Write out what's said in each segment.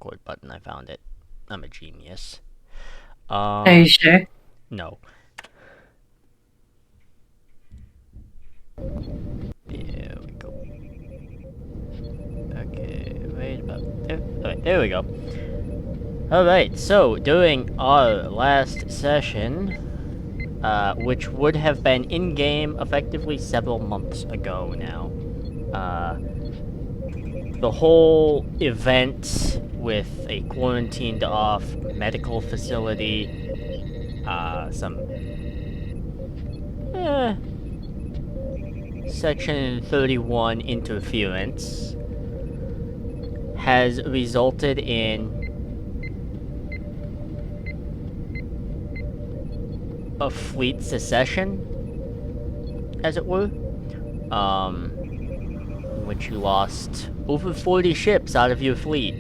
record button. I found it. I'm a genius. Are you sure? No. There we go. Okay, right about there. Alright, there we go. Alright, so during our last session, which would have been in-game effectively several months ago now, the whole event with a quarantined off medical facility, some Section 31 interference has resulted in a fleet secession, as it were, in which you lost over 40 ships out of your fleet,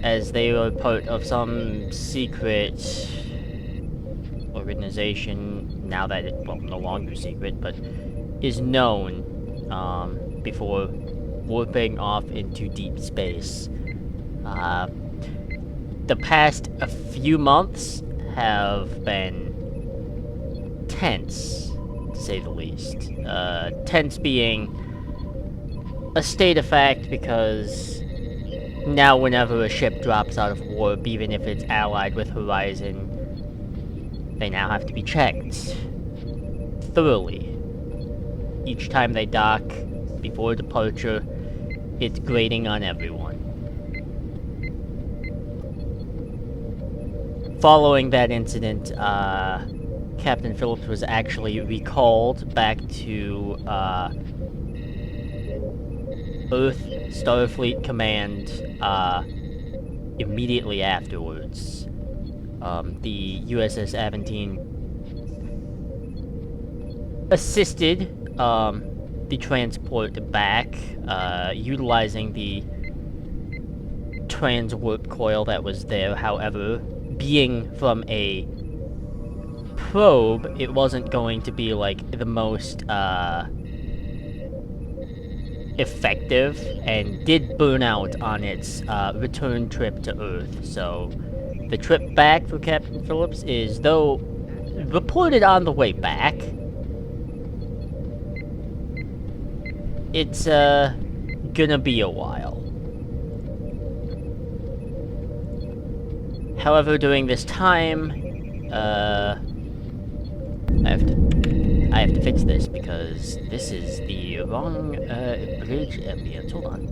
as they were part of some secret organization, now that it, well, no longer secret, but is known, before warping off into deep space. The past few months have been tense, to say the least. Tense being a state of fact because now whenever a ship drops out of warp, even if it's allied with Horizon, they now have to be checked thoroughly. Each time they dock, before departure, it's grating on everyone. Following that incident, Captain Phillips was actually recalled back to Earth Starfleet Command immediately afterwards. The USS Aventine assisted the transport back, utilizing the transwarp coil that was there. However, being from a probe, it wasn't going to be like the most effective, and did burn out on its return trip to Earth. So the trip back for Captain Phillips is, though reported on the way back, it's gonna be a while. However, during this time, I have to fix this because this is the wrong bridge ambience. Hold on.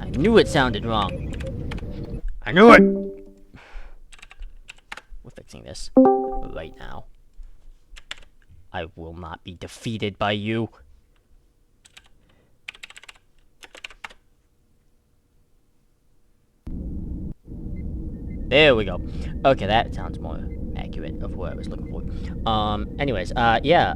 I knew it sounded wrong. I knew it! We're fixing this right now. I will not be defeated by you. There we go. Okay, that sounds more accurate of what I was looking for. Anyways, yeah,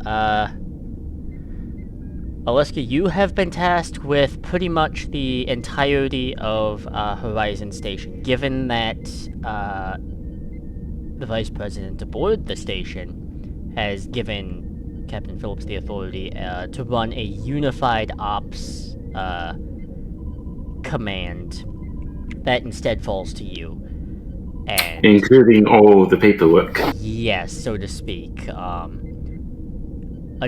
Aleska, you have been tasked with pretty much the entirety of, Horizon Station, given that, the Vice President aboard the station has given Captain Phillips the authority, to run a unified ops, command that instead falls to you. And including all the paperwork. yes, so to speak. A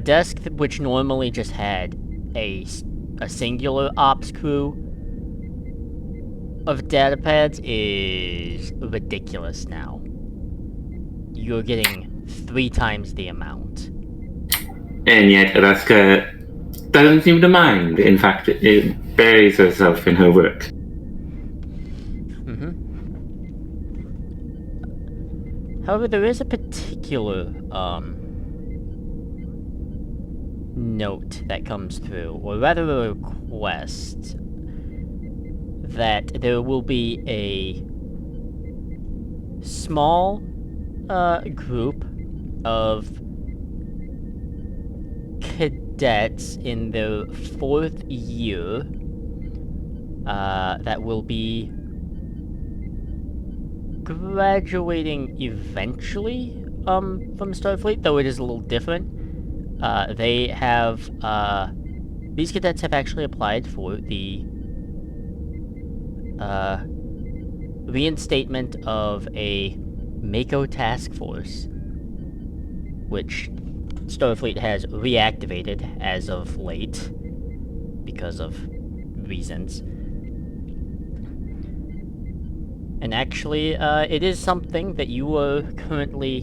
desk which normally just had a singular ops crew of datapads is ridiculous now. You're getting 3 times the amount. And yet Aleska doesn't seem to mind. In fact, it buries herself in her work. However, there is a particular, note that comes through, or rather a request, that there will be a small, group of cadets in their 4th year, that will be graduating eventually, from Starfleet, though it is a little different. They have, these cadets have actually applied for the reinstatement of a Mako task force, which Starfleet has reactivated as of late because of reasons. And actually, it is something that you are currently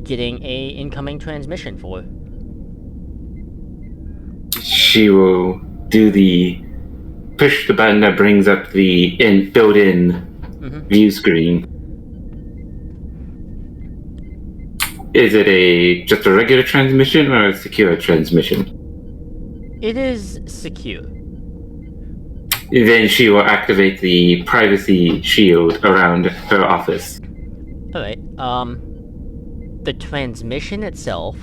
getting a incoming transmission for. She will push the button that brings up the built-in view screen. Is it just a regular transmission or a secure transmission? It is secure. Then she will activate the privacy shield around her office. Alright, the transmission itself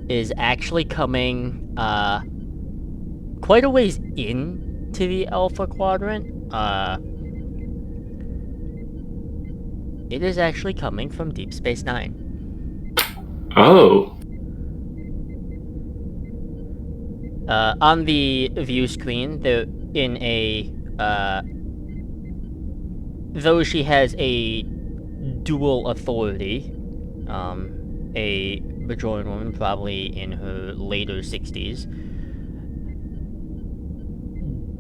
is actually coming, quite a ways into the Alpha Quadrant. It is actually coming from Deep Space Nine. Oh. On the view screen, they're in a, though she has a dual authority, a Bajoran woman, probably in her later 60s,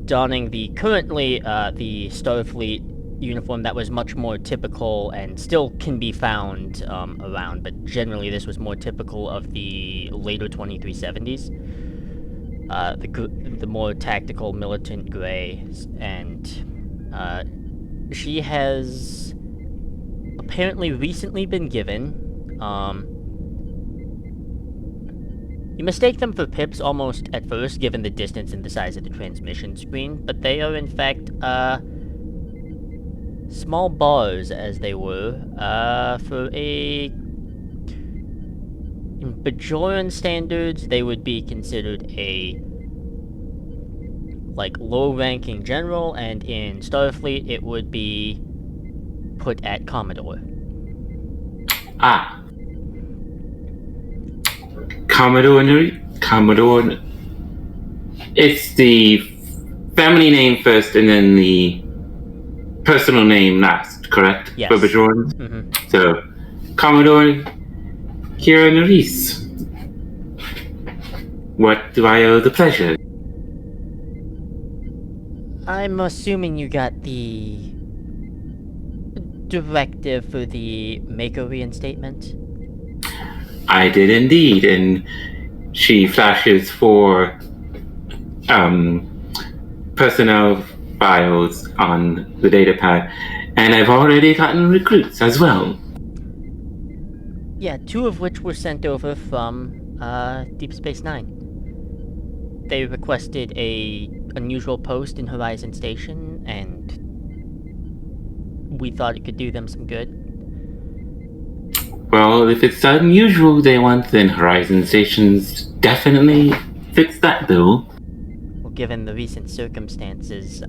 donning the currently, the Starfleet uniform that was much more typical and still can be found, around, but generally this was more typical of the later 2370s. The more tactical militant gray, and she has apparently recently been given, you mistake them for pips almost at first, given the distance and the size of the transmission screen, but they are in fact, small bars, as they were, for a... In Bajoran standards, they would be considered a, like, low-ranking general, and in Starfleet, it would be put at Commodore. Ah. Commodore. It's the family name first and then the personal name last, correct? Yes. For Bajorans? Mm-hmm. So, Commodore Kira Nerys. What do I owe the pleasure? I'm assuming you got the directive for the Mako reinstatement? I did indeed, and she flashes for personnel files on the datapad, and I've already gotten recruits as well. Yeah, 2 of which were sent over from Deep Space Nine. They requested a unusual post in Horizon Station, and we thought it could do them some good. Well, if it's unusual they want, then Horizon Stations definitely fits that bill. Well, given the recent circumstances,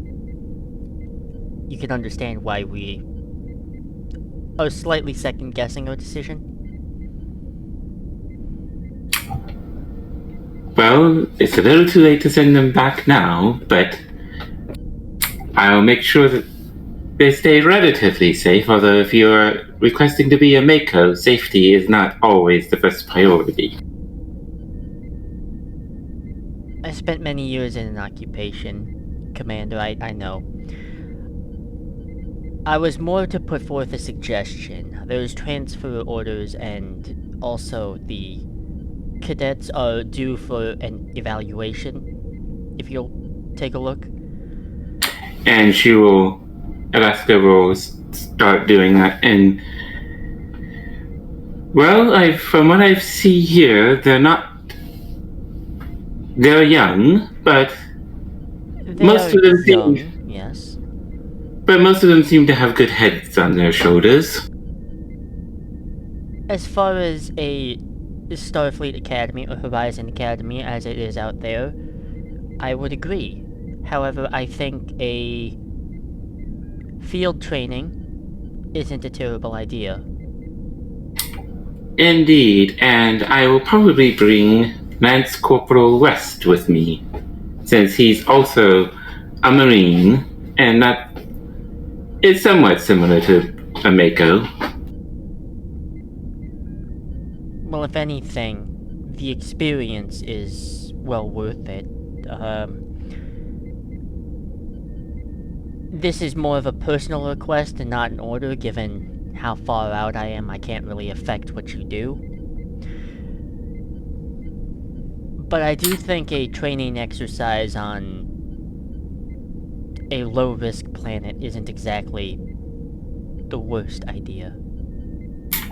you can understand why we are slightly second-guessing our decision. Well, it's a little too late to send them back now, but I'll make sure that they stay relatively safe, although if you're requesting to be a Mako, safety is not always the first priority. I spent many years in an occupation, Commander, I know. I was more to put forth a suggestion. There's transfer orders, and also the cadets are due for an evaluation, if you'll take a look. And Aleska will start doing that, and well, from what I see here, they're young, but most of them yes. But most of them seem to have good heads on their shoulders. As far as a Starfleet Academy or Horizon Academy as it is out there, I would agree. However, I think a field training isn't a terrible idea. Indeed, and I will probably bring Lance Corporal West with me, since he's also a Marine, and that is somewhat similar to a Mako. Well, if anything, the experience is well worth it. This is more of a personal request and not an order, given how far out I am. I can't really affect what you do. But I do think a training exercise on a low-risk planet isn't exactly the worst idea.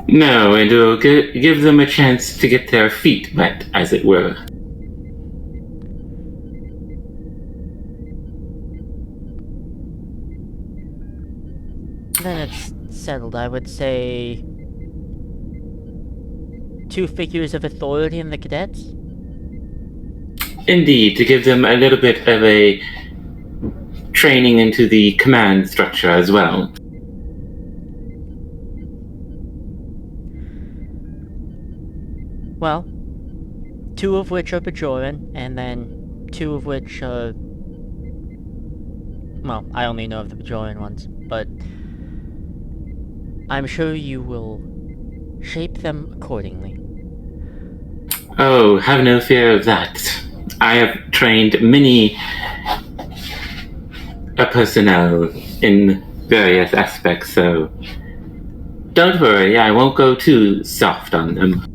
No, and it'll give them a chance to get their feet wet, as it were. Then it's settled. I would say 2 figures of authority in the cadets? Indeed, to give them a little bit of a training into the command structure as well. Well, 2 of which are Bajoran, and then 2 of which are... Well, I only know of the Bajoran ones, but I'm sure you will shape them accordingly. Oh, have no fear of that. I have trained many personnel in various aspects, so don't worry, I won't go too soft on them.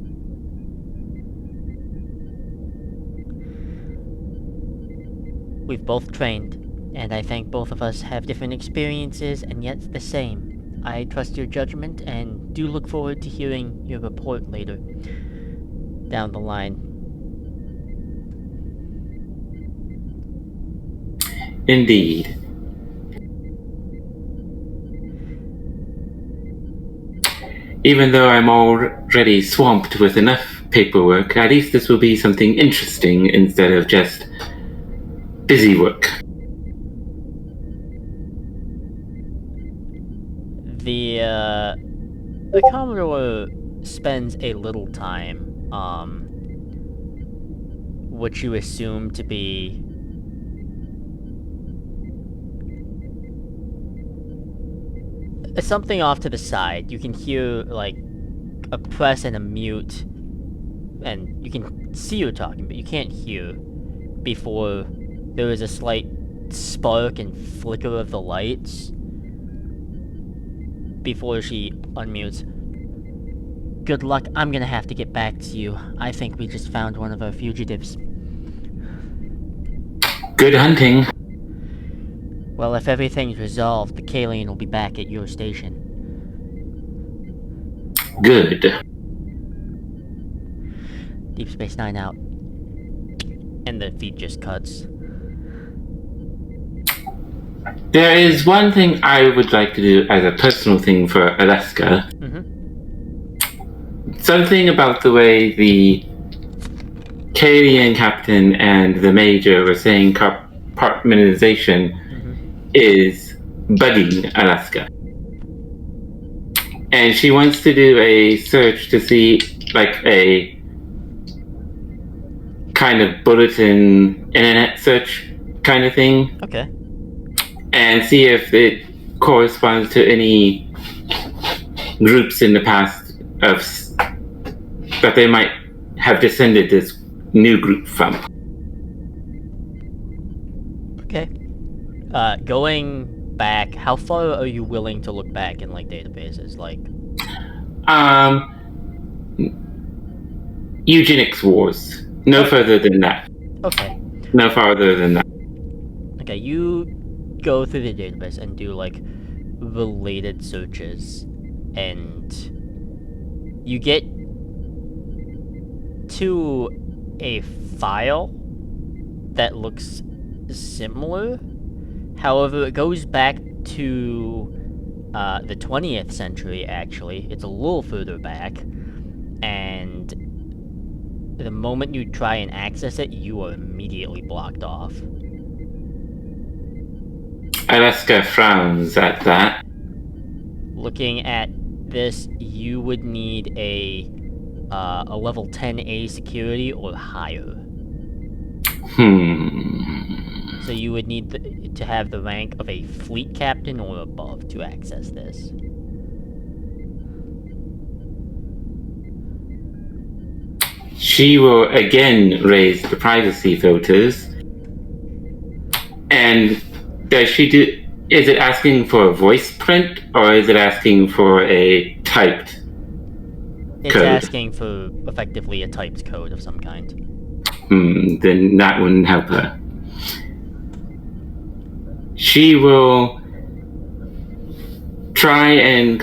We've both trained, and I think both of us have different experiences, and yet the same. I trust your judgment, and do look forward to hearing your report later down the line. Indeed. Even though I'm already swamped with enough paperwork, at least this will be something interesting instead of just busy work. The Commodore spends a little time, what you assume to be something off to the side. You can hear, like, a press and a mute, and you can see you talking, but you can't hear before there is a slight spark and flicker of the lights before she unmutes. Good luck. I'm gonna have to get back to you. I think we just found one of our fugitives. Good hunting. Well, if everything's resolved, the Kalian will be back at your station. Good. Deep Space Nine out. And the feed just cuts. There is one thing I would like to do as a personal thing for Aleska. Something about the way the Kalian captain and the major were saying compartmentalization is bugging Aleska. And she wants to do a search to see, like, a kind of bulletin internet search kind of thing. Okay. And see if it corresponds to any groups in the past of that they might have descended this new group from. Okay. Going back, how far are you willing to look back in, like, databases? Like, eugenics wars. No further than that. okay. No farther than that. Okay, you go through the database and do, like, related searches, and you get to a file that looks similar. However, it goes back to the 20th century, actually. It's a little further back, and the moment you try and access it, you are immediately blocked off. Aleska frowns at that. Looking at this, you would need a a level 10A security or higher. So you would need to have the rank of a fleet captain or above to access this. She will again raise the privacy filters. And does she do... Is it asking for a voice print, or is it asking for a typed It's code? asking for, effectively, a typed code of some kind. Then that wouldn't help her. She will try and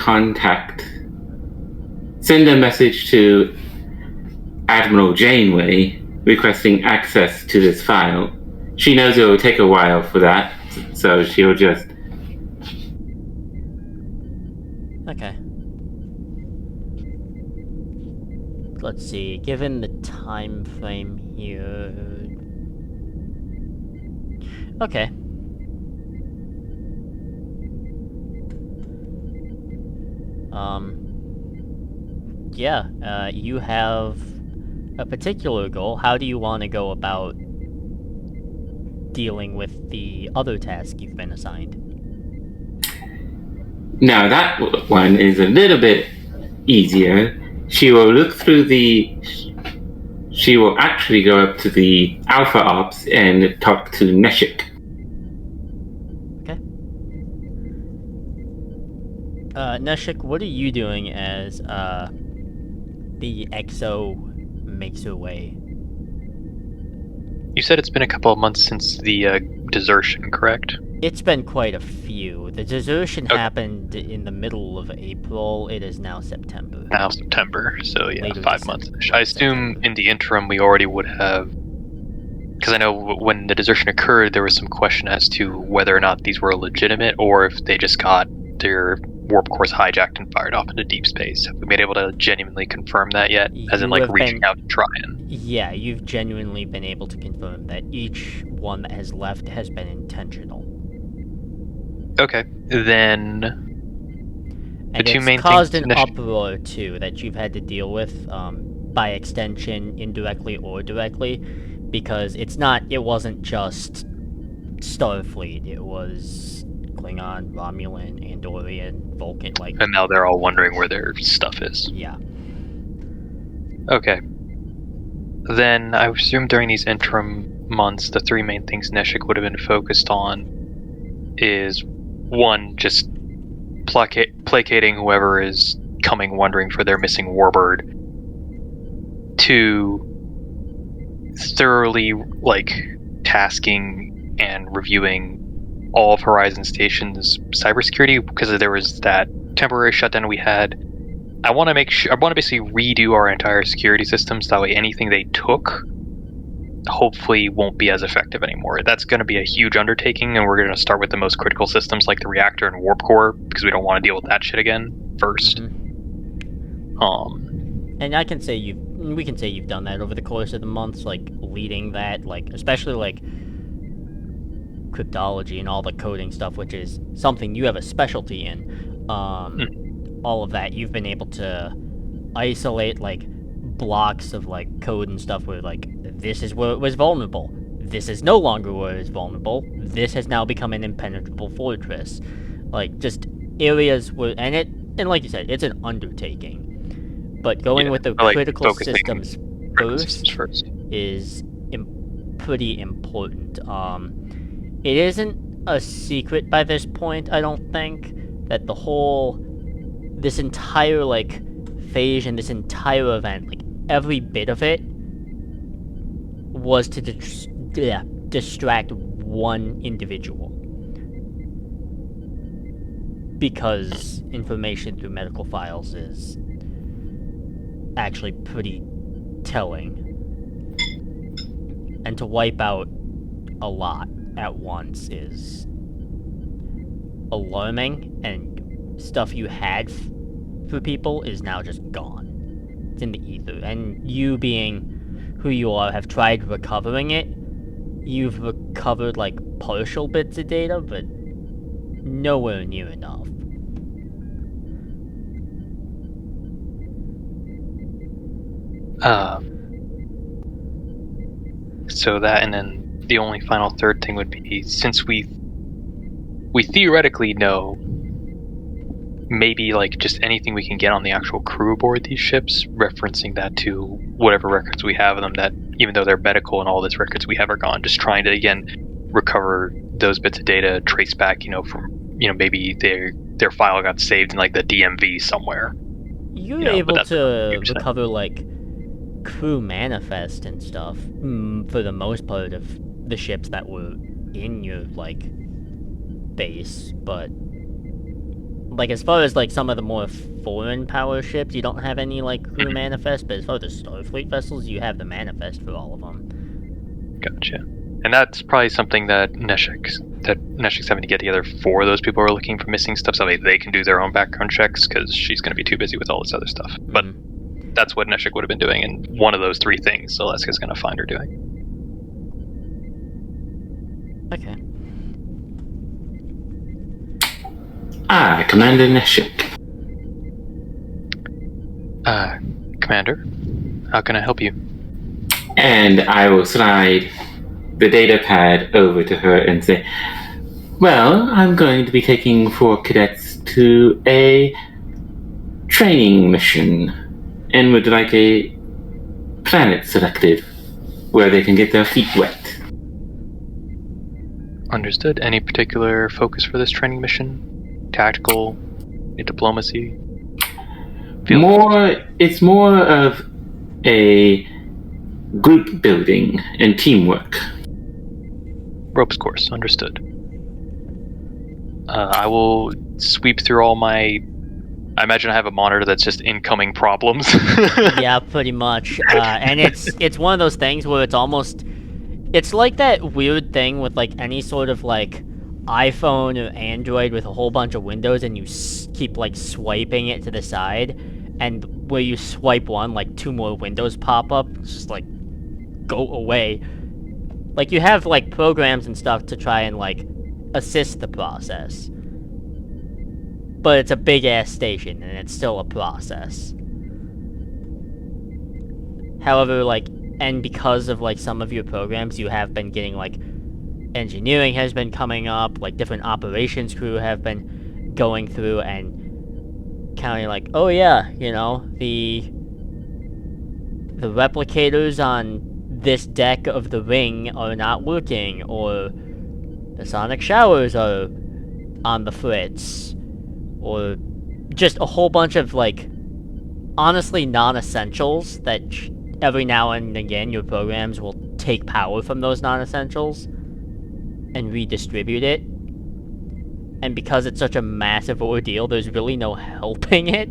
send a message to Admiral Janeway requesting access to this file. She knows it will take a while for that, so she'll just... Okay. Let's see, given the time frame here... Okay. Yeah, you have a particular goal. How do you want to go about dealing with the other task you've been assigned? Now that one is a little bit easier. She will look through she will actually go up to the Alpha Ops and talk to Neshek. Okay. Neshek, what are you doing as, the EXO makes her way? You said it's been a couple of months since the desertion, correct? It's been quite a few. The desertion happened in the middle of April. It is now September. Now September, so yeah, Later 5 months. I assume September. in the interim we already would have... Because I know when the desertion occurred, there was some question as to whether or not these were legitimate, or if they just got their warp cores hijacked and fired off into deep space. Have we been able to genuinely confirm that yet? As in, like, reaching out to try and... Yeah, you've genuinely been able to confirm that each one that has left has been intentional. Okay, then... And two main it's caused things an uproar, too, that you've had to deal with, by extension, indirectly or directly, because it wasn't just Starfleet, it was Klingon, Romulan, Andorian, Vulcan, like... And now they're all wondering where their stuff is. Yeah. Okay. Then I assume during these interim months, the three main things Neshek would have been focused on is, one, just placating whoever is coming wondering for their missing warbird. Two, thoroughly, tasking and reviewing all of Horizon Station's cybersecurity, because there was that temporary shutdown we had. I want to basically redo our entire security systems, that way anything they took hopefully won't be as effective anymore. That's going to be a huge undertaking, and we're going to start with the most critical systems like the reactor and warp core, because we don't want to deal with that shit again first. Mm-hmm. And we can say you've done that over the course of the months, leading that, especially cryptology and all the coding stuff, which is something you have a specialty in. All of that, you've been able to isolate, blocks of, code and stuff where, this is where it was vulnerable. This is no longer where it's vulnerable. This has now become an impenetrable fortress. Just areas where... And like you said, it's an undertaking. But going with the critical systems first is pretty important. It isn't a secret by this point, I don't think, that this entire, phase and this entire event, every bit of it was to distract one individual. Because information through medical files is actually pretty telling. And to wipe out a lot at once is alarming, and stuff you had for people is now just gone. It's in the ether. And you, being who you are, have tried recovering it. You've recovered, partial bits of data, but nowhere near enough. So that, and then the only final third thing would be, since we theoretically know maybe like just anything we can get on the actual crew aboard these ships, referencing that to whatever records we have of them, that even though they're medical and all these records we have are gone, just trying to again recover those bits of data, trace back, from maybe their file got saved in like the DMV somewhere. You're able to recover like crew manifest and stuff for the most part of the ships that were in your like base, but like as far as like some of the more foreign power ships, you don't have any like crew manifest, but as far as the Starfleet vessels, you have the manifest for all of them. Gotcha. And that's probably something that Neshek's having to get together for those people who are looking for missing stuff, so they can do their own background checks, because she's going to be too busy with all this other stuff. But that's what Neshek would have been doing, and one of those three things Aleska's going to find her doing. Okay. Commander Neshek. Commander, how can I help you? And I will slide the data pad over to her and say, well, I'm going to be taking 4 cadets to a training mission and would like a planet selected where they can get their feet wet. Understood. Any particular focus for this training mission? Tactical? Diplomacy? It's more of a group building and teamwork. Ropes course, understood. I will sweep through all my... I imagine I have a monitor that's just incoming problems. Yeah, pretty much. And it's one of those things where it's like that weird thing with like any sort of like iPhone or Android with a whole bunch of windows, and you keep like swiping it to the side, and where you swipe one, like 2 more windows pop up. It's just like, go away. Like, you have like programs and stuff to try and like assist the process, but it's a big ass station and it's still a process. However, like, and because of like some of your programs, you have been getting like engineering has been coming up, like different operations crew have been going through and counting like, oh yeah, the replicators on this deck of the ring are not working, or the sonic showers are on the fritz, or just a whole bunch of like honestly non-essentials that every now and again your programs will take power from those non-essentials and redistribute it. And because it's such a massive ordeal, there's really no helping it.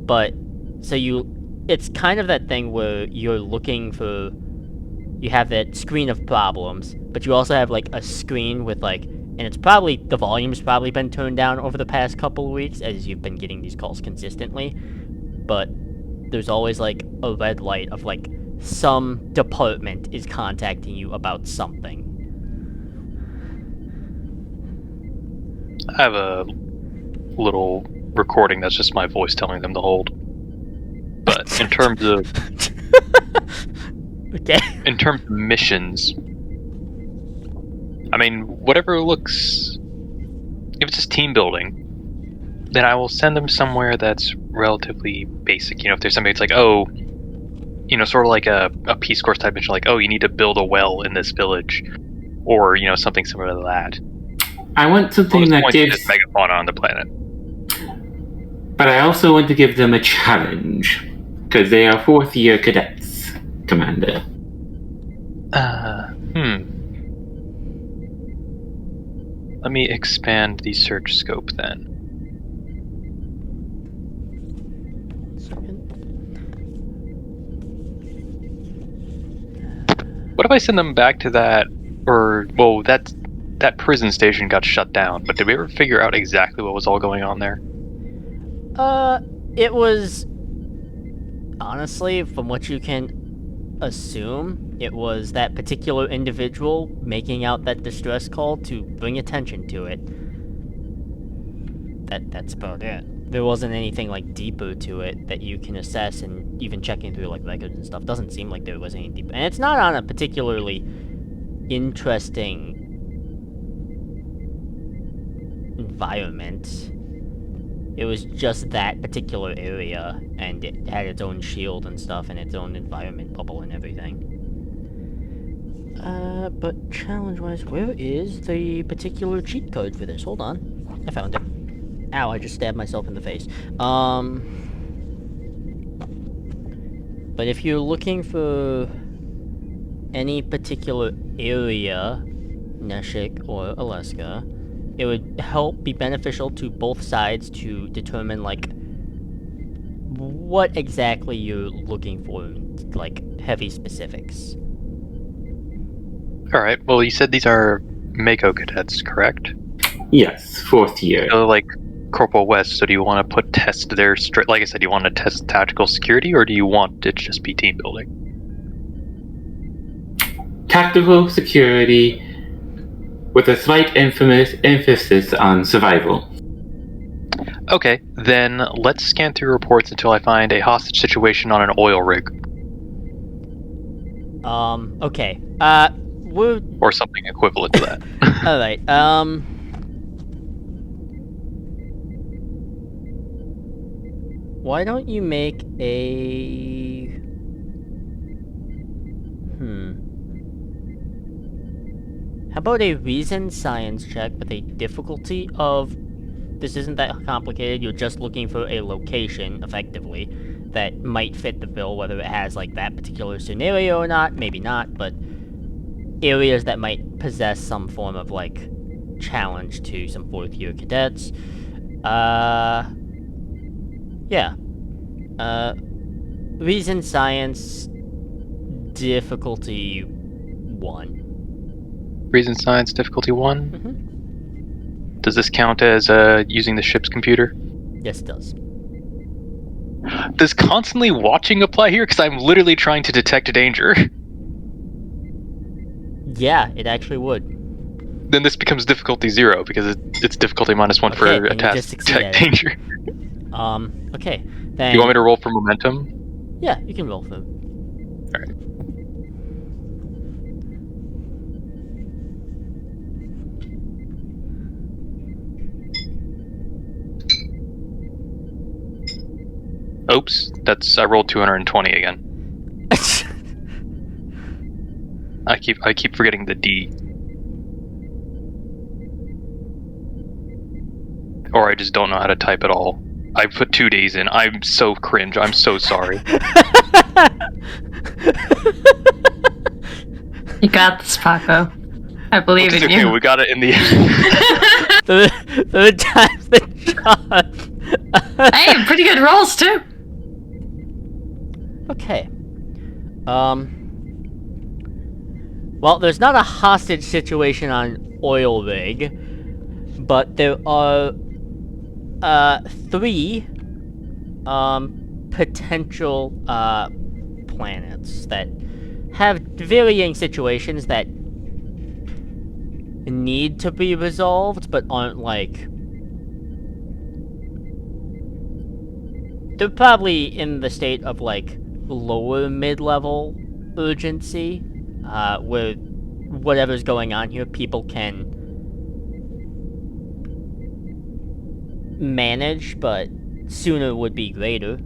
But, so it's kind of that thing where you're looking for, you have that screen of problems, but you also have like a screen with like, and it's probably, the volume's probably been turned down over the past couple of weeks as you've been getting these calls consistently, but there's always like a red light of like, some department is contacting you about something. I have a little recording that's just my voice telling them to hold. But in terms of... Okay. In terms of missions, I mean, whatever looks... If it's just team building, then I will send them somewhere that's relatively basic. If there's somebody that's like, oh, sort of like a Peace Corps type mission, like, oh, you need to build a well in this village, or, something similar to that. I want something that gives megafauna on the planet. But I also want to give them a challenge, because they are 4th-year cadets, Commander. Let me expand the search scope then. What if I send them back to that, that prison station got shut down, but did we ever figure out exactly what was all going on there? It was, honestly, from what you can assume, it was that particular individual making out that distress call to bring attention to it. That's about it. there wasn't anything, like, deeper to it that you can assess, and even checking through, like, records and stuff doesn't seem like there was any deeper. And it's not on a particularly interesting environment. It was just that particular area, and it had its own shield and stuff, and its own environment bubble and everything. But challenge-wise, where is the particular cheat code for this? Hold on. I found it. Ow, I just stabbed myself in the face. But if you're looking for any particular area, Neshek or Aleska, it would be beneficial to both sides to determine, like, what exactly you're looking for, like, heavy specifics. Alright, well, you said these are Mako cadets, correct? Yes, 4th year. So, like, Corporal West, so do you want to put test their, like I said, do you want to test tactical security, or do you want it to just be team building? Tactical security with a slight emphasis on survival. Okay, then let's scan through reports until I find a hostage situation on an oil rig. Okay. We're... Or something equivalent to that. Alright, why don't you make a... How about a reason science check with a difficulty of... This isn't that complicated, you're just looking for a location, effectively, that might fit the bill, whether it has, like, that particular scenario or not, maybe not, but areas that might possess some form of, like, challenge to some 4th year cadets. Yeah. Reason science, difficulty 1. Reason science, difficulty 1? Mm-hmm. Does this count as using the ship's computer? Yes, it does. Does constantly watching apply here? Because I'm literally trying to detect danger. Yeah, it actually would. Then this becomes difficulty 0, because it's difficulty -1 for a task to detect danger. Okay. Then... You want me to roll for momentum? Yeah, you can roll for... Alright. Oops, I rolled 220 again. I keep forgetting the D. Or I just don't know how to type at all. I put 2 Ds in. I'm so cringe. I'm so sorry. You got this, Paco. I believe in okay, you. we got it in the end. the times the job. Hey, pretty good rolls too. Okay. Well, there's not a hostage situation on oil rig, but there are 3 potential planets that have varying situations that need to be resolved, but aren't, like... They're probably in the state of, like, lower mid-level urgency, where whatever's going on here, people can manage, but sooner would be greater.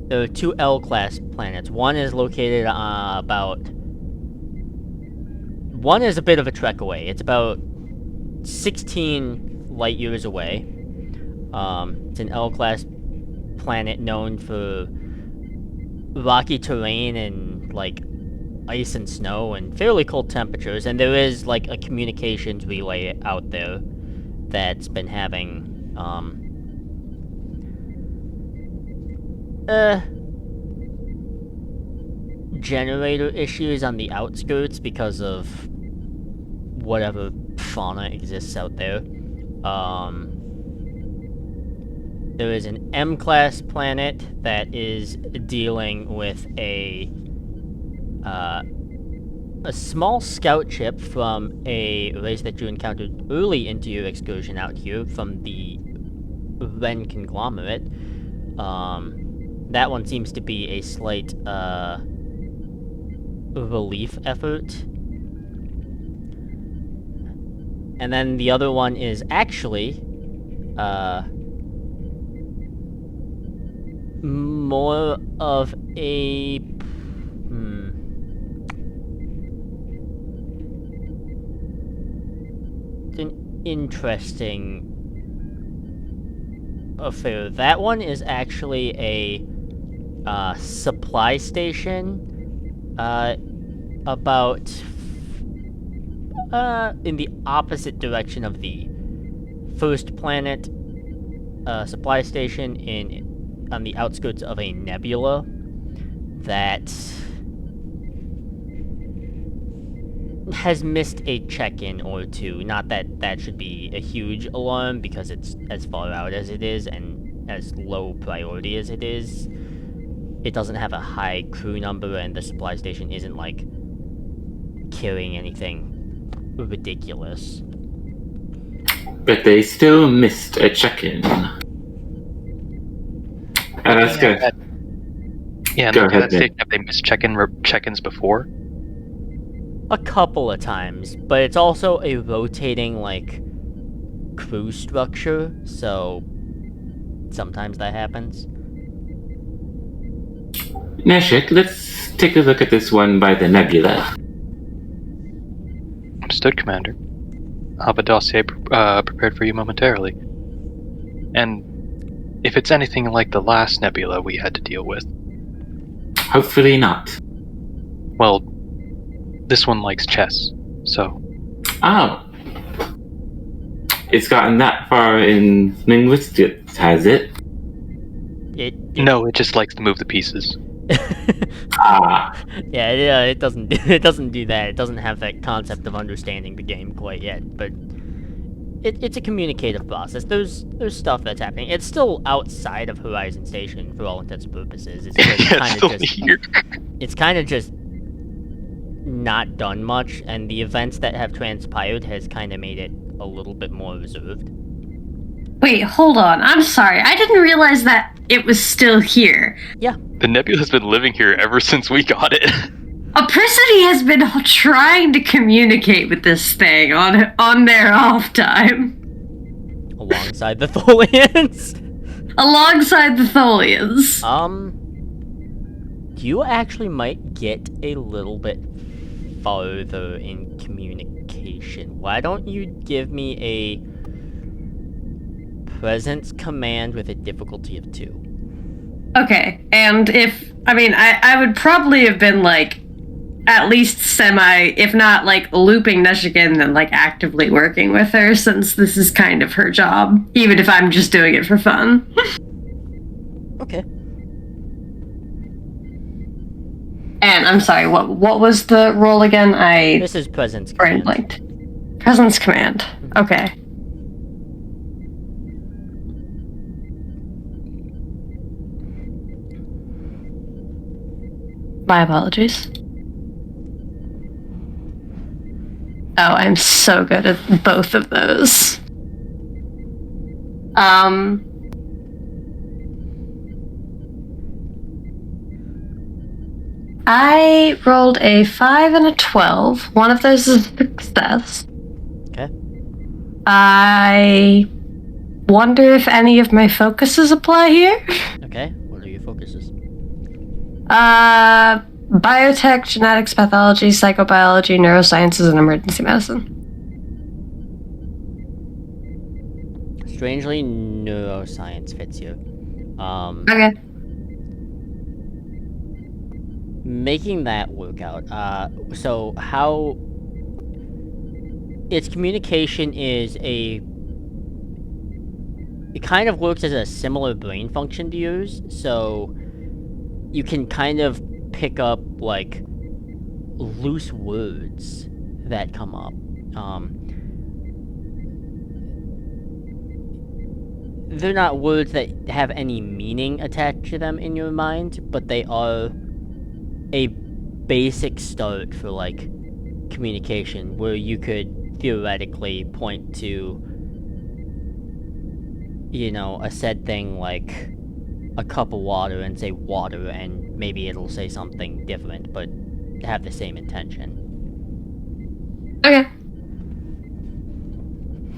There are 2 L-class planets. One is located about... One is a bit of a trek away. It's about 16 light years away. It's an L-class planet known for rocky terrain and, like, ice and snow and fairly cold temperatures, and there is, like, a communications relay out there that's been having, generator issues on the outskirts because of whatever fauna exists out there. There is an M-class planet that is dealing with a a small scout ship from a race that you encountered early into your excursion out here from the Ren conglomerate. That one seems to be a slight relief effort. And then the other one is actually more of a it's an interesting affair. That one is actually a supply station about in the opposite direction of the first planet supply station on the outskirts of a nebula that has missed a check-in or two. Not that that should be a huge alarm, because it's as far out as it is and as low priority as it is. It doesn't have a high crew number, and the supply station isn't, like, carrying anything ridiculous. But they still missed a check-in. Aleska. Yeah, Go no, ahead, that station, have they missed check-ins before? A couple of times, but it's also a rotating, like, crew structure, so sometimes that happens. Neshek, let's take a look at this one by the nebula. Understood, Commander. I'll have a dossier prepared for you momentarily. And if it's anything like the last nebula we had to deal with... Hopefully not. Well, this one likes chess, so... Oh. It's gotten that far in linguistics, has it? No, it just likes to move the pieces. Yeah, it doesn't do that. It doesn't have that concept of understanding the game quite yet, but it's a communicative process. There's stuff that's happening. It's still outside of Horizon Station for all intents and purposes. It's It's kind of just not done much, and the events that have transpired has kind of made it a little bit more reserved. Wait, hold on. I'm sorry. I didn't realize that it was still here. Yeah. The nebula's been living here ever since we got it. Apricity has been trying to communicate with this thing on their off time. Alongside the Tholians? Alongside the Tholians. You actually might get a little bit farther in communication. Why don't you give me a presence command with a difficulty of 2? Okay, and I would probably have been, like, at least semi, if not, like, looping Neshek in and, like, actively working with her, since this is kind of her job, even if I'm just doing it for fun. Okay. And, I'm sorry, what was the role again? This is presence brain command. blanked. Presence command. Okay. My apologies. Oh, I'm so good at both of those. I rolled a 5 and a 12. One of those is a success. Okay. I wonder if any of my focuses apply here. Okay, what are your focuses? Biotech, genetics, pathology, psychobiology, neurosciences, and emergency medicine. Strangely, neuroscience fits you. Okay. Making that work out. So how its communication is it kind of works as a similar brain function to yours, so you can kind of pick up, like, loose words that come up. They're not words that have any meaning attached to them in your mind, but they are a basic start for, like, communication where you could theoretically point to, you know, a said thing like a cup of water and say water, and maybe it'll say something different, but have the same intention. Okay.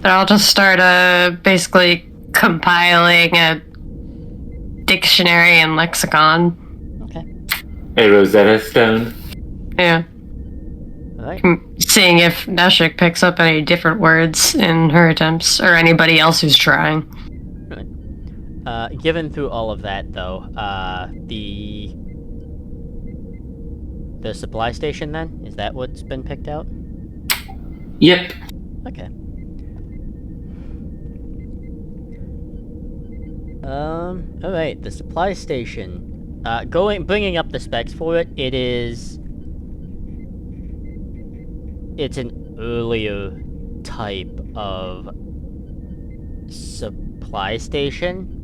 Then I'll just start basically compiling a dictionary and lexicon. Okay. A Rosetta Stone. Yeah. Alright. Seeing if Neshek picks up any different words in her attempts, or anybody else who's trying. Given through all of that, though, the supply station, then? Is that what's been picked out? Yep. Okay. Alright, the supply station. Bringing up the specs for it, it's an earlier type of supply station.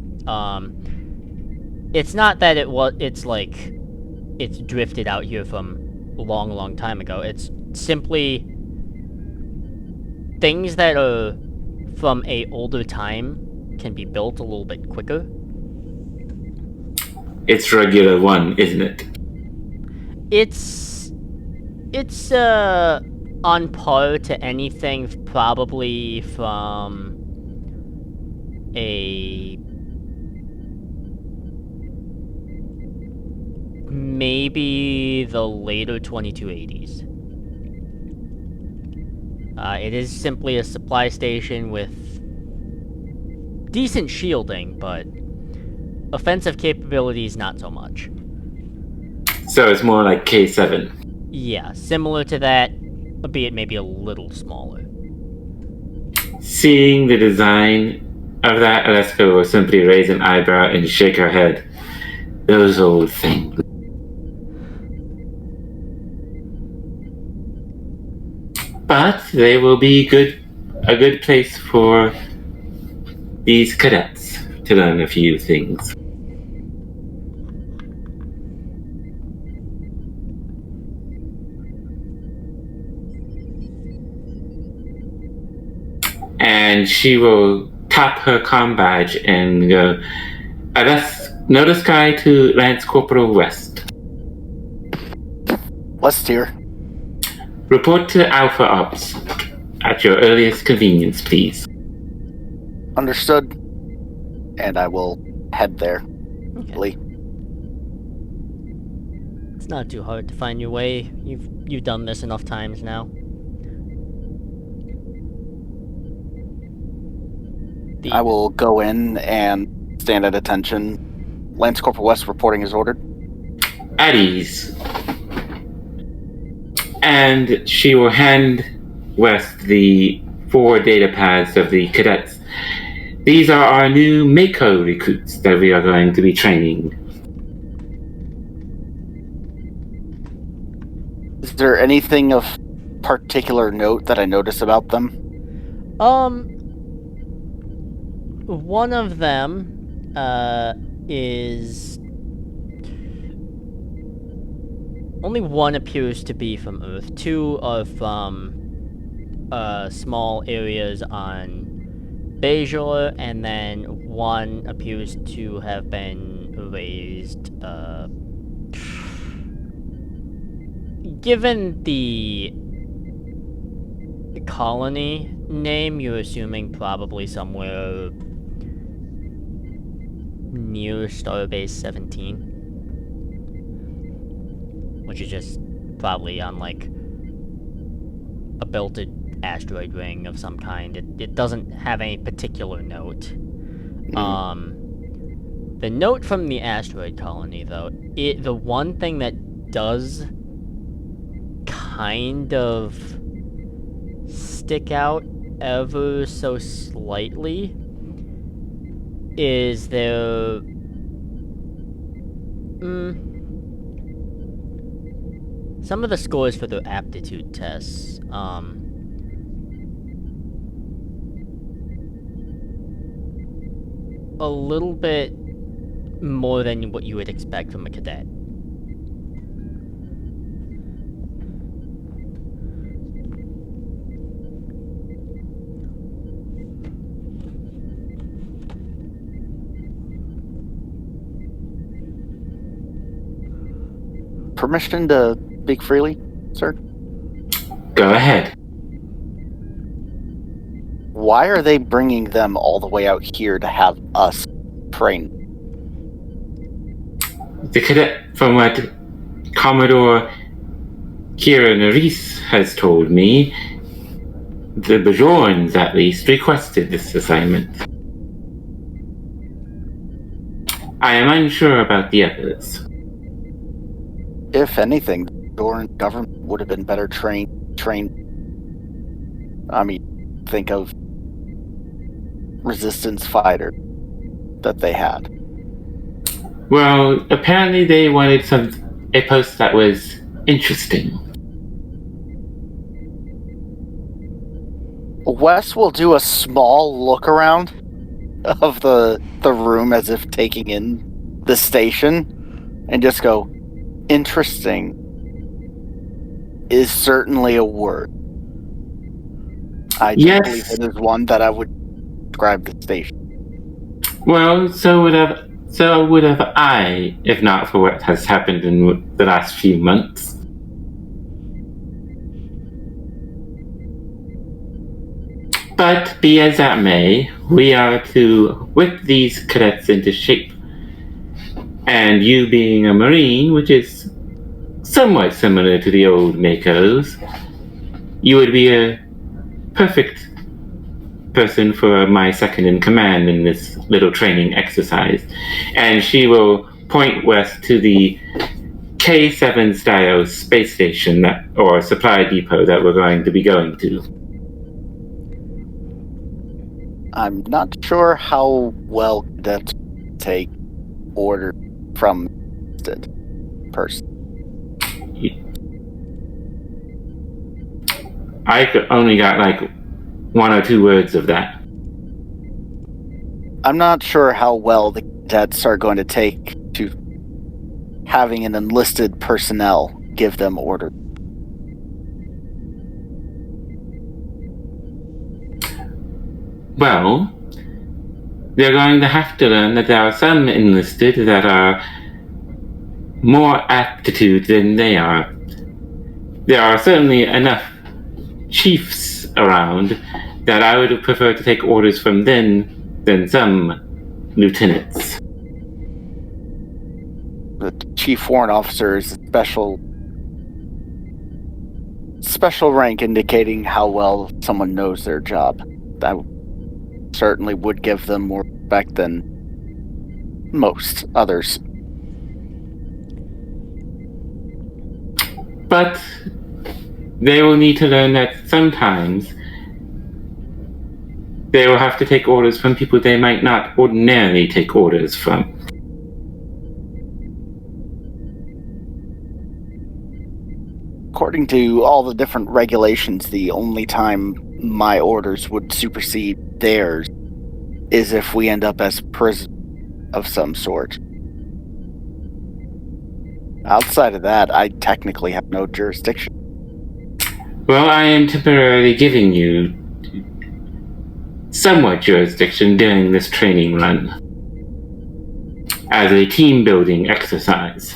It's not that it's drifted out here from a long, long time ago. It's simply things that are from a older time can be built a little bit quicker. It's regular one, isn't it? It's on par to anything probably from maybe the later 2280s. It is simply a supply station with decent shielding, but offensive capabilities not so much. So it's more like K7. Yeah, similar to that, albeit maybe a little smaller. Seeing the design of that, Aleska will simply raise an eyebrow and shake her head. Those old things. But they will be a good place for these cadets to learn a few things. And she will tap her comm badge and go, Notasky to Lance Corporal West. West here. Report to Alpha Ops at your earliest convenience, please. Understood. And I will head there. Okay. It's not too hard to find your way. You've done this enough times now. I will go in and stand at attention. Lance Corporal West reporting as ordered. At ease. And she will hand West the 4 data pads of the cadets. These are our new Mako recruits that we are going to be training. Is there anything of particular note that I notice about them? One of them, is... Only one appears to be from Earth. 2 are from, small areas on Bajor, and then 1 appears to have been raised, given the colony name, you're assuming probably somewhere near Starbase 17. Which is just probably on, like, a belted asteroid ring of some kind. It doesn't have any particular note. The note from the asteroid colony, though, the one thing that does kind of stick out ever so slightly is their... some of the scores for their aptitude tests, a little bit more than what you would expect from a cadet. permission to speak freely, sir? Go ahead. Why are they bringing them all the way out here to have us train? The cadet, from what Commodore Kira Nerys has told me, the Bajorans, at least, requested this assignment. I am unsure about the others. If anything, the Bajoran government would have been better trained. I mean, think of resistance fighter that they had. Well, apparently they wanted a post that was interesting. Wes will do a small look around of the room as if taking in the station and just go, interesting is certainly a word. I don't believe it is one that I would describe the station. Well, so would have I, if not for what has happened in the last few months. But be as that may, we are to whip these cadets into shape. And you being a Marine, which is somewhat similar to the old Makos, you would be a perfect person for my second-in-command in this little training exercise. And she will point west to the K7 style space station or supply depot that we're going to be going to. I'm not sure how well cadets take order from the person. I only got like 1 or 2 words of that. I'm not sure how well the cadets are going to take to having an enlisted personnel give them order. Well, they're going to have to learn that there are some enlisted that are more aptitude than they are. There are certainly enough chiefs around that I would prefer to take orders from them than some lieutenants. The chief warrant officer is a special rank indicating how well someone knows their job. That certainly would give them more respect than most others. But they will need to learn that sometimes they will have to take orders from people they might not ordinarily take orders from. According to all the different regulations, the only time my orders would supersede theirs is if we end up as prison of some sort. Outside of that, I technically have no jurisdiction. Well, I am temporarily giving you somewhat jurisdiction during this training run as a team-building exercise.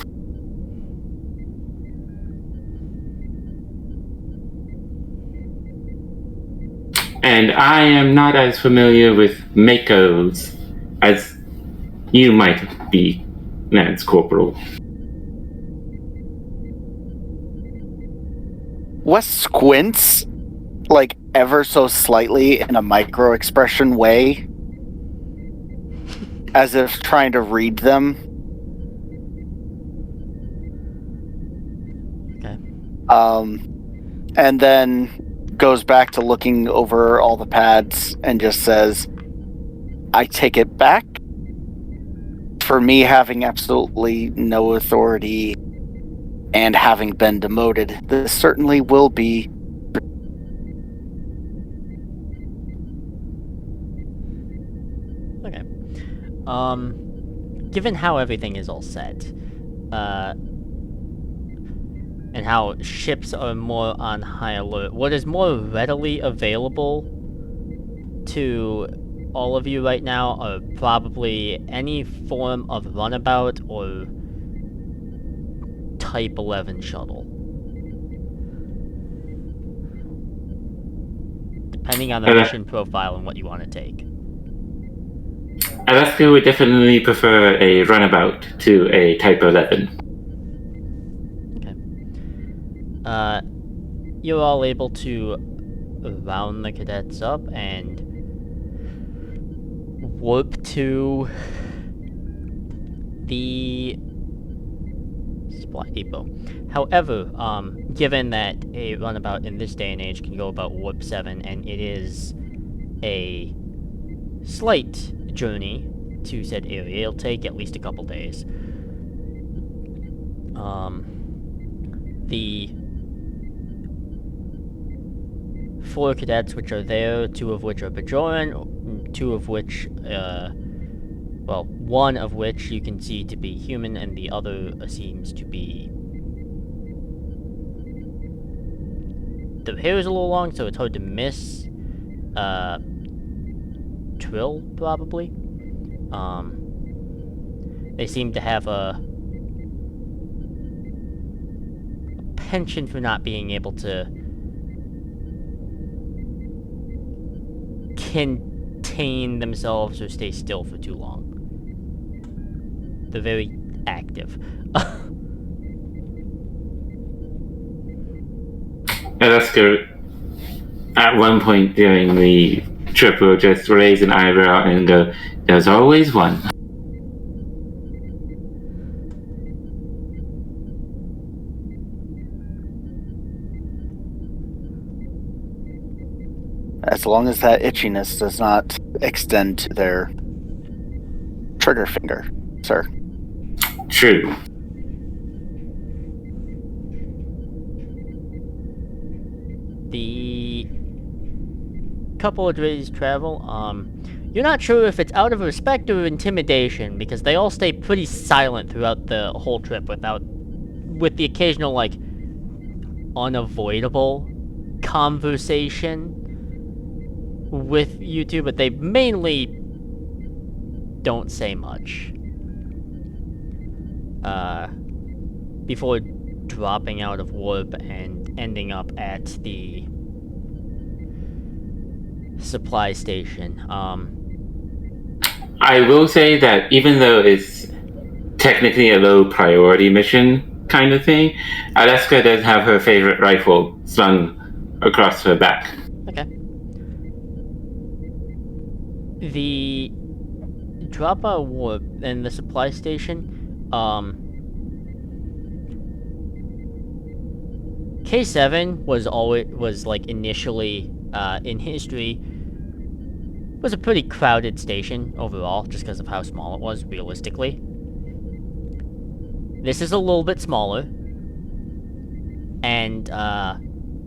And I am not as familiar with Makos as you might be, Lance Corporal. Wes squints, like ever so slightly in a micro-expression way, as if trying to read them. Okay. And then goes back to looking over all the pads and just says, I take it back. For me having absolutely no authority and having been demoted, this certainly will be. Okay. Given how everything is all set, and how ships are more on high alert, what is more readily available to all of you right now are probably any form of runabout or Type 11 shuttle. Depending on the mission profile and what you want to take. Aleska would definitely prefer a runabout to a Type 11. Okay. You're all able to round the cadets up and warp to the supply depot. However, given that a runabout in this day and age can go about warp 7, and it is a slight journey to said area, it'll take at least a couple days. The 4 cadets which are there, 2 of which are Bajoran, 2 of which, well, 1 of which you can see to be human, and the other seems to be... The hair is a little long, so it's hard to miss. Trill, probably. They seem to have a penchant for not being able to contain themselves or stay still for too long. They're very active. Aleska, at one point during the trip, will just raise an eyebrow and go, "There's always one." As long as that itchiness does not extend to their trigger finger, sir. True. The couple of days travel, you're not sure if it's out of respect or intimidation, because they all stay pretty silent throughout the whole trip with the occasional, like, unavoidable conversation with you two, but they mainly don't say much. Before dropping out of warp and ending up at the supply station. I will say that even though it's technically a low priority mission kind of thing, Aleska does have her favorite rifle slung across her back. Okay. The drop out warp and the supply station, K7 was like initially in history was a pretty crowded station overall, just because of how small it was realistically. This is a little bit smaller, and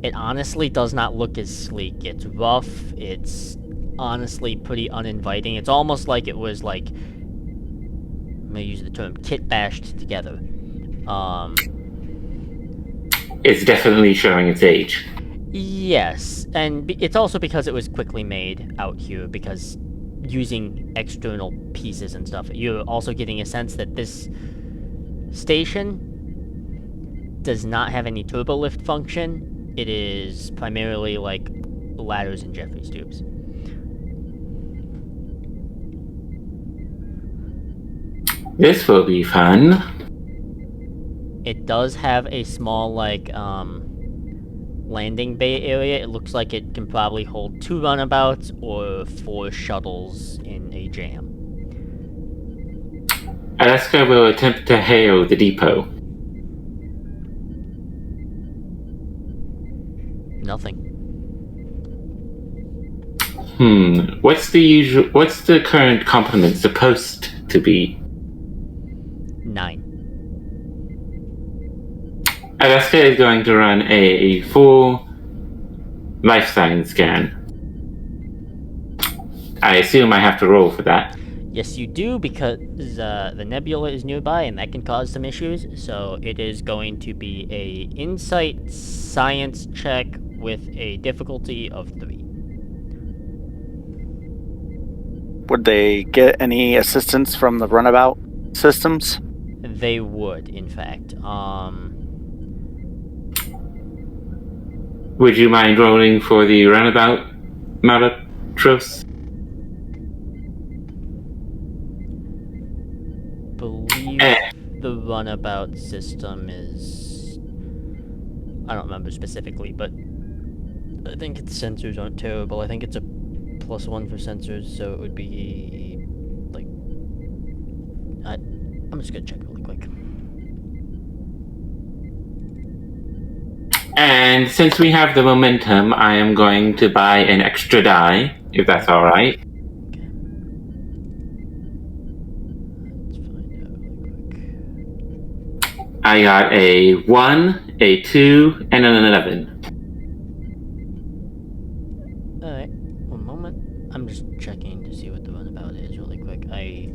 it honestly does not look as sleek. It's rough. It's honestly pretty uninviting. It's almost like it was like, I'm gonna use the term, kit bashed together. It's definitely showing its age. Yes, and it's also because it was quickly made out here, because using external pieces and stuff, you're also getting a sense that this station does not have any turbo lift function. It is primarily like ladders and Jeffries tubes. This will be fun. It does have a small, like, landing bay area. It looks like it can probably hold 2 runabouts or 4 shuttles in a jam. Aleska will attempt to hail the depot. Nothing. What's the current complement supposed to be? 9. Aleska is going to run a full life sign scan. I assume I have to roll for that. Yes, you do, because the nebula is nearby, and that can cause some issues. So it is going to be a insight science check with a difficulty of 3. Would they get any assistance from the runabout systems? They would, in fact. Would you mind rolling for the runabout, Malavtros? Believe the runabout system is... I don't remember specifically, but I think its sensors aren't terrible. I think it's a +1 for sensors, so it would be... like... I'm just gonna check really quick. And since we have the momentum, I am going to buy an extra die, if that's alright. Okay. Let's find out really quick. I got a 1, a 2, and an 11. Alright, one moment. I'm just checking to see what the runabout is really quick. I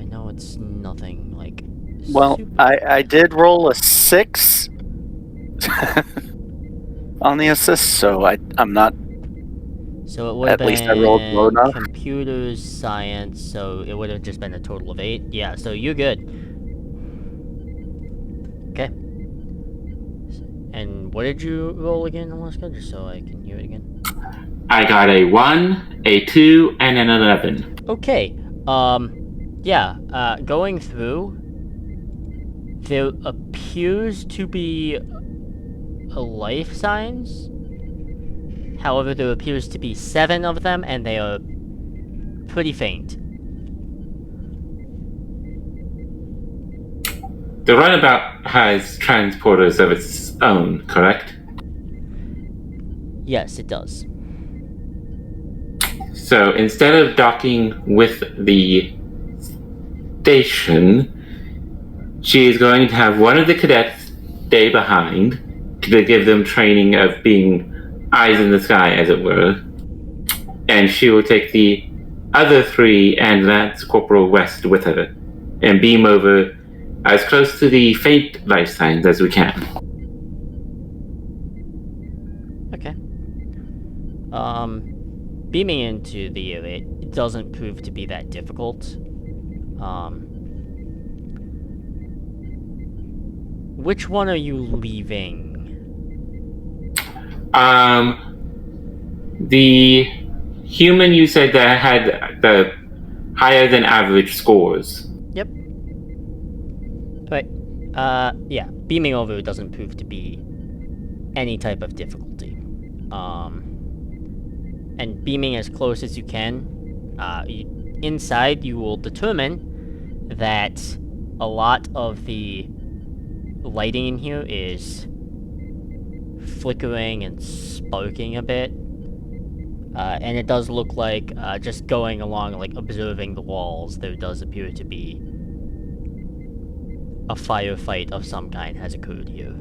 know it's nothing like Well, super... I did roll a 6 on the assist, so I'm not. So it would have At least I rolled low been enough. computers, science, so it would have just been a total of 8. Yeah, so you're good. Okay. And what did you roll again, Aleska? Just so I can hear it again. I got a 1, a 2, and an 11. Okay. Yeah, going through, there appears to be a life signs. However, there appears to be 7 of them, and they are pretty faint. The runabout has transporters of its own, correct? Yes, it does. So instead of docking with the station, she is going to have one of the cadets stay behind to give them training of being eyes in the sky, as it were. And she will take the other 3 and Lance Corporal West with her and beam over as close to the faint life signs as we can. Okay. Beaming into the area, it doesn't prove to be that difficult. Which one are you leaving? The human you said that had the higher than average scores. Yep. Right. Yeah. Beaming over doesn't prove to be any type of difficulty. And beaming as close as you can, inside you will determine that a lot of the lighting in here is flickering and sparking a bit. And it does look like, just going along, like, observing the walls, there does appear to be a firefight of some kind has occurred here.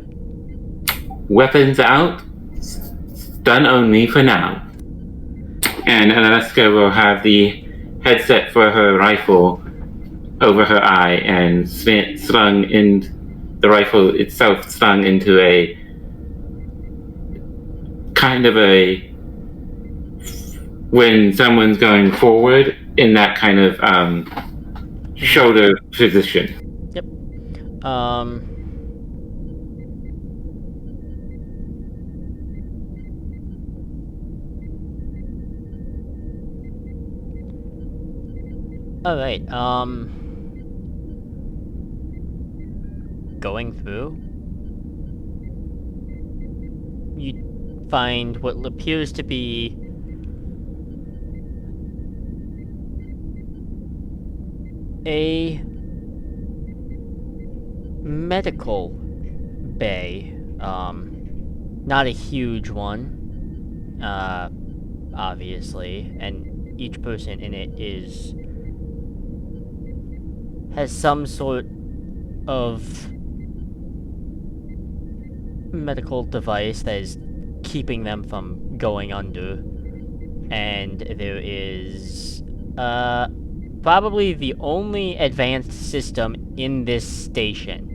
Weapons out, stun only for now. And Aleska will have the headset for her rifle over her eye and slung in the rifle itself slung into a kind of a when someone's going forward in that kind of shoulder position. Yep. Alright, going through, you find what appears to be a medical bay. Not a huge one, obviously, and each person in it has some sort of medical device that is keeping them from going under. And there is, probably the only advanced system in this station,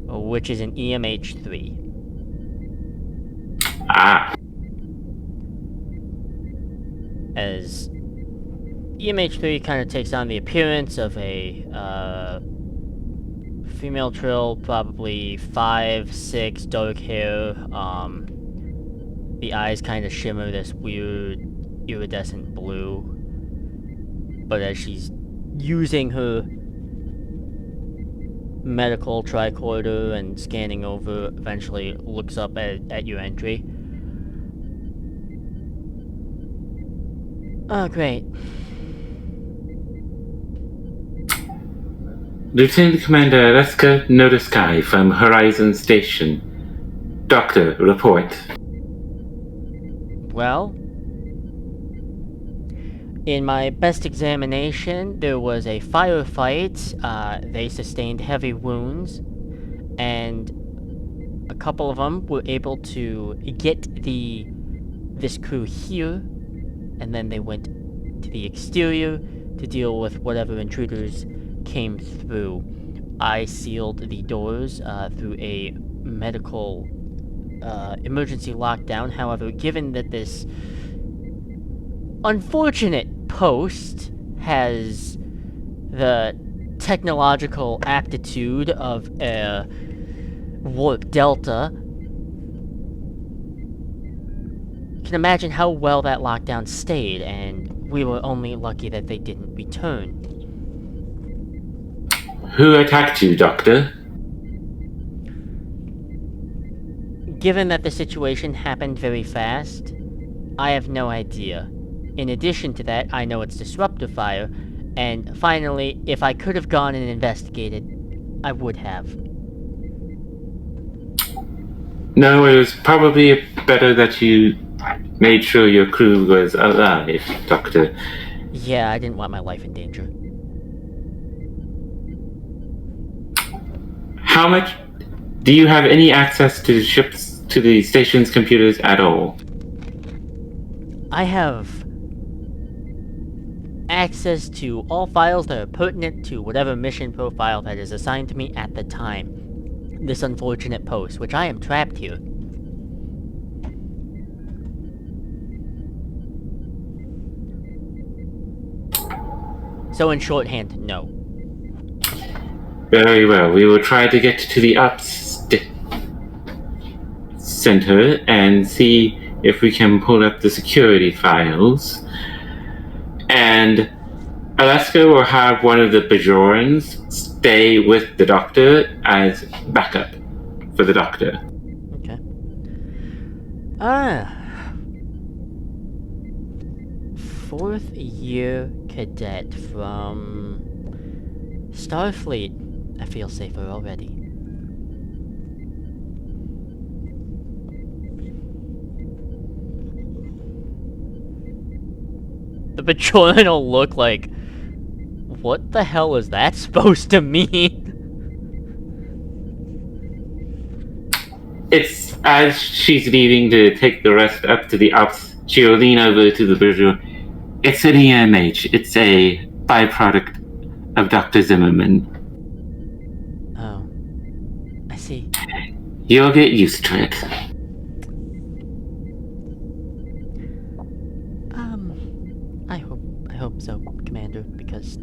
which is an EMH3. As EMH3 kind of takes on the appearance of a Female Trill, probably 5'6", dark hair. The eyes kind of shimmer this weird iridescent blue. But as she's using her medical tricorder and scanning over, eventually looks up at your entry. Oh, great. Lt.Commander Aleska Notasky from Horizon Station. Doctor, report. Well, in my best examination, there was a firefight. They sustained heavy wounds, and a couple of them were able to get this crew here, and then they went to the exterior to deal with whatever intruders came through. I sealed the doors through a medical emergency lockdown. However, given that this unfortunate post has the technological aptitude of a warp delta, you can imagine how well that lockdown stayed, and we were only lucky that they didn't return. Who attacked you, Doctor? Given that the situation happened very fast, I have no idea. In addition to that, I know it's disruptor fire, and finally, if I could have gone and investigated, I would have. No, it was probably better that you made sure your crew was alive, Doctor. Yeah, I didn't want my life in danger. How much... Do you have any access to the station's computers at all? I have access to all files that are pertinent to whatever mission profile that is assigned to me at the time. This unfortunate post, which I am trapped here. So in shorthand, no. Very well. We will try to get to the Ops Center and see if we can pull up the security files. And Aleska will have one of the Bajorans stay with the Doctor as backup for the Doctor. Okay. Fourth year cadet from Starfleet. I feel safer already. The Bajoran will look like, what the hell is that supposed to mean? It's as she's leaving to take the rest up to the Ops, she'll lean over to the Bajoran. It's an EMH. It's a byproduct of Dr. Zimmerman. Oh. I see. You'll get used to it. I hope so, Commander, because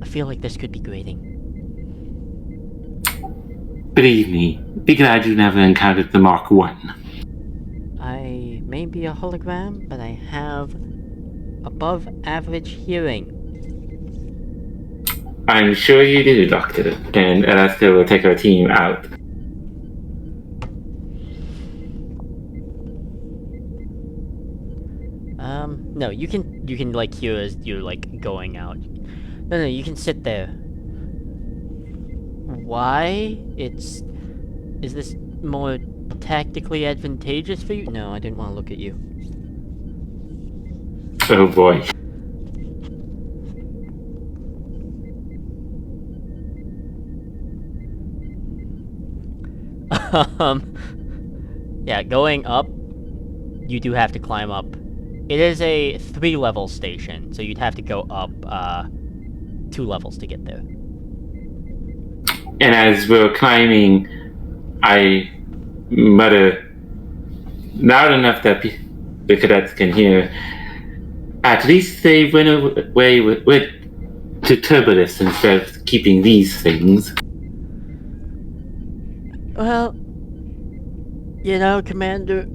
I feel like this could be grating. Believe me, be glad you never encountered the Mark I. I may be a hologram, but I have above average hearing. I'm sure you do, Doctor, and Aleska will take our team out. No, you can like hear as you're like going out. No, you can sit there. Why? Is this more tactically advantageous for you? No, I didn't want to look at you. Oh boy. Yeah, going up, you do have to climb up. It is a 3-level station, so you'd have to go up 2 levels to get there. And as we're climbing, I mutter, loud enough that the cadets can hear, at least they went away with to Turbulus instead of keeping these things. Well, Commander,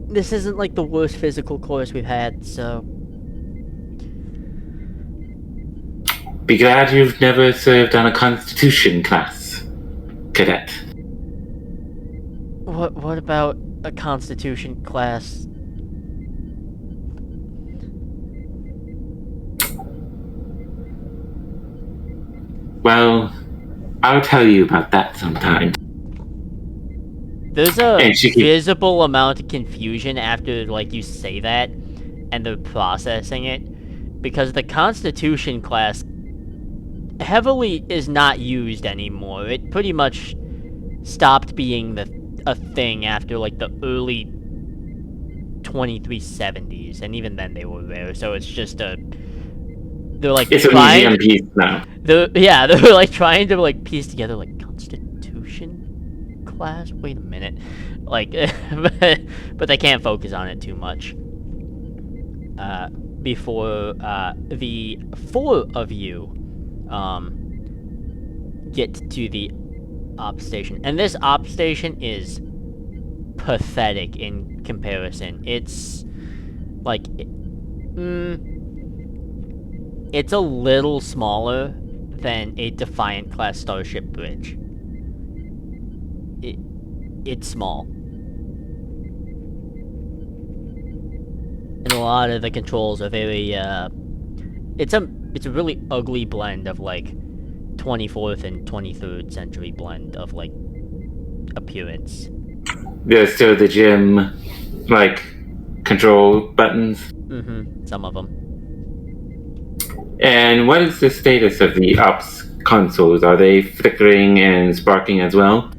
this isn't like the worst physical course we've had, so... Be glad you've never served on a Constitution class, Cadet. What about a Constitution class? Well, I'll tell you about that sometime. There's a And she keep- visible amount of confusion after, like, you say that, and they're processing it, because the Constitution class heavily is not used anymore. It pretty much stopped being a thing after, like, the early 2370s, and even then they were rare, so it's just they're, like, It's a museum piece now. they're like trying to, like, piece together, like, Constitution class? Wait a minute. Like, but they can't focus on it too much. Before, the four of you, get to the op station. And this op station is pathetic in comparison. It's, like, it's a little smaller than a Defiant class starship bridge. It's small. And a lot of the controls are very, it's a really ugly blend of, like, 24th and 23rd century blend of, like, appearance. There's still the gym, like, control buttons. Some of them. And what is the status of the ops consoles? Are they flickering and sparking as well?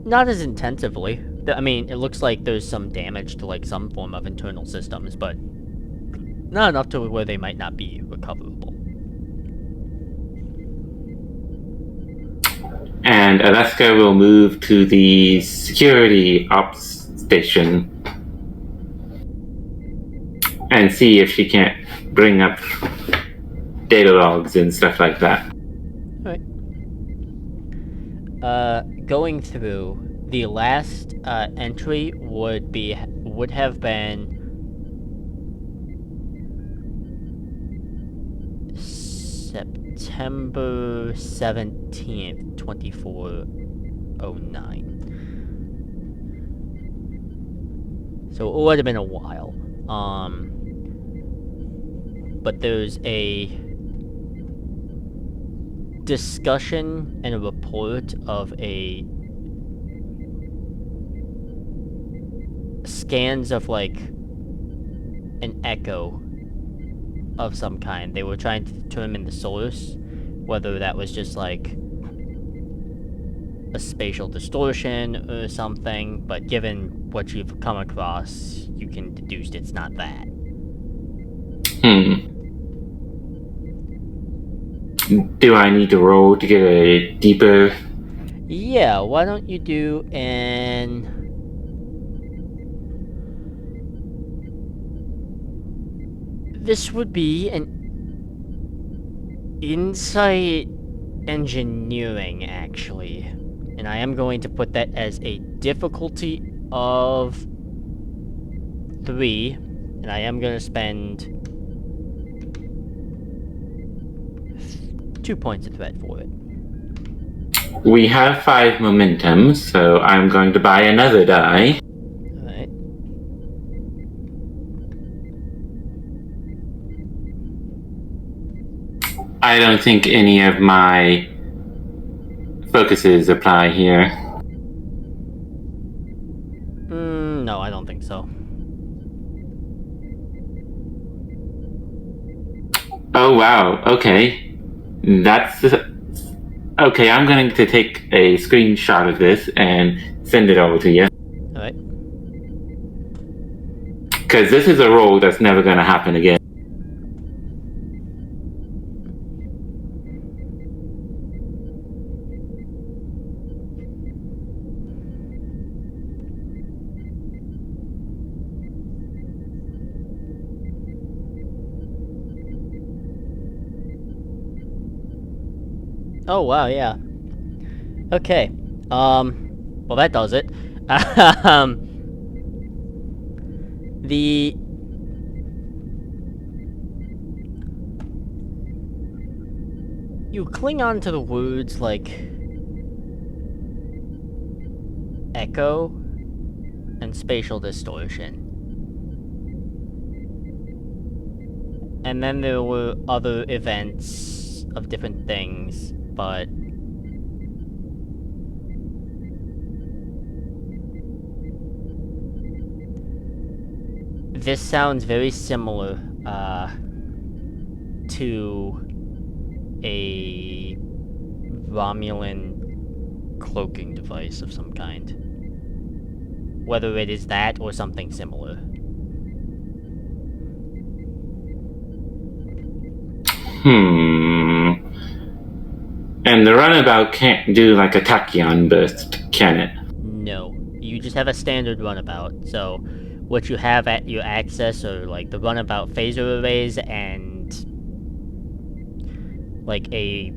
Not as intensively. I mean, it looks like there's some damage to, like, some form of internal systems, but not enough to where they might not be recoverable. And Aleska will move to the security ops station and see if she can't bring up data logs and stuff like that. Alright. Going through, the last entry would have been September 17th, 2409. So it would have been a while. But there's a discussion and a report of scans of, like, an echo of some kind. They were trying to determine the source, whether that was just, like, a spatial distortion or something, but given what you've come across, you can deduce it's not that. Do I need to roll to get a deeper... Yeah, why don't you do an... This would be an insight engineering, actually. And I am going to put that as a difficulty of 3. And I am going to spend 2 points of threat for it. We have 5 momentum, so I'm going to buy another die. Alright. I don't think any of my focuses apply here. No, I don't think so. Oh wow, okay. That's... Okay, I'm going to take a screenshot of this and send it over to you. Alright. Because this is a roll that's never going to happen again. Oh, wow, yeah. Okay. Well, that does it. The... You cling on to the words like... echo and spatial distortion. And then there were other events of different things, but... This sounds very similar, to a Romulan cloaking device of some kind. Whether it is that or something similar. And the runabout can't do like a tachyon burst, can it? No. You just have a standard runabout, so what you have at your access are like the runabout phaser arrays and like a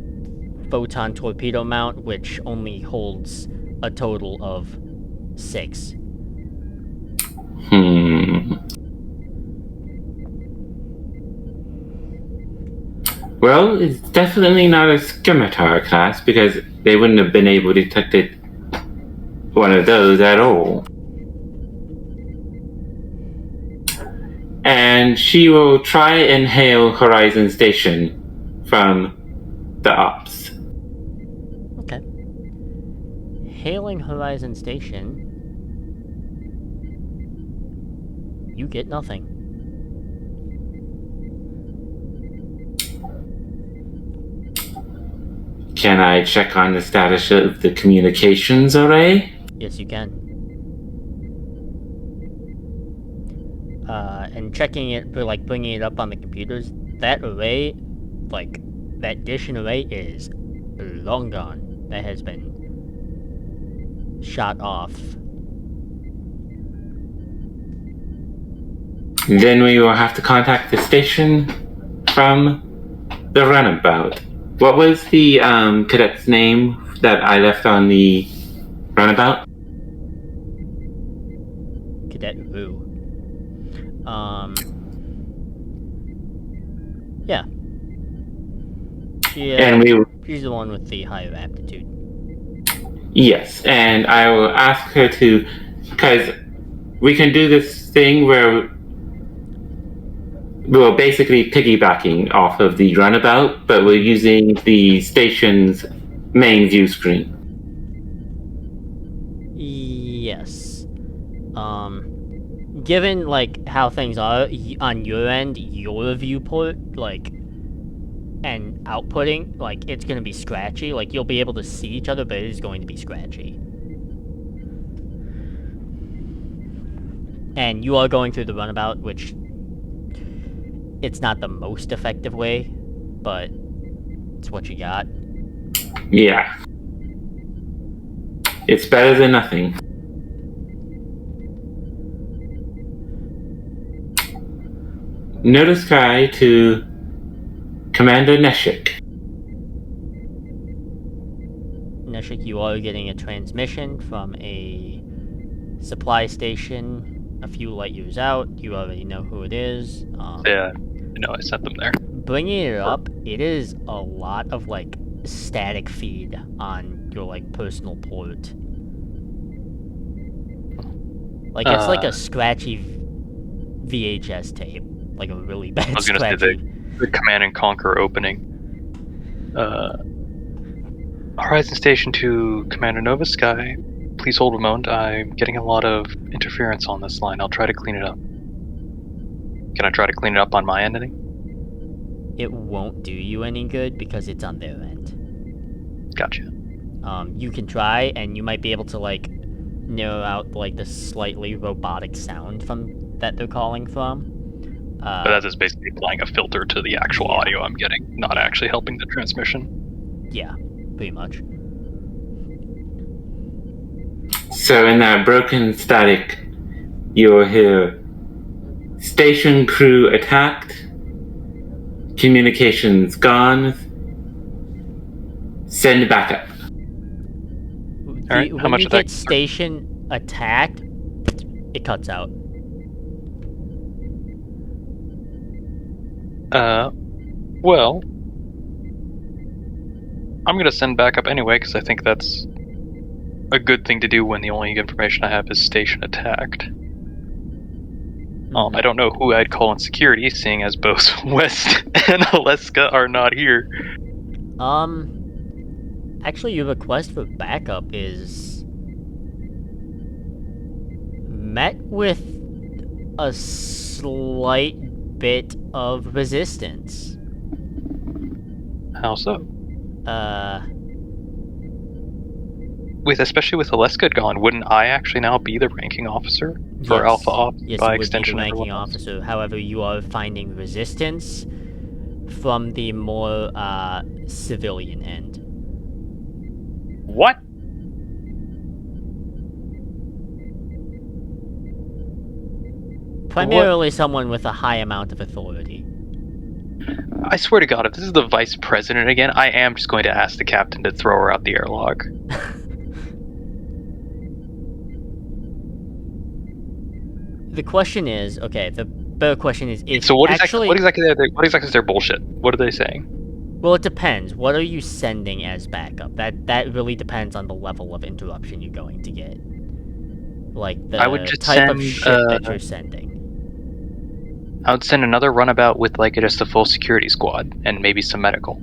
photon torpedo mount, which only holds a total of 6. Well, it's definitely not a scimitar class because they wouldn't have been able to detect one of those at all. And she will try and hail Horizon Station from the ops. Okay. Hailing Horizon Station. You get nothing. Can I check on the status of the communications array? Yes, you can. And checking it, or like bringing it up on the computers, that array, like, that dish and array is long gone. That has been shot off. Then we will have to contact the station from the runabout. What was the cadet's name that I left on the runabout? Cadet Wu. Yeah. She's the one with the higher aptitude. Yes, and I will ask her to, because we can do this thing where we're basically piggybacking off of the runabout, but we're using the station's main view screen. Yes. Given, like, how things are on your end, your viewport, like, and outputting, like, it's gonna be scratchy. Like, you'll be able to see each other, but it is going to be scratchy. And you are going through the runabout, which... it's not the most effective way, but it's what you got. Yeah. It's better than nothing. Notasky to Commander Neshek. Neshek, you are getting a transmission from a supply station a few light years out. You already know who it is. Yeah, no, I sent them there. Bringing it up, it is a lot of, like, static feed on your, like, personal port. Like, it's like a scratchy VHS tape. Like a really bad I was gonna scratchy. say the Command and Conquer opening. Horizon Station to Commander Notasky. Please hold a moment. I'm getting a lot of interference on this line. I'll try to clean it up. Can I try to clean it up on my end, any? It won't do you any good because it's on their end. Gotcha. You can try, and you might be able to, like, narrow out, like, the slightly robotic sound from that they're calling from. But that is basically applying a filter to the actual audio I'm getting, not actually helping the transmission. Yeah, pretty much. So in that broken static, you'll hear station crew attacked, communications gone, Send backup. Alright, how When much you of that- get station attacked, it cuts out. Well, I'm gonna send backup anyway, because I think that's a good thing to do when the only information I have is station attacked. I don't know who I'd call in security, seeing as both West and Aleska are not here. Actually, your request for backup is met with a slight bit of resistance. How so? Especially with Aleska gone, wouldn't I actually now be the ranking officer for yes, Alpha Ops yes, by you would extension? be the ranking everyone else? officer. However, you are finding resistance from the more civilian end. What? Primarily someone with a high amount of authority. I swear to God, if this is the vice president again, I am just going to ask the captain to throw her out the airlock. The question is, okay, the better question is if So what actually... exactly is their bullshit? What are they saying? Well, it depends. What are you sending as backup? That really depends on the level of interruption you're going to get. Like, the I would just type of send, shit that you're sending. I would send another runabout with like just a full security squad and maybe some medical.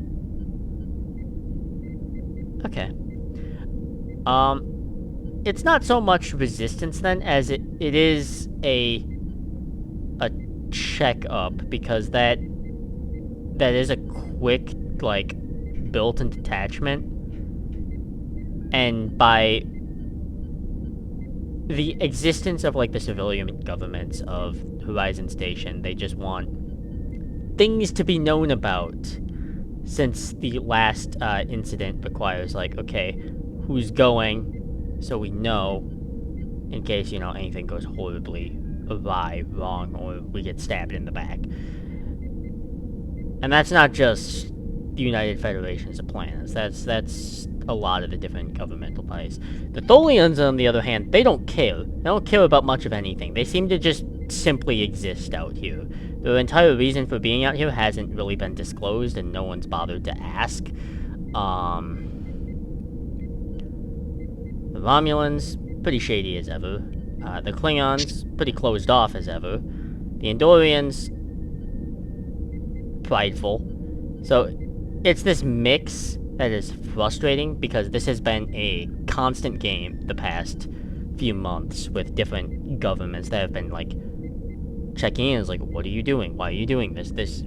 Okay. It's not so much resistance then as it is a check-up, because that is a quick, like, built-in detachment. And by the existence of, like, the civilian governments of Horizon Station, they just want things to be known about. Since the last incident requires, like, okay, who's going, so we know, in case, you know, anything goes horribly awry, wrong, or we get stabbed in the back. And that's not just the United Federations of Planets, that's a lot of the different governmental bodies. The Tholians, on the other hand, they don't care. They don't care about much of anything. They seem to just simply exist out here. Their entire reason for being out here hasn't really been disclosed, and no one's bothered to ask. The Romulans, pretty shady as ever. The Klingons, pretty closed off as ever. The Andorians, prideful. So, it's this mix that is frustrating, because this has been a constant game the past few months with different governments that have been, like, checking in. It's like, what are you doing? Why are you doing this?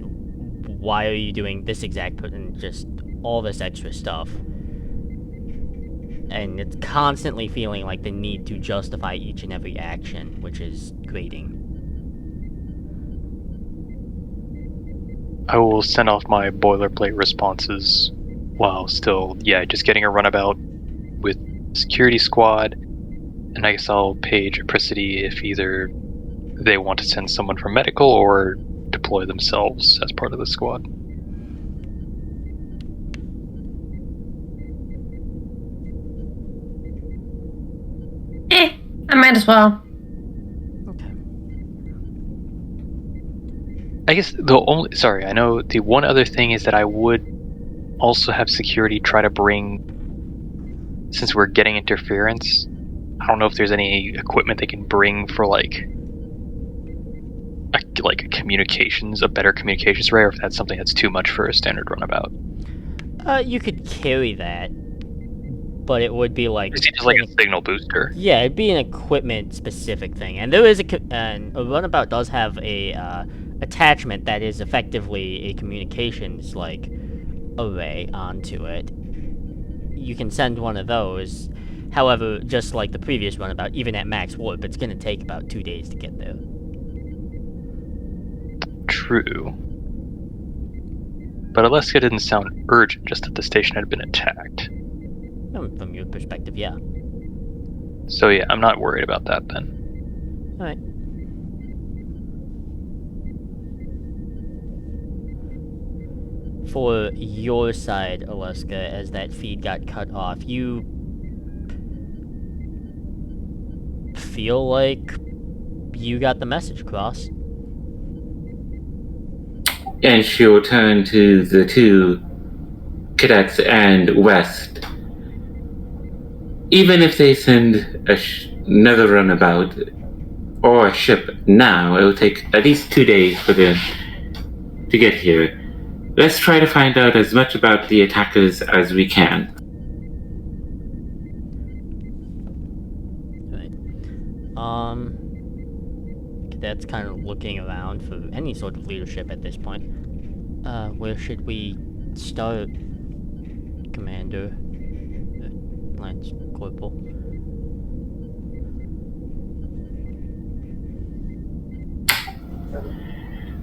Why are you doing this exact, and just all this extra stuff. And it's constantly feeling like the need to justify each and every action, which is grating. I will send off my boilerplate responses while still, just getting a runabout with security squad, and I guess I'll page Apricity if either they want to send someone from medical or deploy themselves as part of the squad. I might as well. Okay. I guess I know the one other thing is that I would also have security try to bring, since we're getting interference, I don't know if there's any equipment they can bring for like a better communications array, or if that's something that's too much for a standard runabout. You could carry that, but it would be like... Is it just like a signal booster? Yeah, it'd be an equipment-specific thing. And there is a runabout does have a attachment that is effectively a communications, like, array onto it. You can send one of those. However, just like the previous runabout, even at max warp, it's going to take about 2 days to get there. True. But Aleska didn't sound urgent, just that the station had been attacked. From your perspective, yeah. So yeah, I'm not worried about that then. Alright. for your side, Aleska, as that feed got cut off, you feel like you got the message across. And she'll turn to the two cadets and West. Even if they send another runabout or a ship now, it'll take at least 2 days for them to get here. Let's try to find out as much about the attackers as we can. Right. Cadets kind of looking around for any sort of leadership at this point. Where should we start, Commander? Lance Corporal.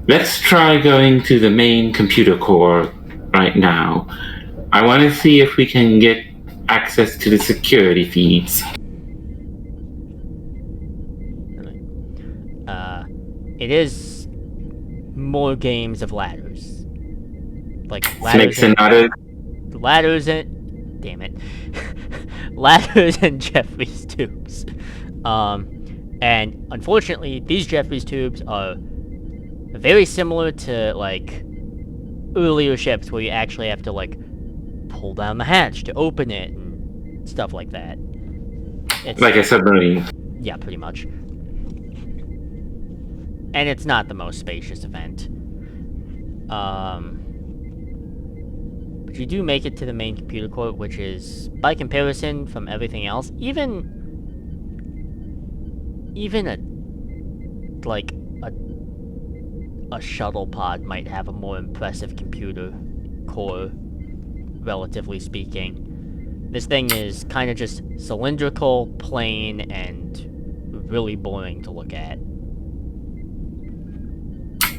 Let's try going to the main computer core right now. I want to see if we can get access to the security feeds. It is more games of ladders. Like Snakes and ladders? Ladders and... Damn it. Ladders and Jeffrey's tubes. And unfortunately, these Jeffrey's tubes are very similar to, like, earlier ships where you actually have to, like, pull down the hatch to open it and stuff like that. It's, like a submarine. Yeah, pretty much. And it's not the most spacious event. But you do make it to the main computer core, which is, by comparison from everything else, even a shuttle pod might have a more impressive computer core, relatively speaking. This thing is kind of just cylindrical, plain, and really boring to look at.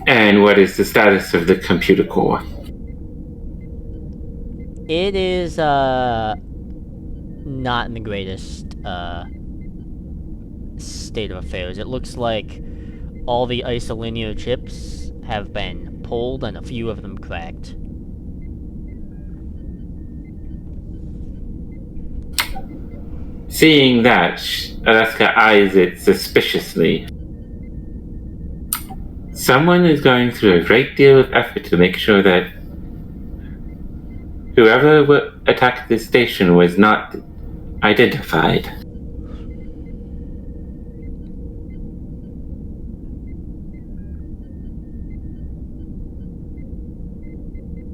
And what is the status of the computer core? It is, not in the greatest, state of affairs. It looks like all the isolinear chips have been pulled and a few of them cracked. Seeing that, Aleska eyes it suspiciously. Someone is going through a great deal of effort to make sure that whoever attacked this station was not identified.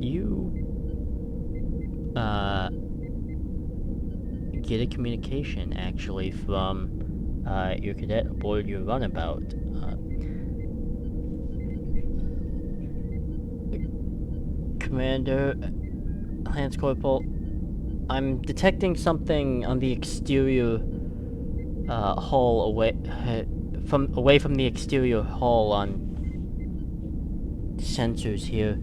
You, get a communication, actually, from, your cadet aboard your runabout. Commander, Lance Corporal, I'm detecting something on the exterior hull away from the exterior hull on sensors here.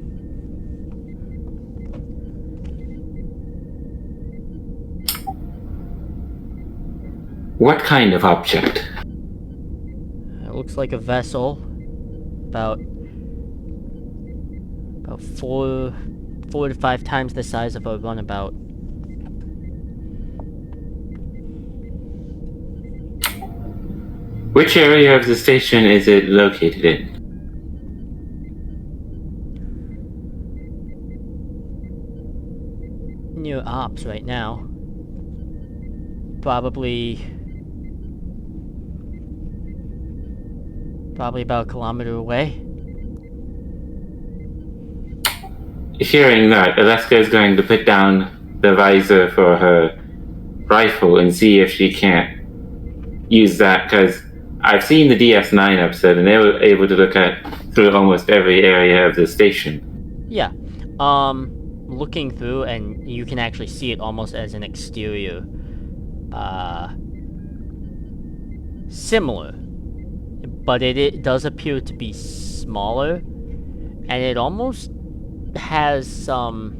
What kind of object? It looks like a vessel, about 4 to 5 times the size of a runabout. Which area of the station is it located in? Near ops right now. Probably about a kilometer away. Hearing that, Aleska is going to put down the visor for her rifle and see if she can't use that, because I've seen the DS9 episode and they were able to look through almost every area of the station. Yeah. Looking through, and you can actually see it almost as an exterior. Similar. But it does appear to be smaller, and it almost has some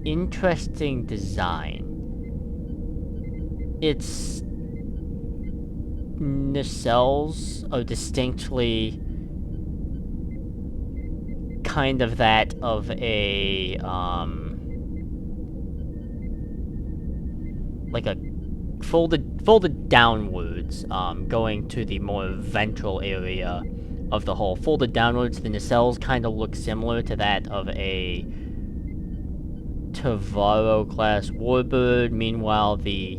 interesting design. Its nacelles are distinctly kind of that of a, like a folded downwards, going to the more ventral area of the hull. Folded downwards, the nacelles kind of look similar to that of a Tavaro-class warbird. Meanwhile, the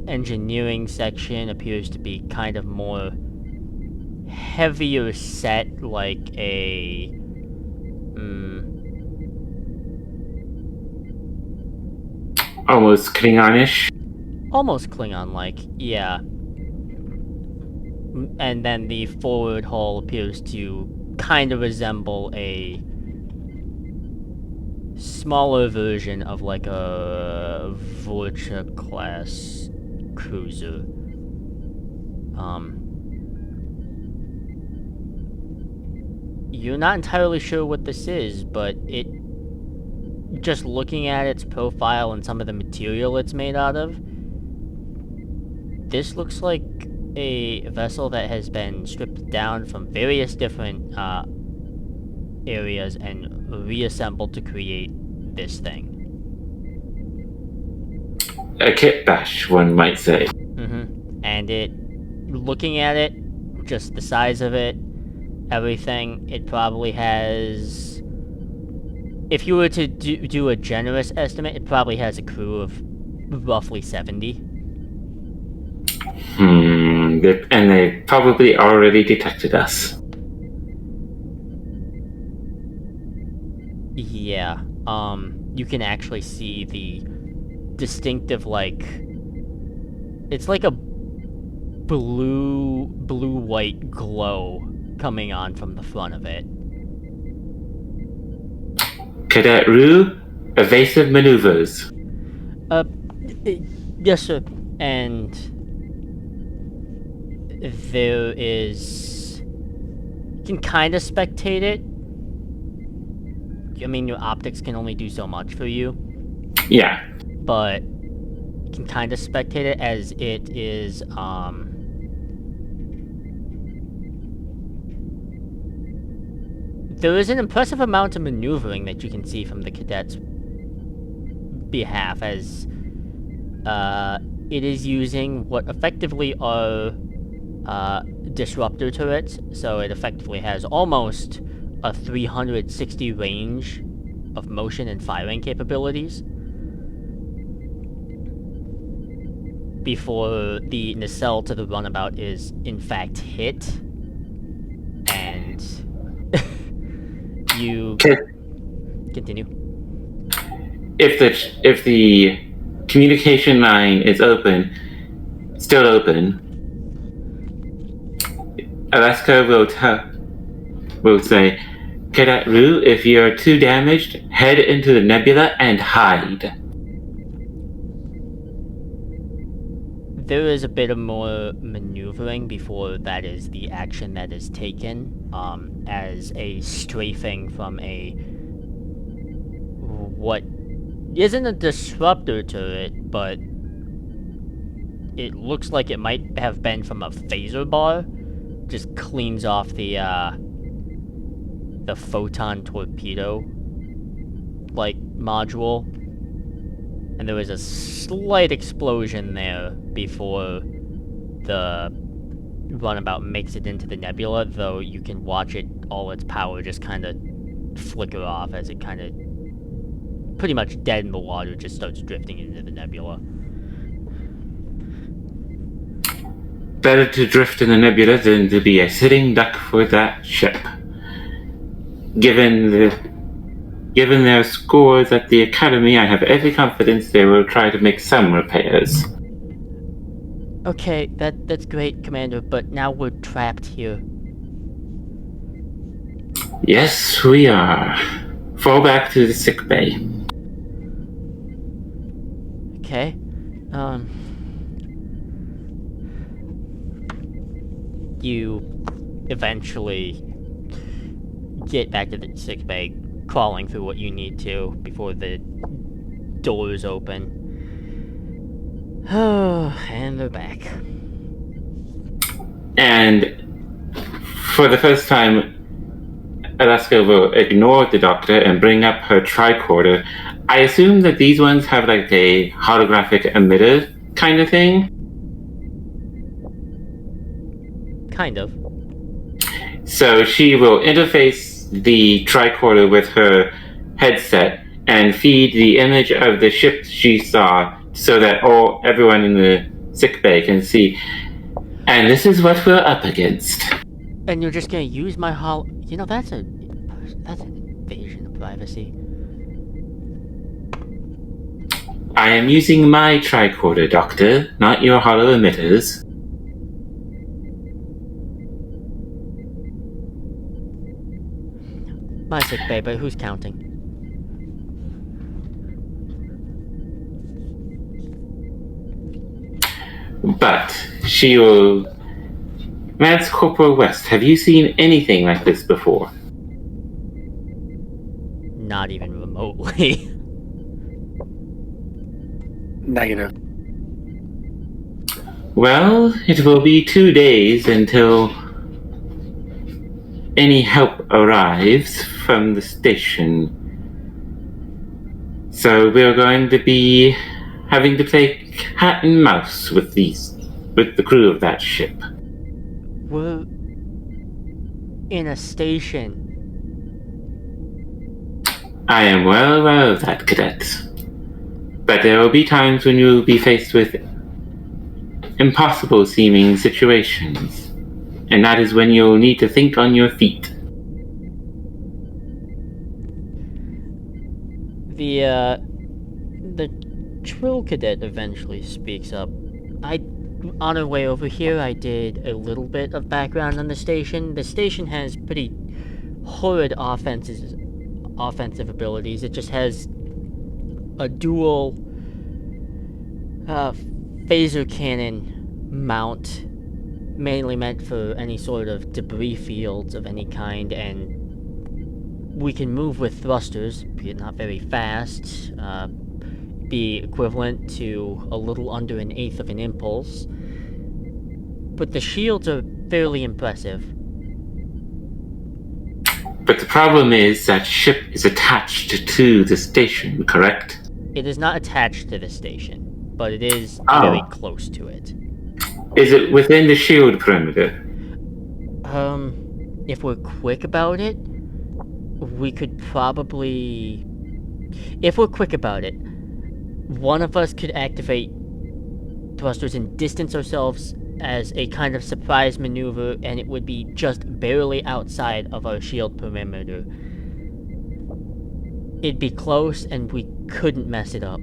engineering section appears to be kind of more heavier set, like a... Almost Klingonish. almost Klingon-like, yeah. And then the forward hull appears to kind of resemble a smaller version of like a Vorcha-class cruiser. You're not entirely sure what this is, but it... just looking at its profile and some of the material it's made out of, this looks like a vessel that has been stripped down from various different areas and reassembled to create this thing. A kit bash, one might say. And it, looking at it, just the size of it, everything, it probably has... if you were to do a generous estimate, it probably has a crew of roughly 70. And they probably already detected us. Yeah, you can actually see the distinctive, like... it's like a blue-white glow coming on from the front of it. Cadet Rue, evasive maneuvers. Yes, sir. And there is... you can kind of spectate it. I mean, your optics can only do so much for you. Yeah. But you can kind of spectate it as it is, there is an impressive amount of maneuvering that you can see from the cadets' behalf, as it is using what effectively are disruptor turrets, so it effectively has almost a 360 range of motion and firing capabilities before the nacelle to the runabout is in fact hit, and you continue. If the communication line is still open, Aleska will say, Cadet Rue, if you're too damaged, head into the nebula and hide. There is a bit of more maneuvering before that is the action that is taken, as a strafing from a... what isn't a disruptor turret, but it looks like it might have been from a phaser bar, just cleans off the photon torpedo like module, and there was a slight explosion there before the runabout makes it into the nebula, though you can watch it, all its power just kind of flicker off as it kind of pretty much dead in the water, just starts drifting into the nebula. Better to drift in the nebula than to be a sitting duck for that ship. Given their scores at the Academy, I have every confidence they will try to make some repairs. Okay, that's great, Commander, but now we're trapped here. Yes, we are. Fall back to the sick bay. Okay, you eventually get back to the sick bay, crawling through what you need to before the doors open. Oh, and they're back. And for the first time, Aleska will ignore the doctor and bring up her tricorder. I assume that these ones have like a holographic emitter kind of thing. Kind of. So she will interface the tricorder with her headset and feed the image of the ship she saw so that everyone in the sick bay can see. And this is what we're up against. And you're just gonna use my You know, that's an invasion of privacy. I am using my tricorder, Doctor, not your hollow emitters. My sick bay, but who's counting? But she will... Lance Corporal West, have you seen anything like this before? Not even remotely. Negative. Well, it will be 2 days until any help arrives from the station. So we're going to be having to play cat and mouse with the crew of that ship. We're in a station. I am well aware of that, Cadet. But there will be times when you will be faced with impossible seeming situations. And that is when you'll need to think on your feet. The Trill Cadet eventually speaks up. On our way over here, I did a little bit of background on the station. The station has pretty horrid offensive abilities. It just has a dual phaser cannon mount, mainly meant for any sort of debris fields of any kind, and we can move with thrusters, be it not very fast, be equivalent to a little under 1/8 of an impulse. But the shields are fairly impressive. But the problem is that ship is attached to the station, correct? It is not attached to the station, but it is Oh. very close to it. Is it within the shield perimeter? If we're quick about it, we could probably... If we're quick about it, one of us could activate thrusters and distance ourselves as a kind of surprise maneuver, and it would be just barely outside of our shield perimeter. It'd be close, and we couldn't mess it up.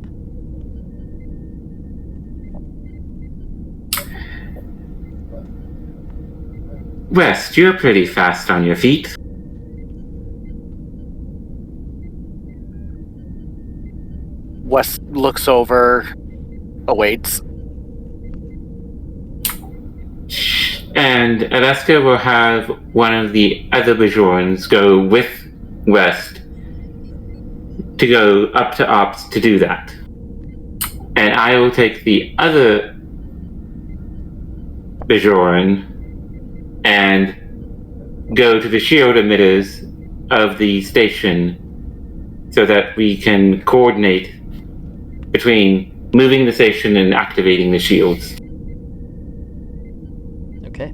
West, you're pretty fast on your feet. West looks over, awaits. And Aleska will have one of the other Bajorans go with West to go up to Ops to do that. And I will take the other Bajoran and go to the shield emitters of the station so that we can coordinate between moving the station and activating the shields. Okay.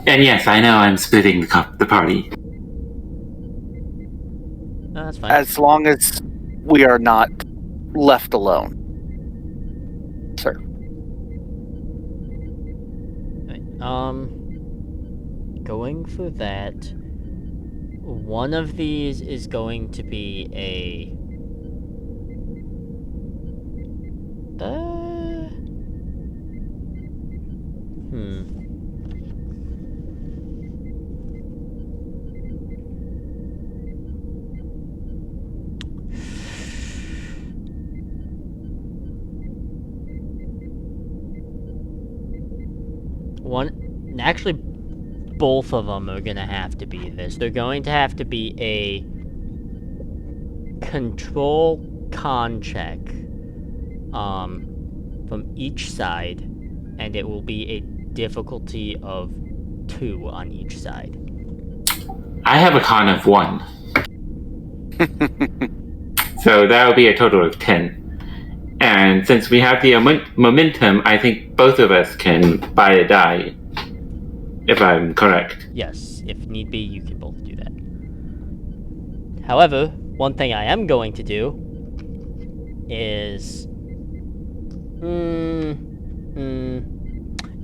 And yes, I know I'm splitting the party. No, that's fine. As long as we are not left alone. Sir. Right. Going for that, one of these is going to be a... Actually, both of them are gonna have to be this. They're going to have to be a control con check from each side, and it will be a difficulty of 2 on each side. I have a con of 1. So that will be a total of 10. And since we have the momentum, I think both of us can buy a die. If I'm correct. Yes, if need be, you can both do that. However, one thing I am going to do is...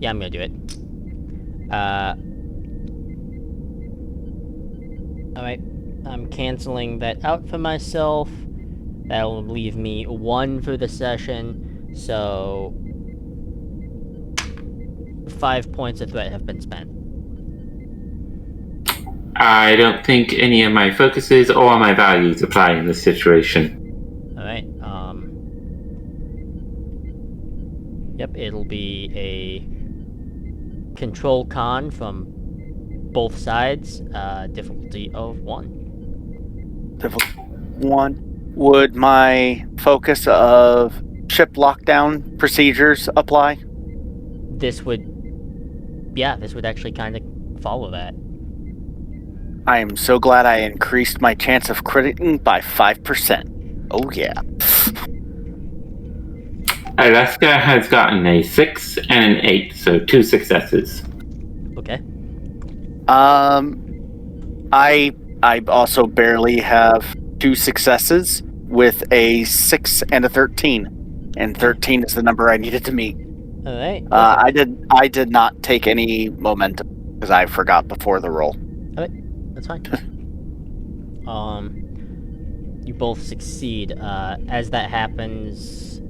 yeah, I'm gonna do it. Alright, I'm canceling that out for myself. That'll leave me 1 for the session, so... 5 points of threat have been spent. I don't think any of my focuses or my values apply in this situation. Alright, yep, it'll be a control con from both sides, difficulty of 1. Difficulty 1. Would my focus of ship lockdown procedures apply? This would actually kind of follow that. I am so glad I increased my chance of critting by 5%. Oh yeah. Aleska has gotten a 6 and an 8, so 2 successes. Okay. I also barely have 2 successes with a 6 and a 13. And 13 is the number I needed to meet. Alright. I did not take any momentum because I forgot before the roll. That's fine. You both succeed. As that happens,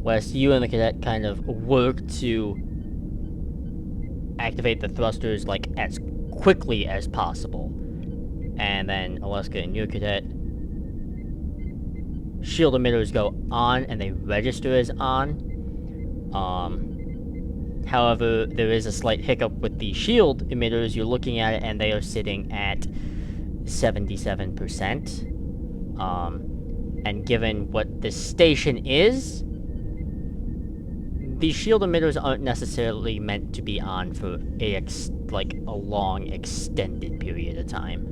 Wes, you and the cadet kind of work to activate the thrusters like as quickly as possible. And then Aleska and your cadet, shield emitters go on and they register as on. However, there is a slight hiccup with the shield emitters. You're looking at it and they are sitting at 77%. And given what this station is, these shield emitters aren't necessarily meant to be on for a long, extended period of time.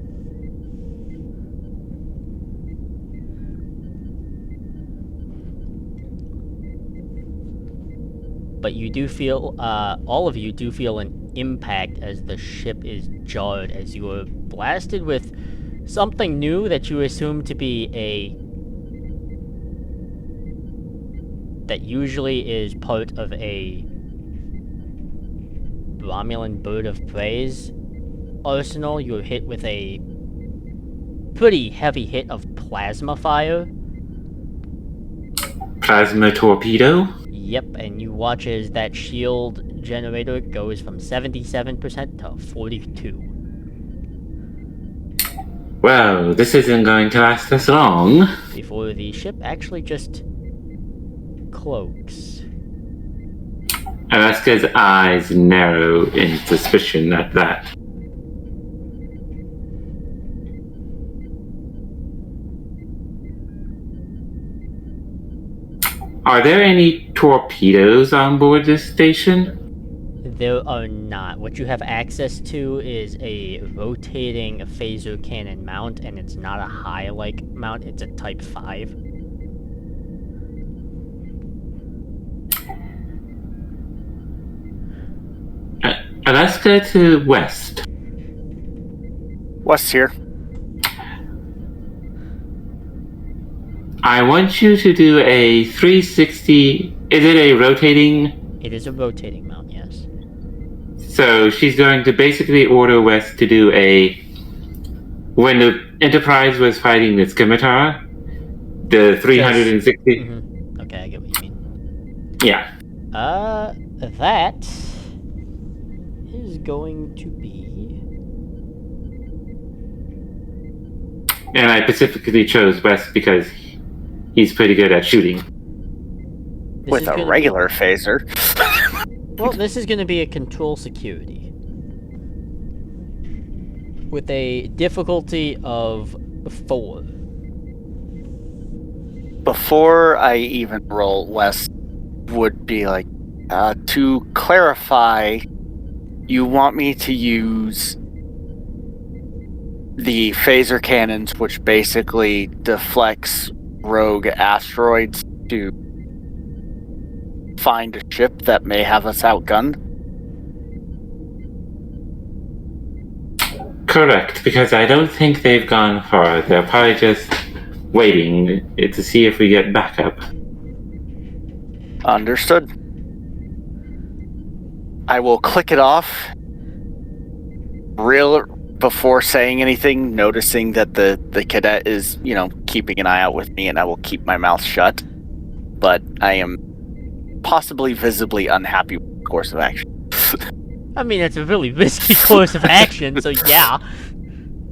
But you do feel, all of you do feel an impact as the ship is jarred, as you are blasted with something new that you assume to be that usually is part of a Romulan bird of prey's arsenal. You were hit with a pretty heavy hit of plasma fire. Plasma torpedo? Yep, and you watch as that shield generator goes from 77% to 42%. Well, this isn't going to last us long. Before the ship actually just cloaks. Aleska's eyes narrow in suspicion at that. Are there any torpedoes on board this station? There are not. What you have access to is a rotating phaser cannon mount, and it's not a high-like mount, it's a Type 5. Aleska to west. West here. I want you to do a 360... Is it a rotating? It is a rotating mount, yes. So she's going to basically order West to do a... When the Enterprise was fighting the Scimitar, the 360... Mm-hmm. Okay, I get what you mean. Yeah. That is going to be... And I specifically chose West because he's pretty good at shooting. With a regular phaser. Well, this is going to be a control security. With a difficulty of 4. Before I even roll, Wes would be like, To clarify, you want me to use the phaser cannons, which basically deflects rogue asteroids to find a ship that may have us outgunned? Correct, because I don't think they've gone far. They're probably just waiting to see if we get backup. Understood. I will click it off. Before saying anything, noticing that the cadet is, keeping an eye out with me, and I will keep my mouth shut. But I am possibly visibly unhappy with the course of action. I mean, it's a really risky course of action, so yeah.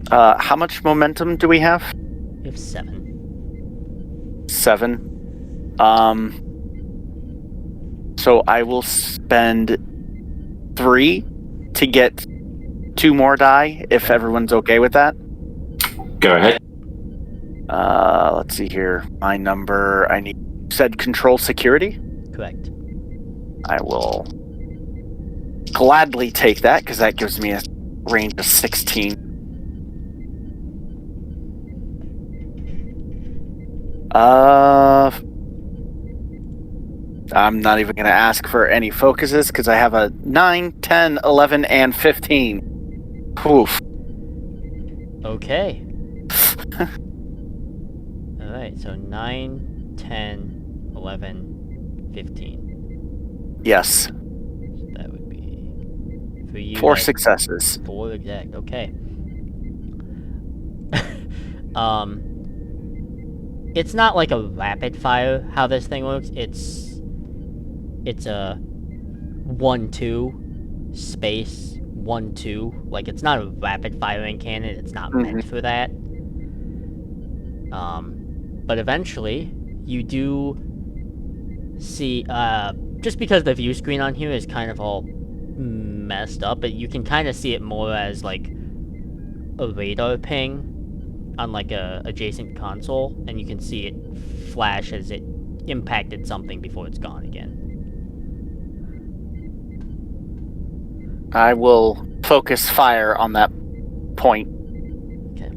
How much momentum do we have? We have 7. 7. So I will spend 3 to get 2 more die, if everyone's okay with that. Go ahead. Let's see here. My number, said control security? Correct. I will gladly take that, because that gives me a range of 16. I'm not even going to ask for any focuses, because I have a 9, 10, 11, and 15. Oof. Okay. Alright, so 9, 10, 11, 15. Yes. So that would be... For you, 4 successes. 4 exact, okay. It's not like a rapid fire, how this thing works. It's a 1-2 space 1-2. Like, it's not a rapid firing cannon. It's not meant for that. But eventually, you do see, just because the view screen on here is kind of all messed up, but you can kind of see it more as, like, a radar ping on, like, a adjacent console, and you can see it flash as it impacted something before it's gone again. I will focus fire on that point. Okay.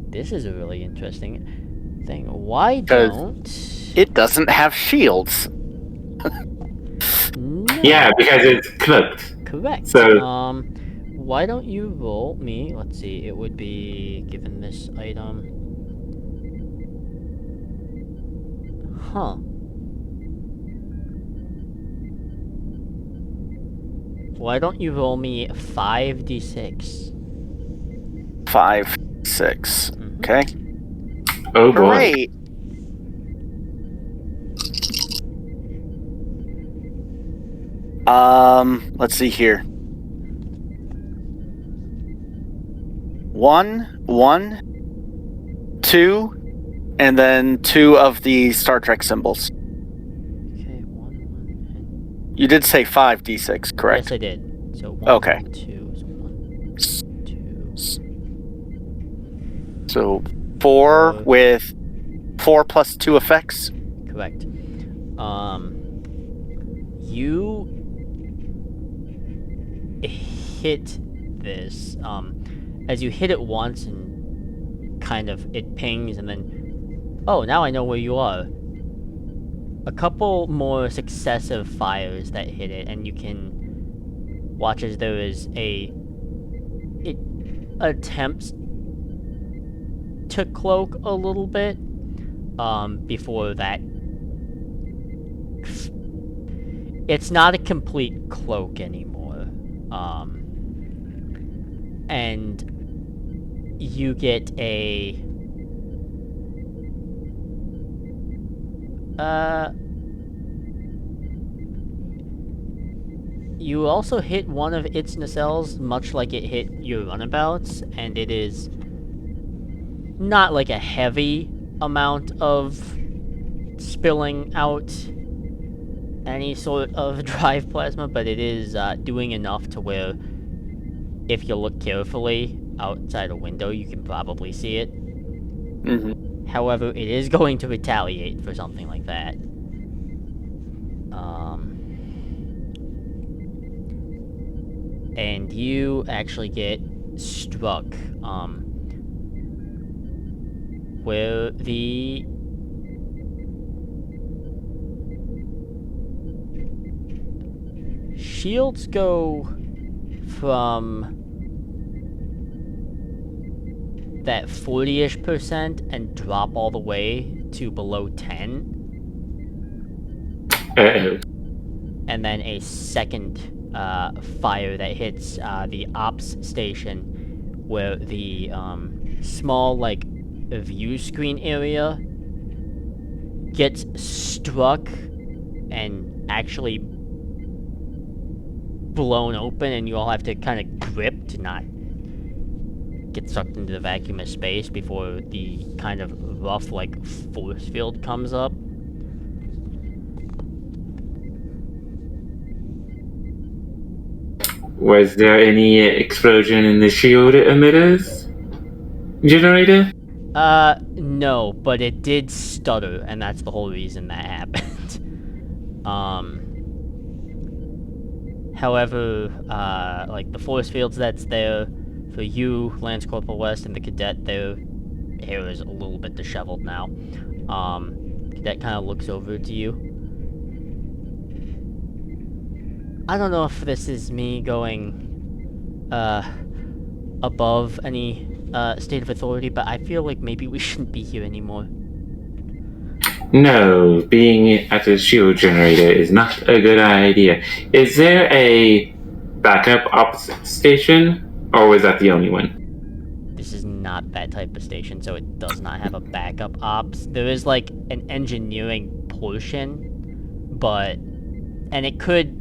This is a really interesting thing. Why don't... It doesn't have shields. No. Yeah, because it's cloaked. Correct. So... why don't you roll me... Let's see, it would be... Given this item... Huh. Why don't you roll me 5d6? 5, 6. Okay. Oh boy. Hooray! Let's see here. 1, 2, and then 2 of the Star Trek symbols. Okay, 1, You did say 5d6, correct? Yes, I did. So 1, Okay. 2, so 1, 2. So 4 with 4 plus 2 effects. Correct. You hit this. As you hit it once and kind of it pings and then, oh, now I know where you are. A couple more successive fires that hit it, and you can watch as there is it attempts to cloak a little bit before that. It's not a complete cloak anymore, and you get a you also hit one of its nacelles, much like it hit your runabouts, and it is not like a heavy amount of spilling out any sort of drive plasma, but it is doing enough to where if you look carefully outside a window, you can probably see it. Mm-hmm. However, it is going to retaliate for something like that. And you actually get struck, where the shields go from that 40-ish% and drop all the way to below 10. Uh-oh. And then a second fire that hits the ops station, where the small, like, view screen area gets struck and actually blown open, and you all have to kind of grip to not get sucked into the vacuum of space before the kind of rough, like, force field comes up. Was there any explosion in the shield emitters generator? No, but it did stutter, and that's the whole reason that happened. However, like, the force fields that's there, for you, Lance Corporal West, and the cadet, their hair is a little bit disheveled now. Cadet kind of looks over to you. I don't know if this is me going, above any, state of authority, but I feel like maybe we shouldn't be here anymore. No, being at a shield generator is not a good idea. Is there a backup ops station, or was that the only one? This is not that type of station, so it does not have a backup ops. There is, like, an engineering portion, but... and it could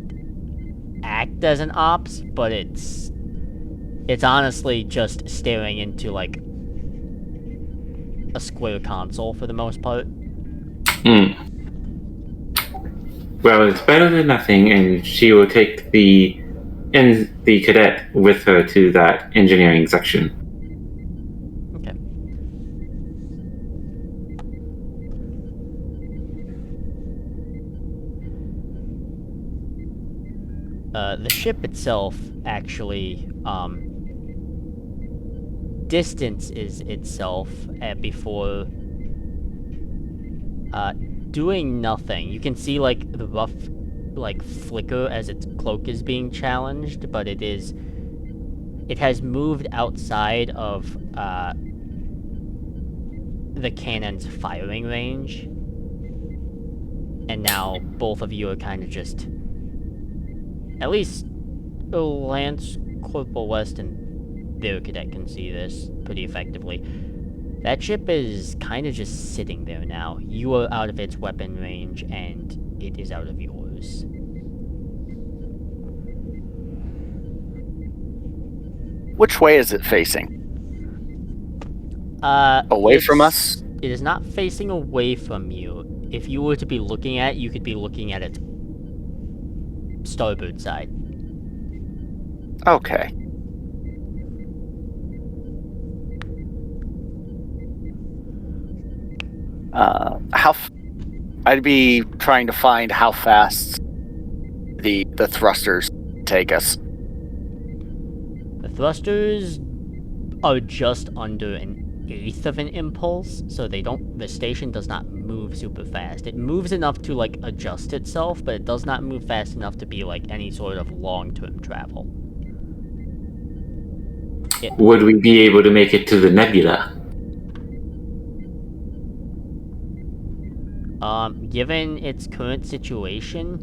act as an ops, but it's honestly just staring into, like, a square console for the most part. Well, it's better than nothing, and she will take the cadet with her to that engineering section. Okay. The ship itself actually, distances itself before doing nothing. You can see, like, the rough, like, flicker as its cloak is being challenged, but it has moved outside of the cannon's firing range, and now both of you are kind of just, at least Lance Corporal West and their cadet can see this pretty effectively. That ship is kind of just sitting there now. You are out of its weapon range, and it is out of yours. Which way is it facing? Away from us? It is not facing away from you. If you were to be looking at it, you could be looking at its starboard side. Okay. I'd be trying to find how fast the thrusters take us. The thrusters are just under an eighth of an impulse, so the station does not move super fast. It moves enough to, like, adjust itself, but it does not move fast enough to be, like, any sort of long-term travel. Would we be able to make it to the nebula? Given its current situation,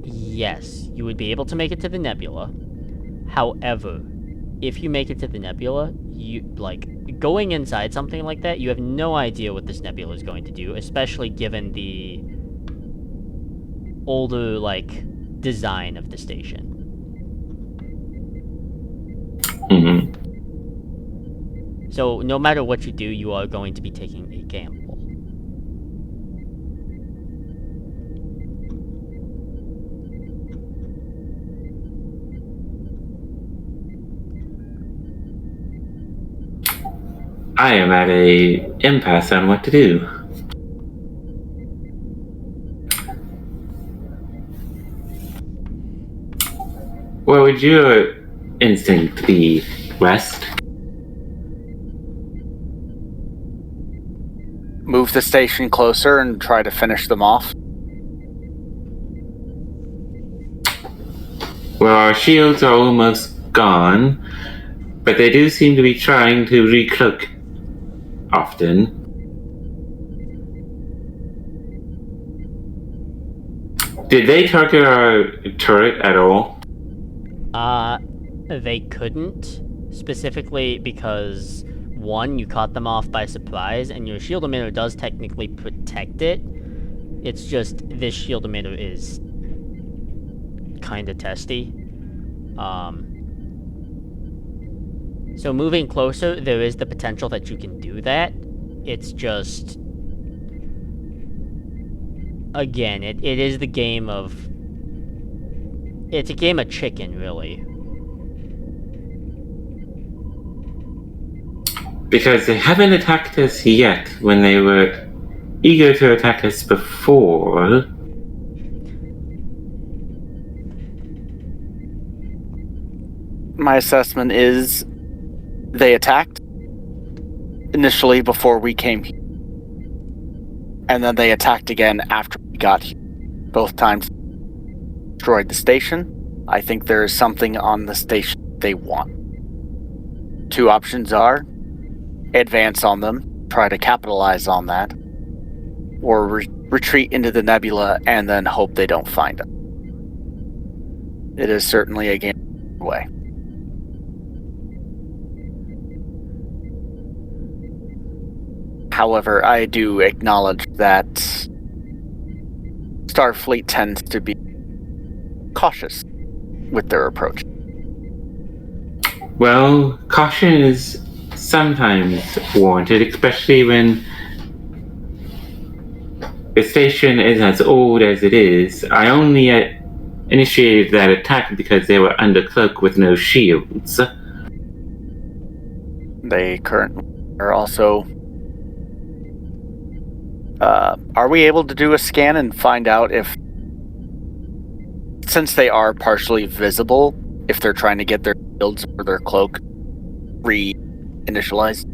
yes, you would be able to make it to the nebula. However, if you make it to the nebula, going inside something like that, you have no idea what this nebula is going to do, especially given the older, like, design of the station. Mm-hmm. So, no matter what you do, you are going to be taking a gamble. I am at a impasse on what to do. would your instinct be, West? Move the station closer and try to finish them off. Well, our shields are almost gone, but they do seem to be trying to recloak often. Did they target our turret at all? They couldn't, specifically because, one, you caught them off by surprise, and your shield emitter does technically protect it. It's just, this shield emitter is kinda testy. So moving closer, there is the potential that you can do that. It's just... Again, it is the game of... It's a game of chicken, really. Because they haven't attacked us yet when they were eager to attack us before. My assessment is they attacked initially before we came here. And then they attacked again after we got here. Both times destroyed the station. I think there is something on the station they want. Two options are advance on them, try to capitalize on that, or retreat into the nebula and then hope they don't find it. It is certainly a game way. However, I do acknowledge that Starfleet tends to be cautious with their approach. Well, caution is sometimes warranted, especially when the station is as old as it is. I only initiated that attack because they were under cloak with no shields. They currently are also... are we able to do a scan and find out if, since they are partially visible, if they're trying to get their shields or their cloak re-initialized?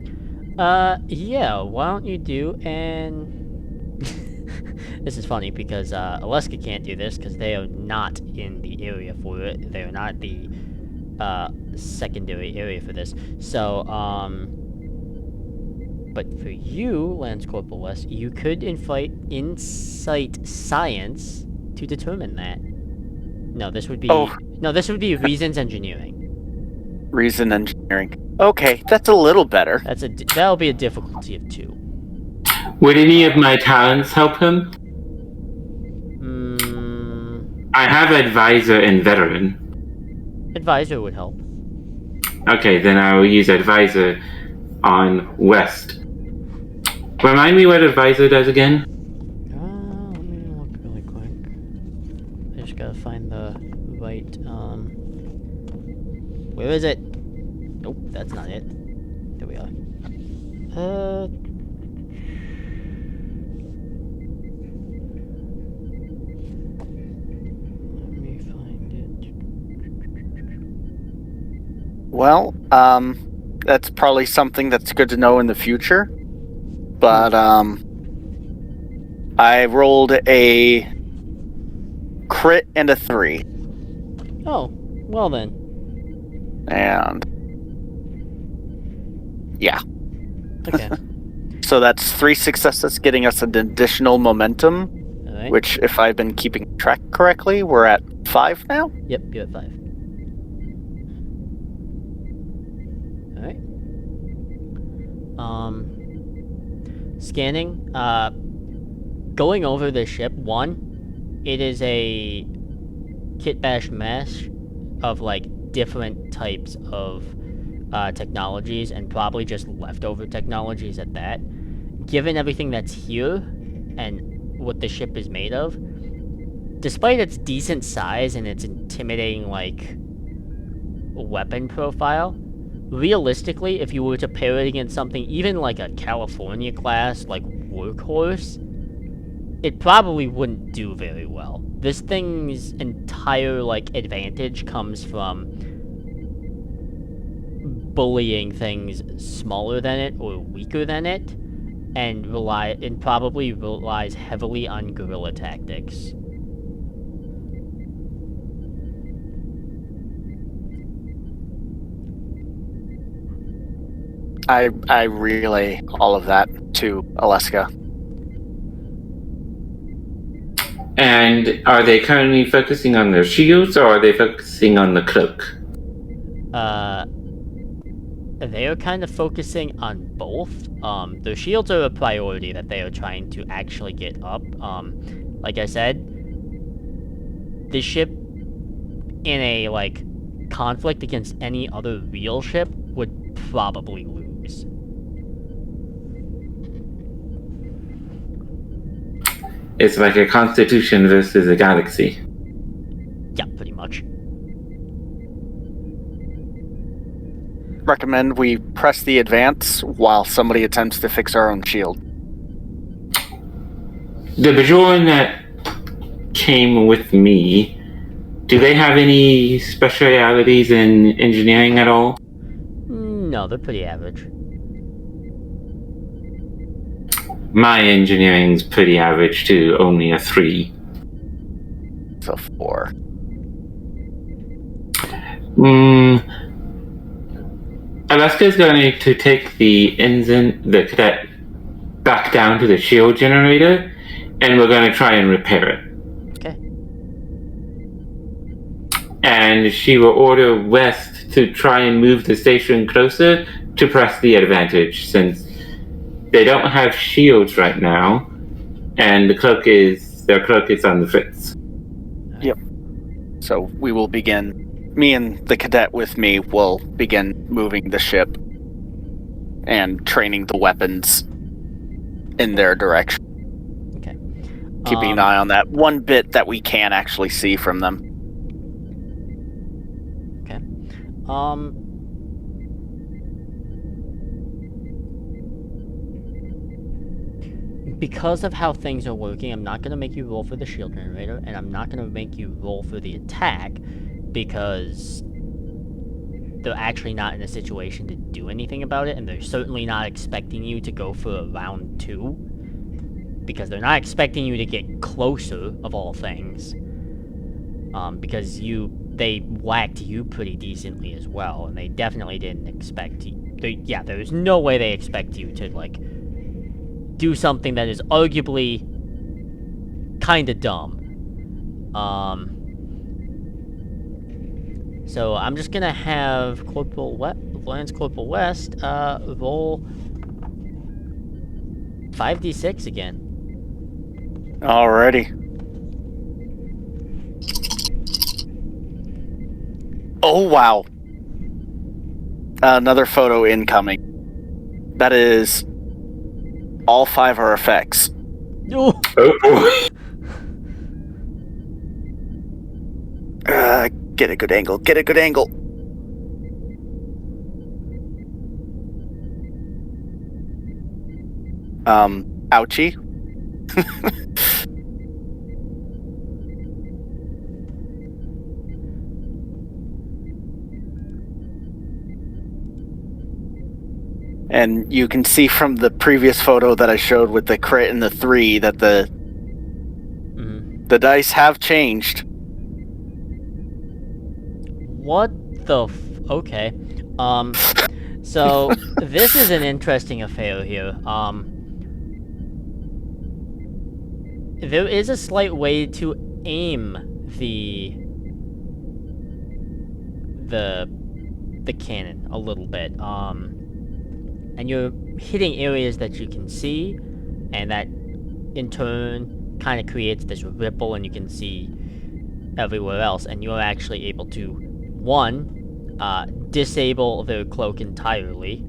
Yeah, why don't you do an... This is funny because, Aleska can't do this because they are not in the area for it. They are not the, secondary area for this. So, but for you, Lance Corporal West, you could insight science to determine that. No, this would be... Oh. No, this would be reasons engineering. Reason engineering. Okay, that's a little better. That'll be a difficulty of 2. Would any of my talents help him? I have advisor and veteran. Advisor would help. Okay, then I will use advisor on West. Remind me what advisor does again? Let me look really quick. I just gotta find the right, Where is it? Nope, that's not it. There we are. Let me find it. Well, that's probably something that's good to know in the future. But, I rolled a crit and a 3. Oh, well then. And... yeah. Okay. So that's 3 successes, getting us an additional momentum. Alright. Which, if I've been keeping track correctly, we're at 5 now? Yep, you're at 5. Alright. Scanning. Going over the ship, 1, it is a kit bash mesh of, like, different types of technologies, and probably just leftover technologies at that. Given everything that's here, and what the ship is made of, despite its decent size and its intimidating, like, weapon profile, realistically, if you were to pair it against something even like a California class, like, workhorse, it probably wouldn't do very well. this thing's entire, like, advantage comes from bullying things smaller than it or weaker than it, and probably relies heavily on guerrilla tactics. I relay all of that to Aleska. And are they currently focusing on their shields, or are they focusing on the cloak? They are kind of focusing on both. Their shields are a priority that they are trying to actually get up. Like I said, the ship in a, like, conflict against any other real ship would probably lose. It's like a constitution versus a galaxy. Yeah, pretty much. Recommend we press the advance while somebody attempts to fix our own shield. The Bajoran that came with me, do they have any specialities in engineering at all? No, they're pretty average. My engineering's pretty average too, only a 3. It's a 4. Aleska's going to take the cadet back down to the shield generator, and we're going to try and repair it. Okay. And she will order West to try and move the station closer to press the advantage, since they don't have shields right now, and their cloak is on the fritz. Yep. So we will begin. Me and the cadet with me will begin moving the ship and training the weapons in their direction. Okay. Keeping an eye on that one bit that we can actually see from them. Okay. Because of how things are working, I'm not going to make you roll for the shield generator, and I'm not going to make you roll for the attack, because they're actually not in a situation to do anything about it, and they're certainly not expecting you to go for a round 2, because they're not expecting you to get closer, of all things, because they whacked you pretty decently as well, and they definitely didn't expect you. There's no way they expect you to, like, do something that is arguably kind of dumb. So I'm just gonna have Lance Corporal West roll 5d6 again. Alrighty. Oh wow. Another photo incoming. That is all 5 are effects. Oh, Oh boy. Get a good angle. Get a good angle. Ouchie. And you can see from the previous photo that I showed with the crit and the 3 that the dice have changed. what the okay. So this is an interesting affair here. There is a slight way to aim the cannon a little bit. And you're hitting areas that you can see, and that in turn kind of creates this ripple, and you can see everywhere else, and you're actually able to, 1, disable their cloak entirely,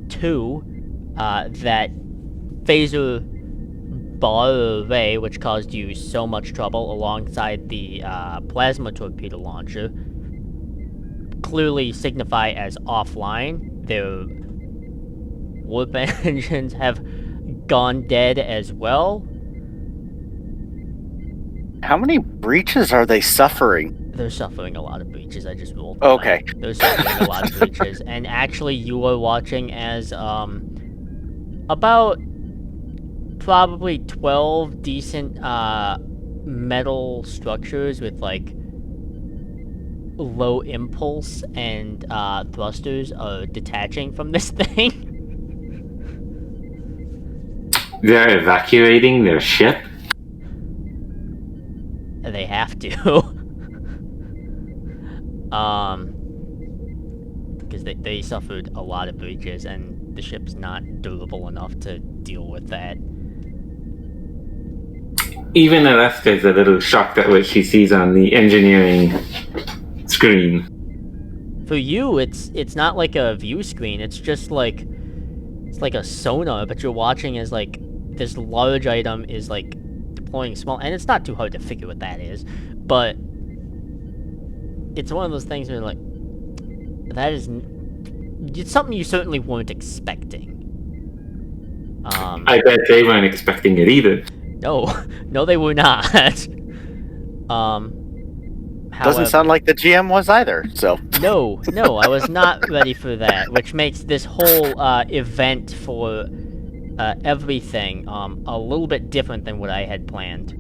2, that phaser bar array, which caused you so much trouble alongside the plasma torpedo launcher, clearly signify as offline. Their warp engines have gone dead as well. How many breaches are they suffering? They're suffering a lot of breaches. I just rolled. Okay. They're suffering a lot of breaches, and actually, you are watching as about probably 12 decent metal structures with like low impulse and thrusters are detaching from this thing. They're evacuating their ship? They have to. Because they suffered a lot of breaches, and the ship's not durable enough to deal with that. Even Aleska is a little shocked at what she sees on the engineering screen. For you, it's not like a view screen. It's just like it's like a sonar, but you're watching as like this large item is like deploying small, and it's not too hard to figure what that is, but it's one of those things where like that is it's something you certainly weren't expecting. I bet they weren't expecting it either. No, they were not. Doesn't sound like the GM was either, so. No, I was not ready for that, which makes this whole event for everything a little bit different than what I had planned.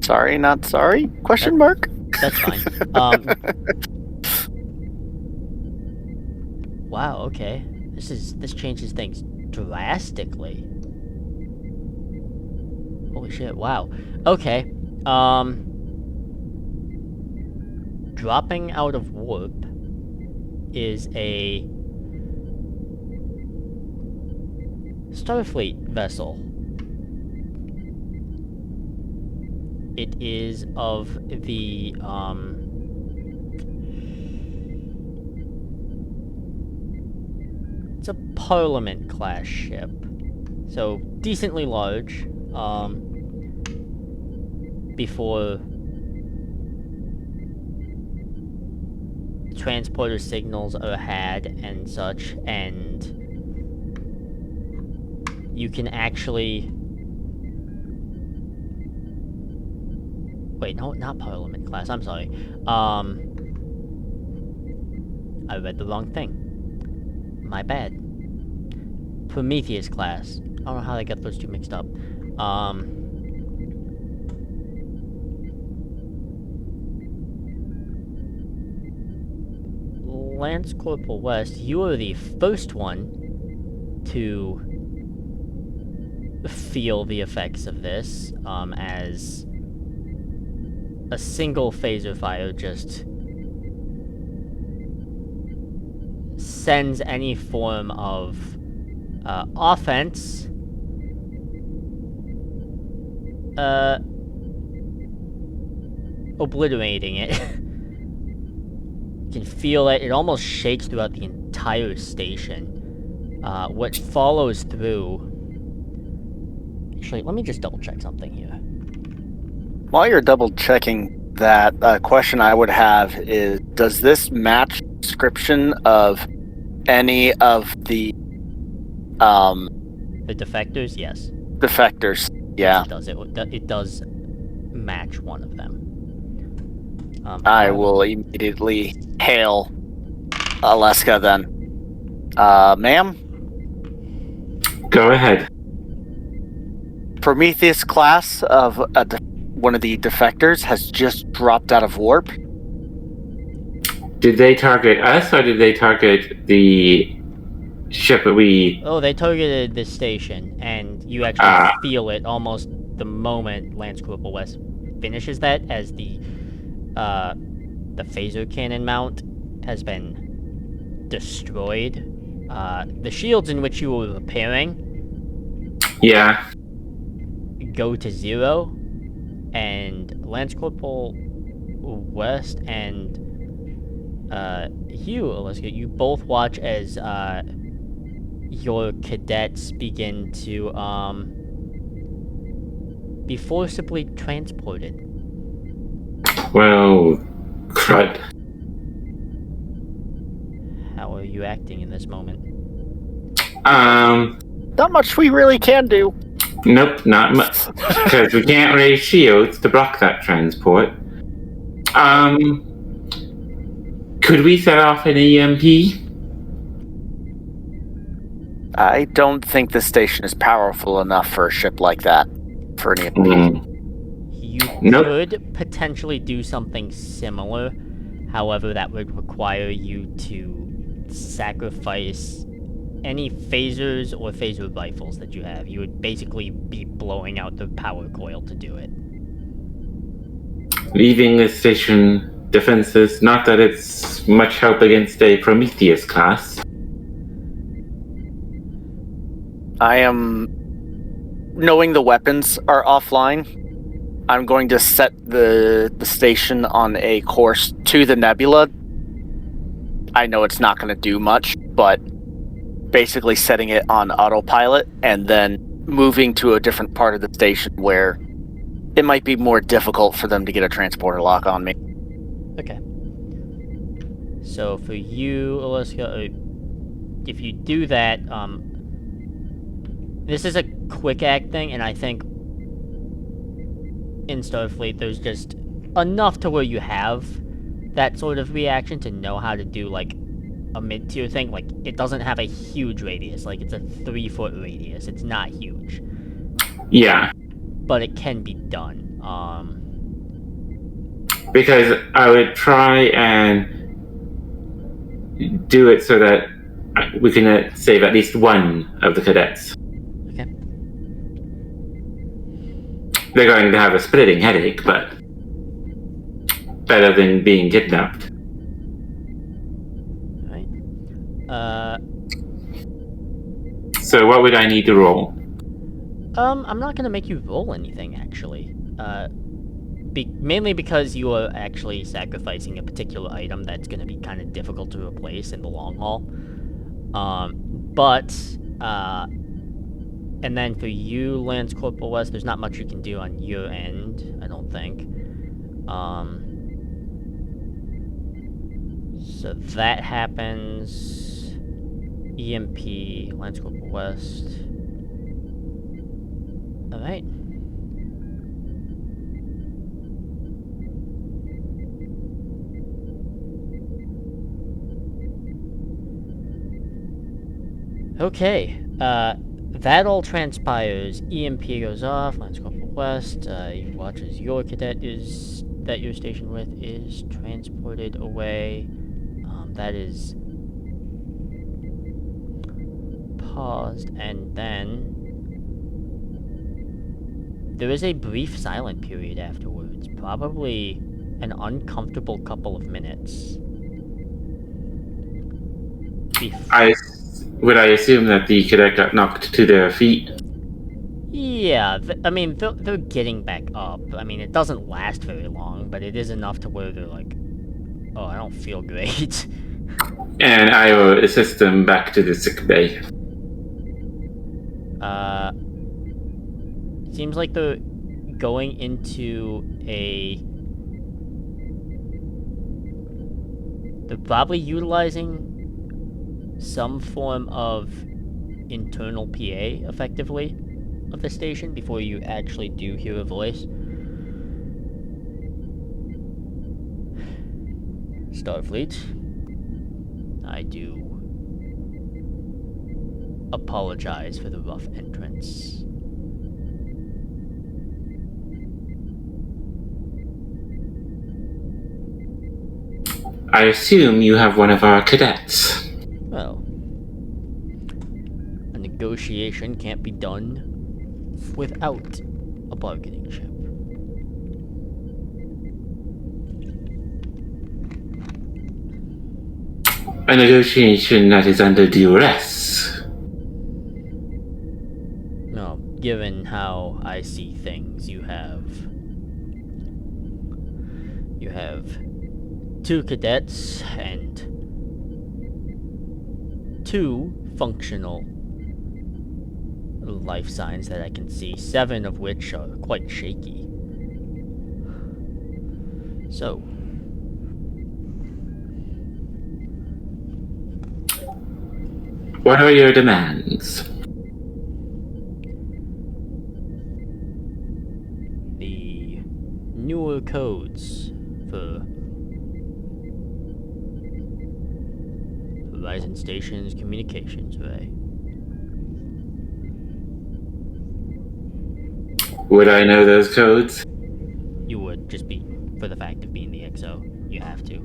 Sorry, not sorry? Question mark? That's fine. Wow, okay. This changes things drastically. Holy shit, wow. Okay. Dropping out of warp is a Starfleet vessel. It is of the, it's a Parliament class ship. So, decently large, before transporter signals are had and such, and you can actually... Wait, no, not Parliament class, I'm sorry. I read the wrong thing. My bad. Prometheus class. I don't know how they got those two mixed up. Lance Corporal West, you are the first one to feel the effects of this, as a single phaser fire just sends any form of offense obliterating it. You can feel it. It almost shakes throughout the entire station. What follows through... Actually, let me just double check something here. While you're double checking that, a question I would have is, does this match the description of any of the The defectors? Yes. defectors? Yeah. Yes, it does. It does match one of them. I will immediately hail Aleska then. Ma'am? Go ahead. Prometheus class of one of the defectors has just dropped out of warp. Did they target us, or did they target the ship that we... Oh, they targeted this station, and you actually feel it almost the moment Lance Corporal West finishes that, as the phaser cannon mount has been destroyed. The shields in which you were repairing... Yeah. go to 0, and Lance Corporal West and you, Aleska, you both watch as your cadets begin to be forcibly transported. Well, crud. How are you acting in this moment? Not much we really can do. Nope, not much. Because we can't raise shields to block that transport. Could we set off an EMP? I don't think the station is powerful enough for a ship like that. For an EMP. You Nope. could potentially do something similar. However, that would require you to sacrifice any phasers or phaser rifles that you have. You would basically be blowing out the power coil to do it. Leaving the station defenses, not that it's much help against a Prometheus class. I am... Knowing the weapons are offline, I'm going to set the station on a course to the nebula. I know it's not going to do much, but basically setting it on autopilot and then moving to a different part of the station where it might be more difficult for them to get a transporter lock on me. Okay. So for you, Aleska, if you do that, this is a quick act thing, and I think in Starfleet there's just enough to where you have that sort of reaction to know how to do, like, a mid-tier thing. Like, it doesn't have a huge radius. Like, it's a 3-foot radius. It's not huge. Yeah. But it can be done. Because I would try and do it so that we can save at least one of the cadets. Okay. They're going to have a splitting headache, but better than being kidnapped. Alright. So what would I need to roll? I'm not gonna make you roll anything, actually. Mainly because you are actually sacrificing a particular item that's gonna be kind of difficult to replace in the long haul. And then for you, Lance Corporal West, there's not much you can do on your end, I don't think. So that happens. EMP, Lance Corporal West. Alright. Okay, that all transpires. EMP goes off, Lance Corporal West, he watches your cadet that you're stationed with is transported away. That is paused, and then there is a brief silent period afterwards, probably an uncomfortable couple of minutes. Would I assume that the cadet got knocked to their feet? Yeah, I mean, they're getting back up. I mean, it doesn't last very long, but it is enough to where they're like, oh, I don't feel great. And I will assist them back to the sick bay. Seems like they're going into they're probably utilizing some form of internal PA, effectively, of the station before you actually do hear a voice. Starfleet, I do apologize for the rough entrance. I assume you have one of our cadets. Well, a negotiation can't be done without a bargaining chip. A negotiation that is under duress. No, given how I see things, you have 2 cadets and 2 functional life signs that I can see, 7 of which are quite shaky. So, what are your demands? your codes for Horizon Station's communications array? Would I know those codes? You would, just be for the fact of being the XO. You have to.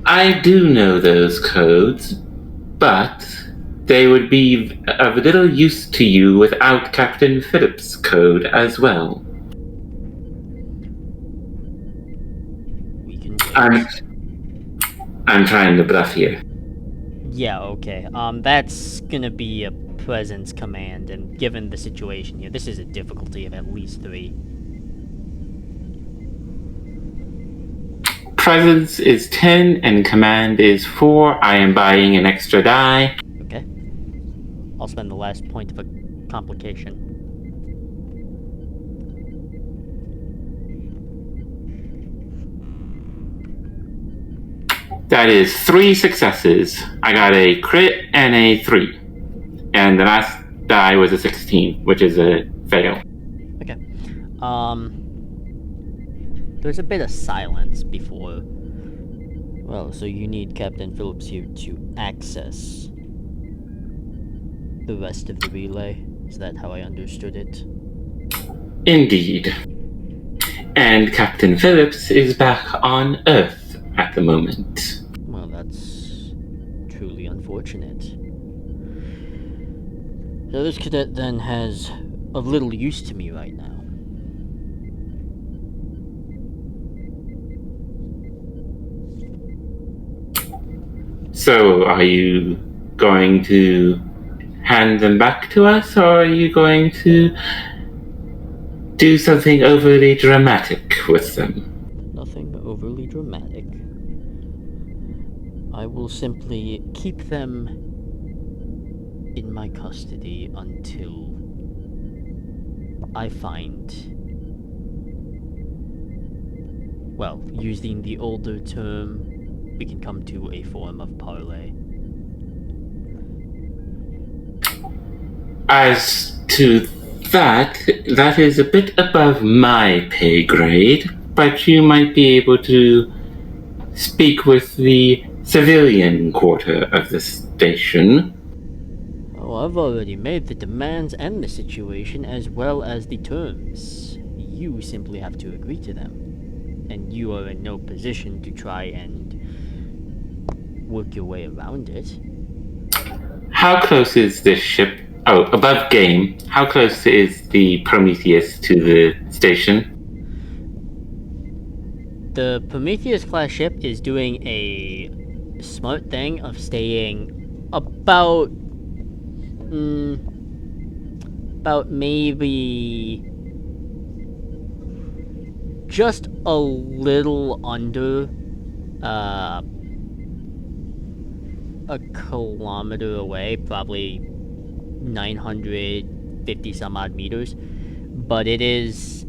I do know those codes, but they would be of little use to you without Captain Phillips' code as well. We can. I'm trying to bluff here. Yeah, okay. That's gonna be a presence command, and given the situation here, this is a difficulty of at least 3. Presence is 10 and command is 4. I am buying an extra die. Okay. I'll spend the last point of a complication. That is 3 successes. I got a crit and a 3. And the last die was a 16, which is a fail. Okay. There's a bit of silence before. Well, so you need Captain Phillips here to access the rest of the relay. Is that how I understood it? Indeed. And Captain Phillips is back on Earth at the moment. Well, that's truly unfortunate. So this cadet then has of little use to me right now. So, are you going to hand them back to us, or are you going to do something overly dramatic with them? Nothing overly dramatic. I will simply keep them in my custody until I find, well, using the older term, we can come to a form of parley. As to that is a bit above my pay grade, but you might be able to speak with the civilian quarter of the station. Oh, I've already made the demands and the situation as well as the terms. You simply have to agree to them. And you are in no position to try and work your way around it. How close is this ship? Oh, above game, how close is the Prometheus to the station? The Prometheus class ship is doing a smart thing of staying about maybe just a little under a kilometer away, probably 950 some odd meters, but it is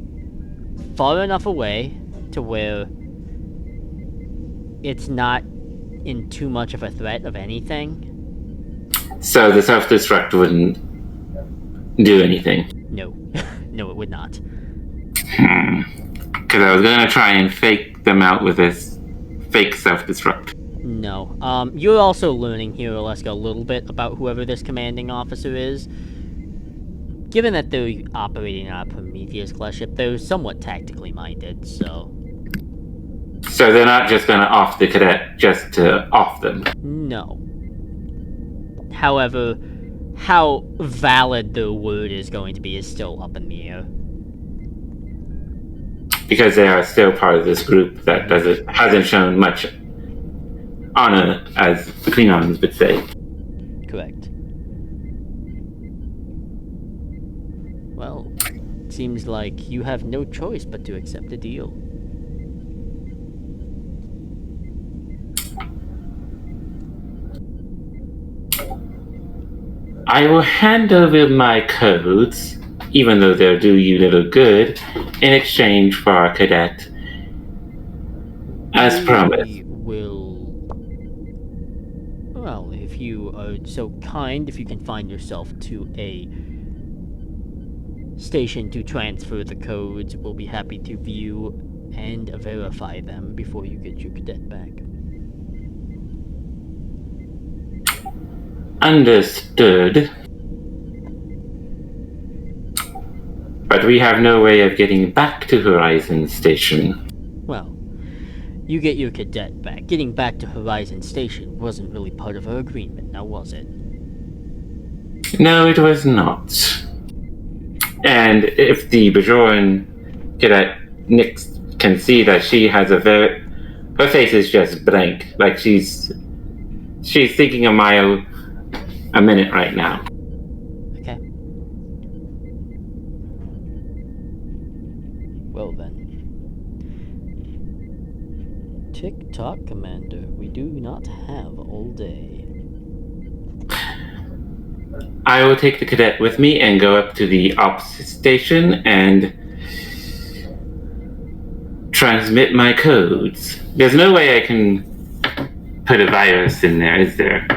far enough away to where it's not in too much of a threat of anything. So the self-destruct wouldn't do anything? No. No, it would not. Because I was going to try and fake them out with this fake self-destruct. No. You're also learning here, Aleska, a little bit about whoever this commanding officer is. Given that they're operating on a Prometheus class ship, they're somewhat tactically minded, so... So they're not just going to off the cadet just to off them? No. However, how valid their word is going to be is still up in the air. Because they are still part of this group that hasn't shown much honor, as the Klingons would say. Correct. Well, it seems like you have no choice but to accept a deal. I will hand over my codes, even though they'll do you little good, in exchange for our cadet, as promised. Well, if you are so kind, if you can find yourself to a station to transfer the codes, we'll be happy to view and verify them before you get your cadet back. Understood. But we have no way of getting back to Horizon Station. Well, you get your cadet back. Getting back to Horizon Station wasn't really part of our agreement, now was it? No, it was not. And if the Bajoran cadet Nix can see that she has her face is just blank, like she's thinking a mile a minute right now. Okay. Well then. Tick-tock, Commander. We do not have all day. I will take the cadet with me and go up to the ops station and transmit my codes. There's no way I can put a virus in there, is there?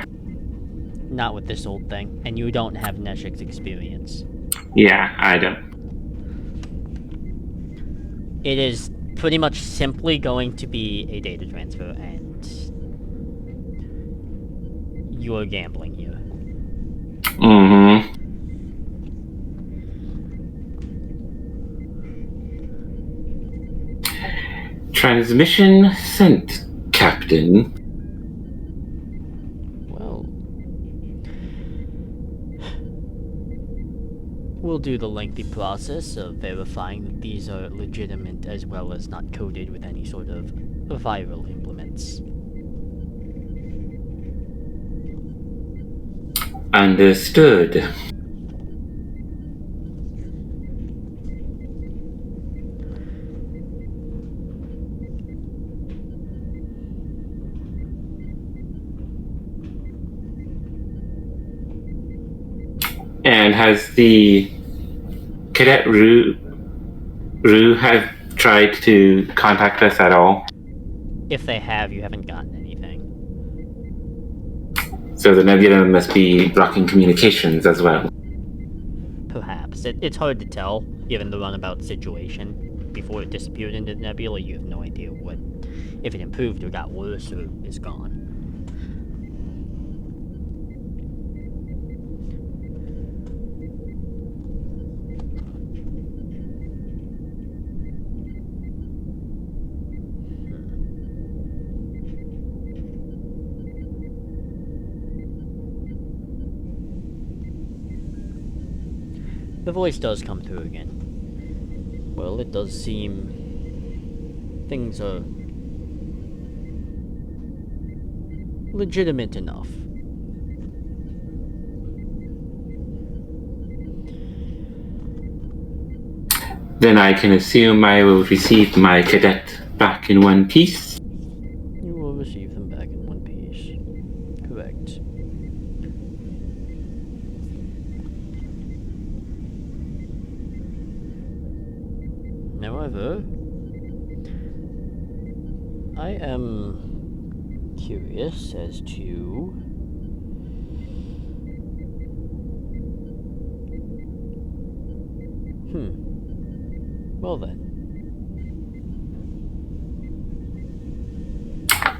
Not with this old thing, and you don't have Neshek's experience. Yeah, I don't. It is pretty much simply going to be a data transfer, and you're gambling here. Mm-hmm. Transmission sent, Captain. Well, we'll do the lengthy process of verifying that these are legitimate as well as not coded with any sort of viral implements. Understood. And has the cadet Rue have tried to contact us at all? If they have, you haven't gotten anything. So the nebula must be blocking communications as well. Perhaps. It's hard to tell, given the runabout situation. Before it disappeared into the nebula, you have no idea what, if it improved or got worse or is gone. The voice does come through again. Well, it does seem things are legitimate enough. Then I can assume I will receive my cadet back in one piece. You will receive them back in one piece. Correct. However, I am curious as to well then.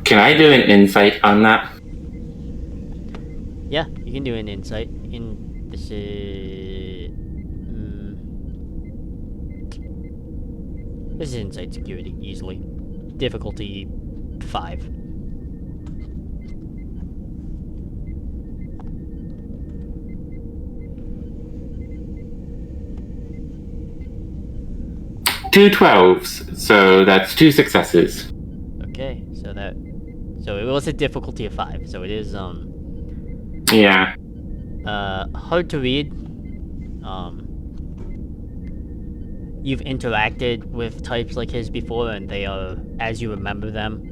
Can I do an insight on that? Yeah, you can do an insight. This is insight security, easily. Difficulty 5. Two 12s, so that's 2 successes. Okay, so it was a difficulty of 5, so it is Yeah. hard to read. You've interacted with types like his before, and they are, as you remember them,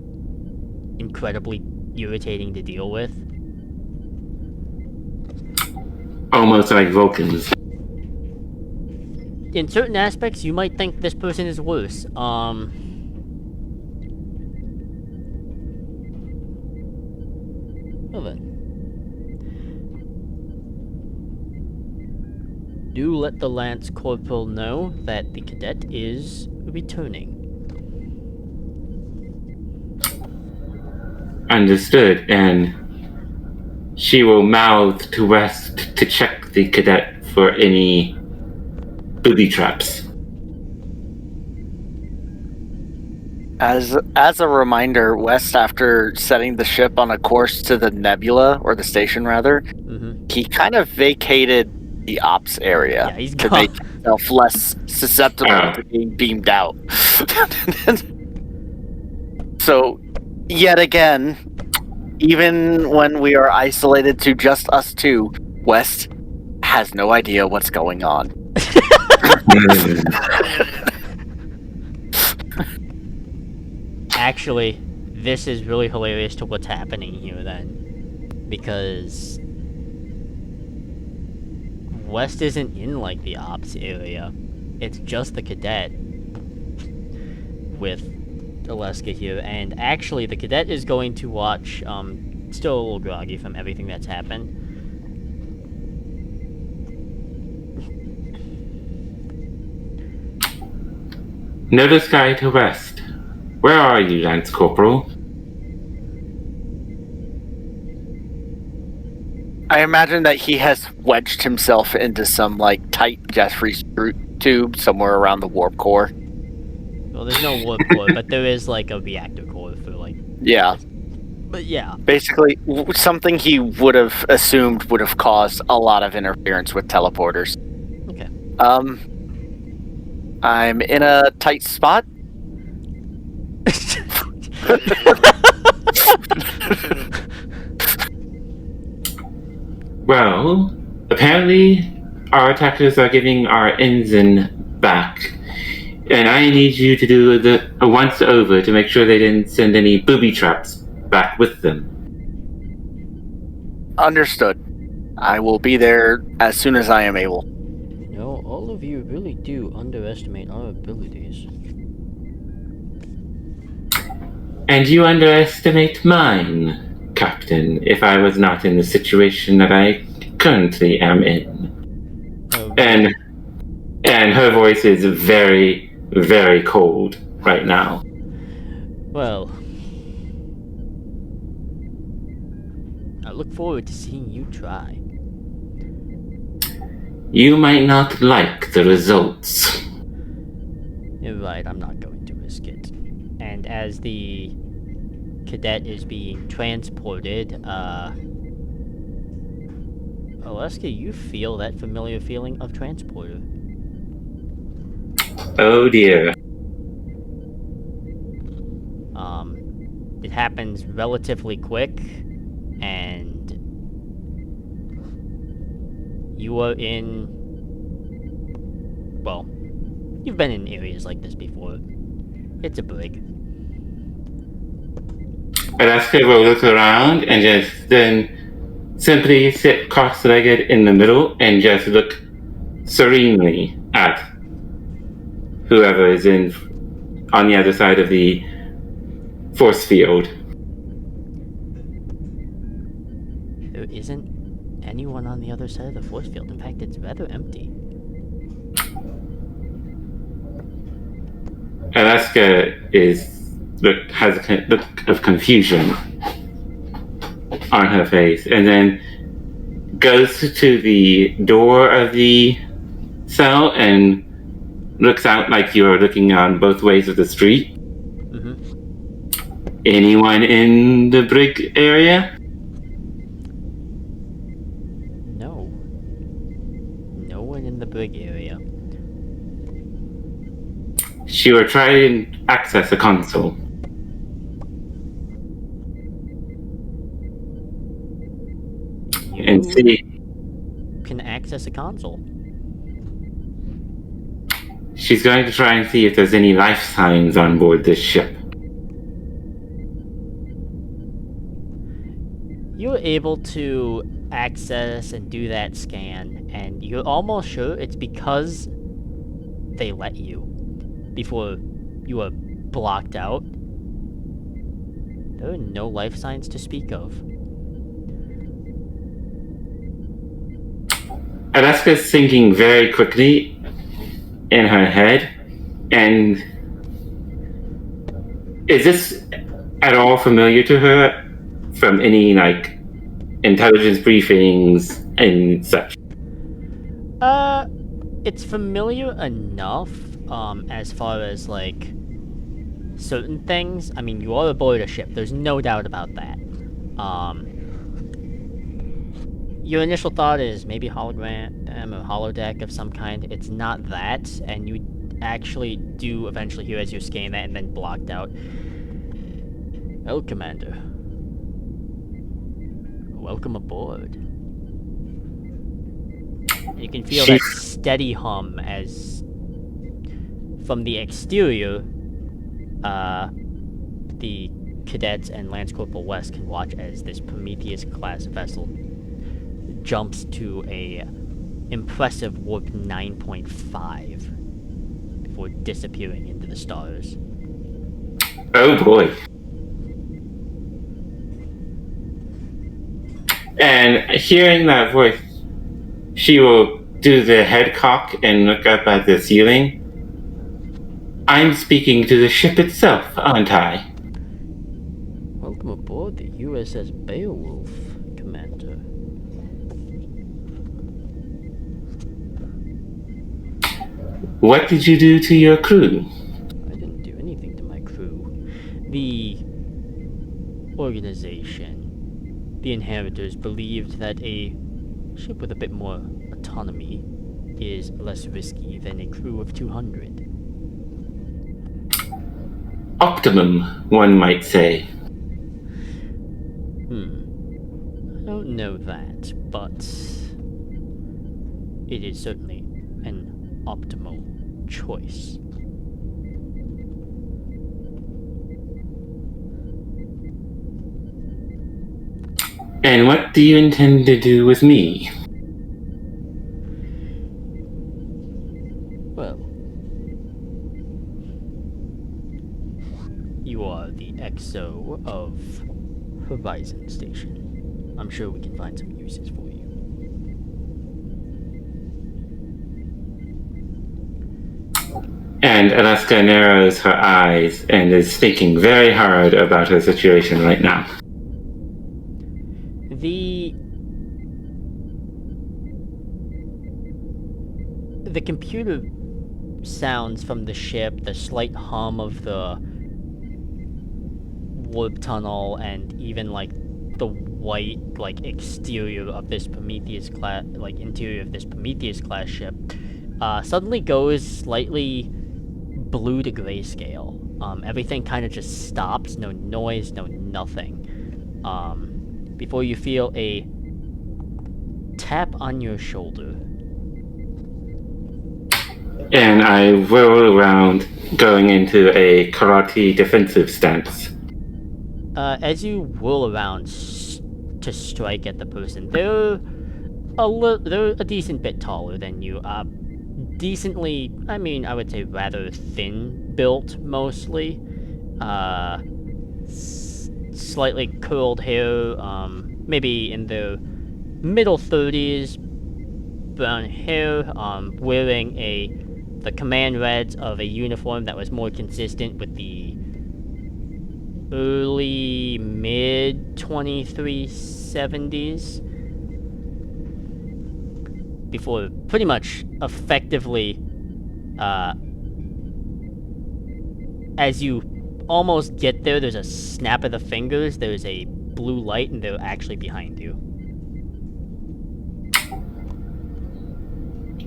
incredibly irritating to deal with. Almost like Vulcans. In certain aspects, you might think this person is worse. Well then. do let the Lance Corporal know that the cadet is returning. Understood, and she will mouth to West to check the cadet for any booby traps. As a reminder, West, after setting the ship on a course to the nebula, or the station rather, he kind of vacated the ops area Yeah, he's to gone. make himself less susceptible to being beamed out. So, yet again, even when we are isolated to just us two, West has no idea what's going on. Actually, this is really hilarious to what's happening here then. Because West isn't in like the ops area. It's just the cadet with Aleska here, and actually the cadet is going to watch, still a little groggy from everything that's happened. Notasky to West. Where are you, Lance Corporal? I imagine that he has wedged himself into some, like, tight Jeffrey screw tube somewhere around the warp core. Well, there's no warp core, but there is, like, a reactor core for, like... Yeah. But yeah. Basically, something he would have assumed would have caused a lot of interference with teleporters. Okay. I'm in a tight spot. Well, apparently our attackers are giving our ensign back, and I need you to do a once over to make sure they didn't send any booby traps back with them. Understood. I will be there as soon as I am able. You know, all of you really do underestimate our abilities. And you underestimate mine, Captain, if I was not in the situation that I currently am in. Oh. And her voice is very, very cold right now. Well, I look forward to seeing you try. You might not like the results. You're right, I'm not going to risk it. And as the cadet is being transported, Aleska, you feel that familiar feeling of transporter. Oh dear. It happens relatively quick, and you are in... Well, you've been in areas like this before. It's a brig. Aleska will look around and just then simply sit cross-legged in the middle and just look serenely at whoever is on the other side of the force field. There isn't anyone on the other side of the force field. In fact, it's rather empty. Aleska has a look of confusion on her face, and then goes to the door of the cell and looks out like you're looking on both ways of the street. Anyone in the brig area? No. No one in the brig area. She will try and access a console. And see. Can access a console. She's going to try and see if there's any life signs on board this ship. You're able to access and do that scan, and you're almost sure it's because they let you before you were blocked out. There are no life signs to speak of. Aleska's thinking very quickly in her head, and is this at all familiar to her from any, like, intelligence briefings and such? It's familiar enough, as far as, like, certain things. I mean, you are aboard a ship, there's no doubt about that. Your initial thought is maybe hologram or holodeck of some kind. It's not that, and you actually do eventually hear as you're scanning that and then blocked out. Commander. Welcome aboard. You can feel that steady hum as from the exterior, the cadets and Lance Corporal West can watch as this Prometheus-class vessel jumps to a impressive warp 9.5 before disappearing into the stars. Oh boy. And hearing that voice, she will do the head cock and look up at the ceiling. I'm speaking to the ship itself, aren't I? Welcome aboard the USS Beowulf, Commander. What did you do to your crew? I didn't do anything to my crew. The organization, the inheritors, believed that a ship with a bit more autonomy is less risky than a crew of 200. Optimum, one might say. I don't know that, but it is certainly an optimal choice. And what do you intend to do with me? Well, you are the XO of Horizon Station. I'm sure we can find some uses for you. And Aleska narrows her eyes and is thinking very hard about her situation right now. The computer sounds from the ship, the slight hum of the warp tunnel, and even like the white like exterior of this Prometheus class, like interior of this Prometheus class ship, suddenly goes slightly blue to grayscale. Everything kind of just stops, no noise, no nothing. Before you feel a tap on your shoulder. And I whirl around, going into a karate defensive stance. As you whirl around to strike at the person, they're a decent bit taller than you. Decently, I mean, I would say rather thin built, mostly. Slightly curled hair, maybe in their middle 30s, brown hair, wearing the command reds of a uniform that was more consistent with the early mid 2370s, before pretty much effectively as you almost get there, there's a snap of the fingers, there's a blue light, and they're actually behind you.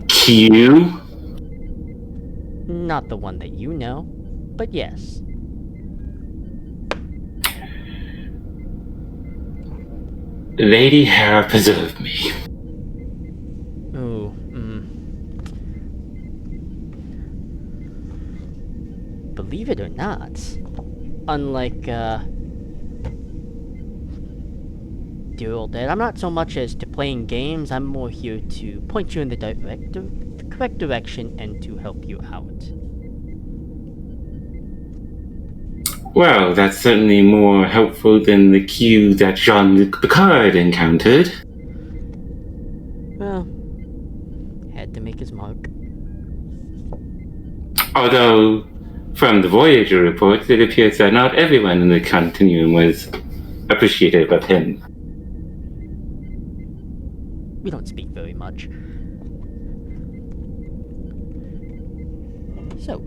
Q? Not the one that you know, but yes. Lady Hera preserve me. Ooh, Believe it or not, unlike, dear old dad, I'm not so much as to playing games, I'm more here to point you in the correct direction and to help you out. Well, that's certainly more helpful than the Q that Jean-Luc Picard encountered. Well, Although, from the Voyager reports, it appears that not everyone in the Continuum was appreciative of him. We don't speak very much. So,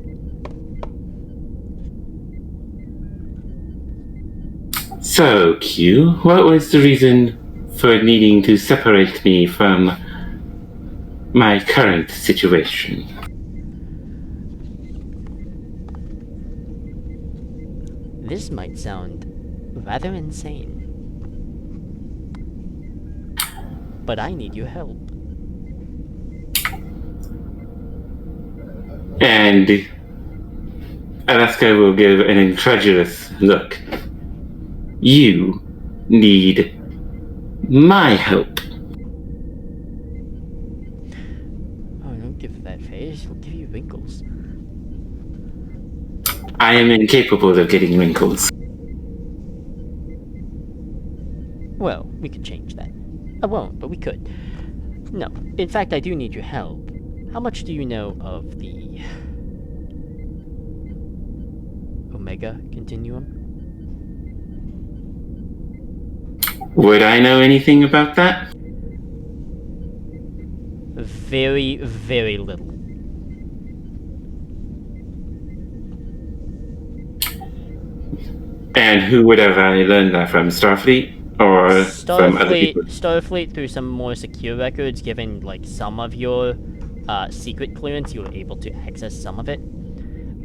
So, Q, what was the reason for needing to separate me from my current situation? this might sound rather insane. But I need your help. And Aleska will give an incredulous look. You need my help. Oh, don't give that face. It'll give you wrinkles. I am incapable of getting wrinkles. Well, we could change that. I won't, but we could. No, in fact, I do need your help. How much do you know of the Omega Continuum? Would I know anything about that? Very, very little. And who would have I learned that from? Starfleet? Or from other people? Starfleet, through some more secure records, given like some of your secret clearance, you were able to access some of it.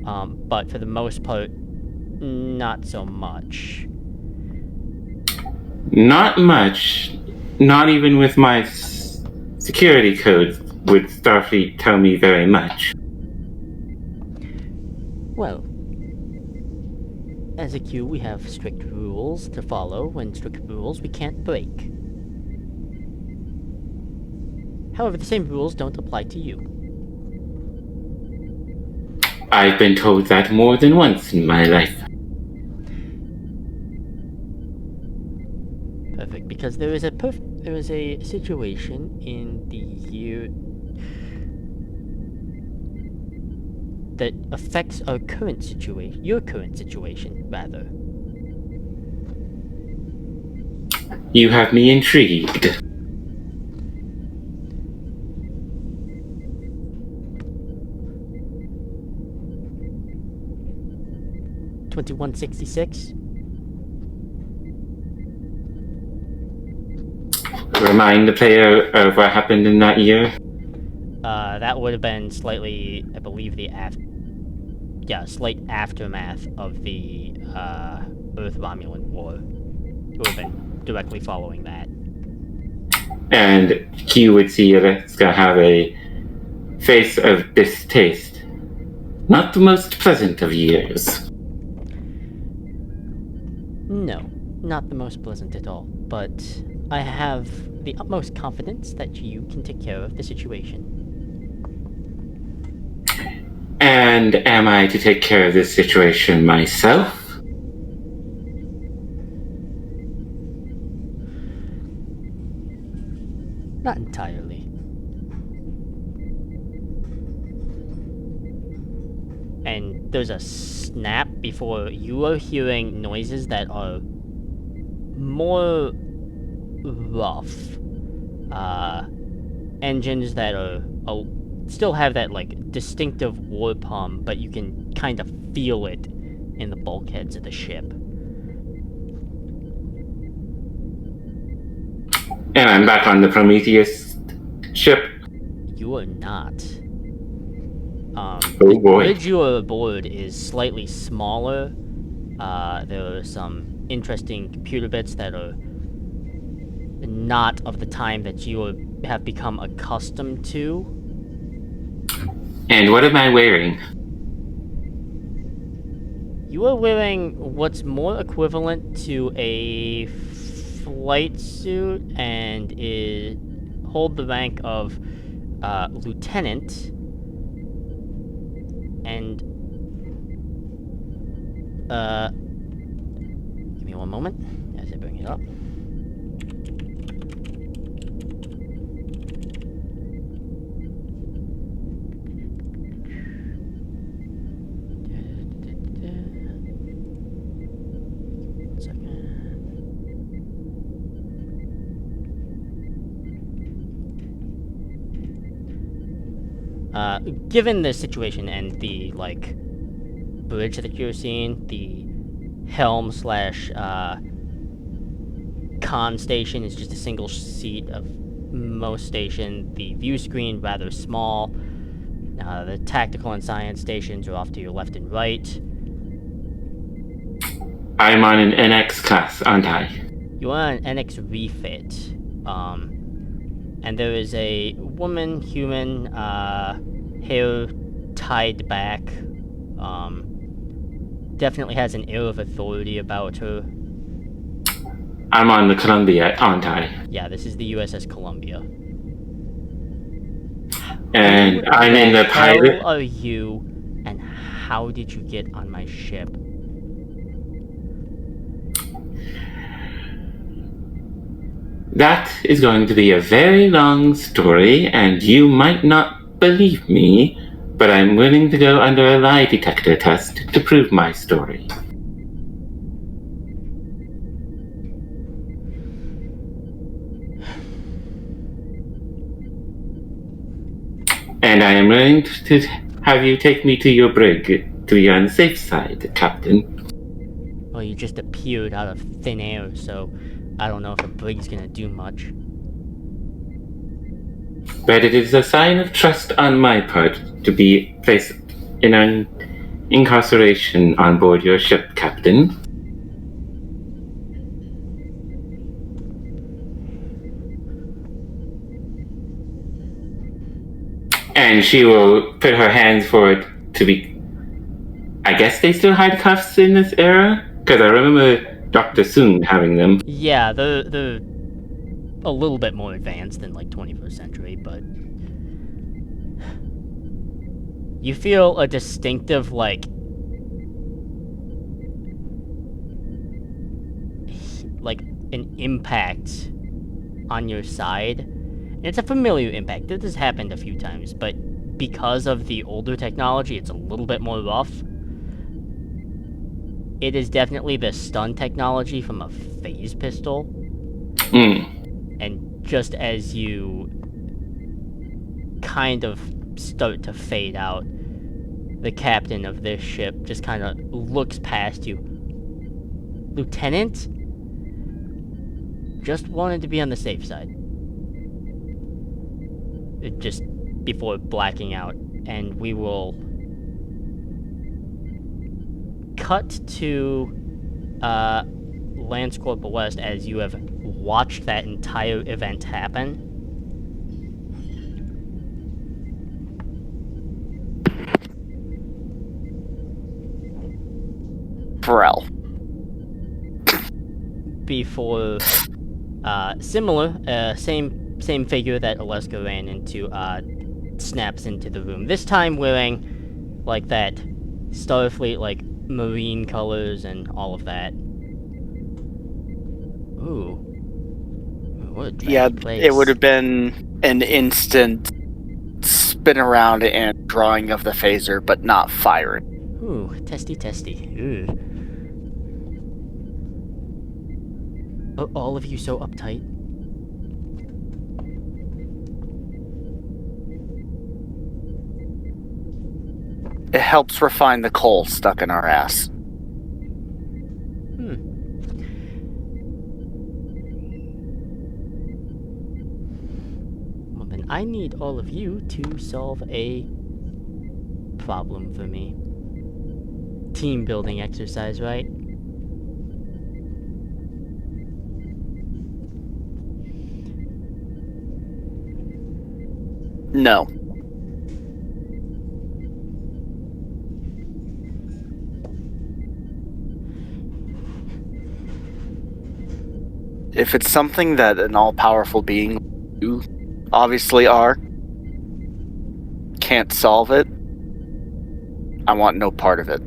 But for the most part, not so much. Not much. Not even with my security codes would Starfleet tell me very much. Well, as a Q, we have strict rules to follow, and strict rules we can't break. However, the same rules don't apply to you. I've been told that more than once in my life. Perfect, because there is a situation in the year that affects our current situation, your current situation, rather. You have me intrigued. $2166. Remind the player of what happened in that year. That would have been slightly, I believe, slight aftermath of the Earth-Romulan War. It would have been directly following that. And Q would see Aleska have a face of distaste. Not the most pleasant of years. No, not the most pleasant at all, but I have the utmost confidence that you can take care of the situation. And am I to take care of this situation myself? Not entirely. And there's a snap before you are hearing noises that are more rough. Engines that are still have that like distinctive warp hum, but you can kind of feel it in the bulkheads of the ship. And I'm back on the Prometheus ship. You are not. Oh the boy. bridge you are aboard is slightly smaller. There are some interesting computer bits that are not of the time that you have become accustomed to. And what am I wearing? You are wearing what's more equivalent to a flight suit and hold the rank of lieutenant. And give me one moment as I bring it up. Given the situation and the, like, bridge that you're seeing, the helm slash, con station is just a single seat of most station. The view screen rather small. The tactical and science stations are off to your left and right. I'm on an NX class, aren't I? You are an NX refit. And there is a woman, human, hair tied back. Definitely has an air of authority about her. I'm on the Columbia, aren't I? Yeah, this is the USS Columbia. And I'm in the pilot. Who are you, and how did you get on my ship? That is going to be a very long story, and you might not believe me, but I'm willing to go under a lie detector test to prove my story. And I am willing to have you take me to your brig to be on the safe side, Captain. Well, you just appeared out of thin air, so I don't know if a brig's gonna do much. But it is a sign of trust on my part to be placed in an incarceration on board your ship, Captain. And she will put her hands forward to be... I guess they still had cuffs in this era? Because I remember Dr. Soong having them. Yeah, they're a little bit more advanced than, like, 21st century, but... You feel a distinctive, like an impact on your side. And it's a familiar impact. This has happened a few times, but because of the older technology, it's a little bit more rough. It is definitely the stun technology from a phase pistol. And just as you kind of start to fade out, the captain of this ship just kind of looks past you. Lieutenant? Just wanted to be on the safe side. Just before blacking out. And we will cut to Lance Corporal West as you have watched that entire event happen. Pharrell. Before, similar, same figure that Aleska ran into, snaps into the room. This time wearing, like, that Starfleet, like, marine colors and all of that. Ooh. What a drab place. It would have been an instant spin around and drawing of the phaser, but not firing. Ooh, testy. Ooh. Are all of you so uptight? It helps refine the coal stuck in our ass. Well, then I need all of you to solve a problem for me. Team building exercise, right? No. If it's something that an all-powerful being you obviously are, can't solve it, I want no part of it.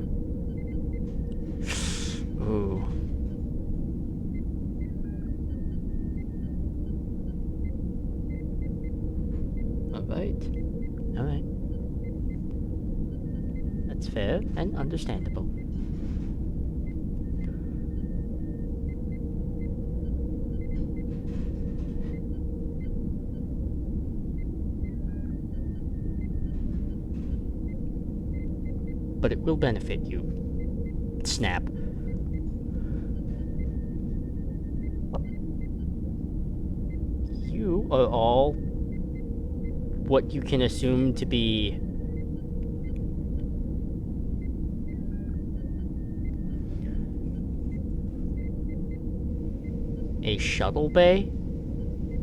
Ooh. Alright. That's fair and understandable. but it will benefit you. Snap. You are all what you can assume to be a shuttle bay,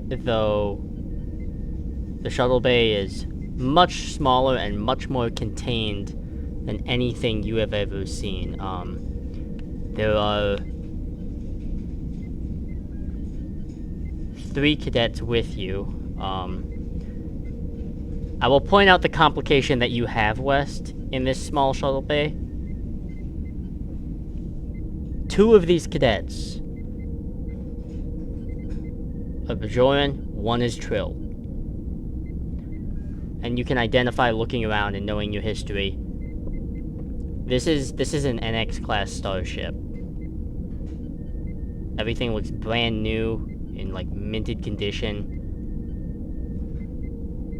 though the shuttle bay is much smaller and much more contained than anything you have ever seen. There are 3 cadets with you. I will point out the complication that you have, West, in this small shuttle bay. 2 of these cadets are Bajoran, 1 is Trill. And you can identify looking around and knowing your history. This is an NX class starship. Everything looks brand new, in like minted condition.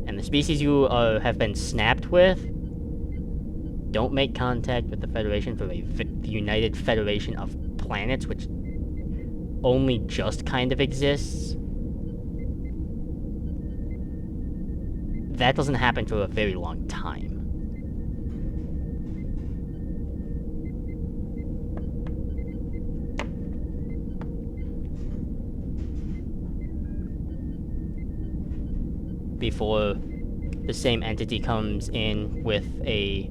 And the species you have been snapped with don't make contact with the Federation for the United Federation of Planets, which only just kind of exists. That doesn't happen for a very long time. Before the same entity comes in with the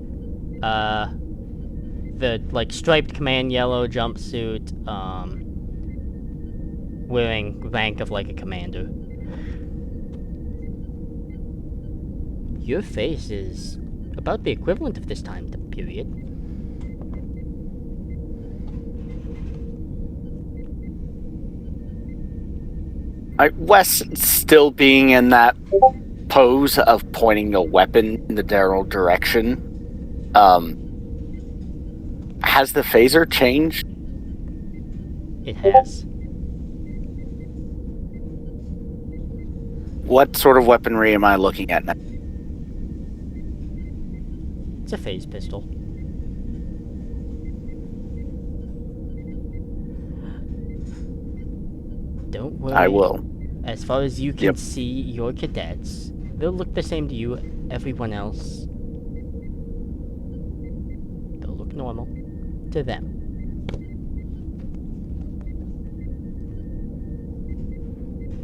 like striped command yellow jumpsuit, wearing rank of like a commander. Your face is about the equivalent of this time period. Wes still being in that pose of pointing a weapon in the general direction. Has the phaser changed? It has. What sort of weaponry am I looking at now? It's a phase pistol. Don't worry. I will. As far as you can see, your cadets, they'll look the same to you. Everyone else, they'll look normal to them.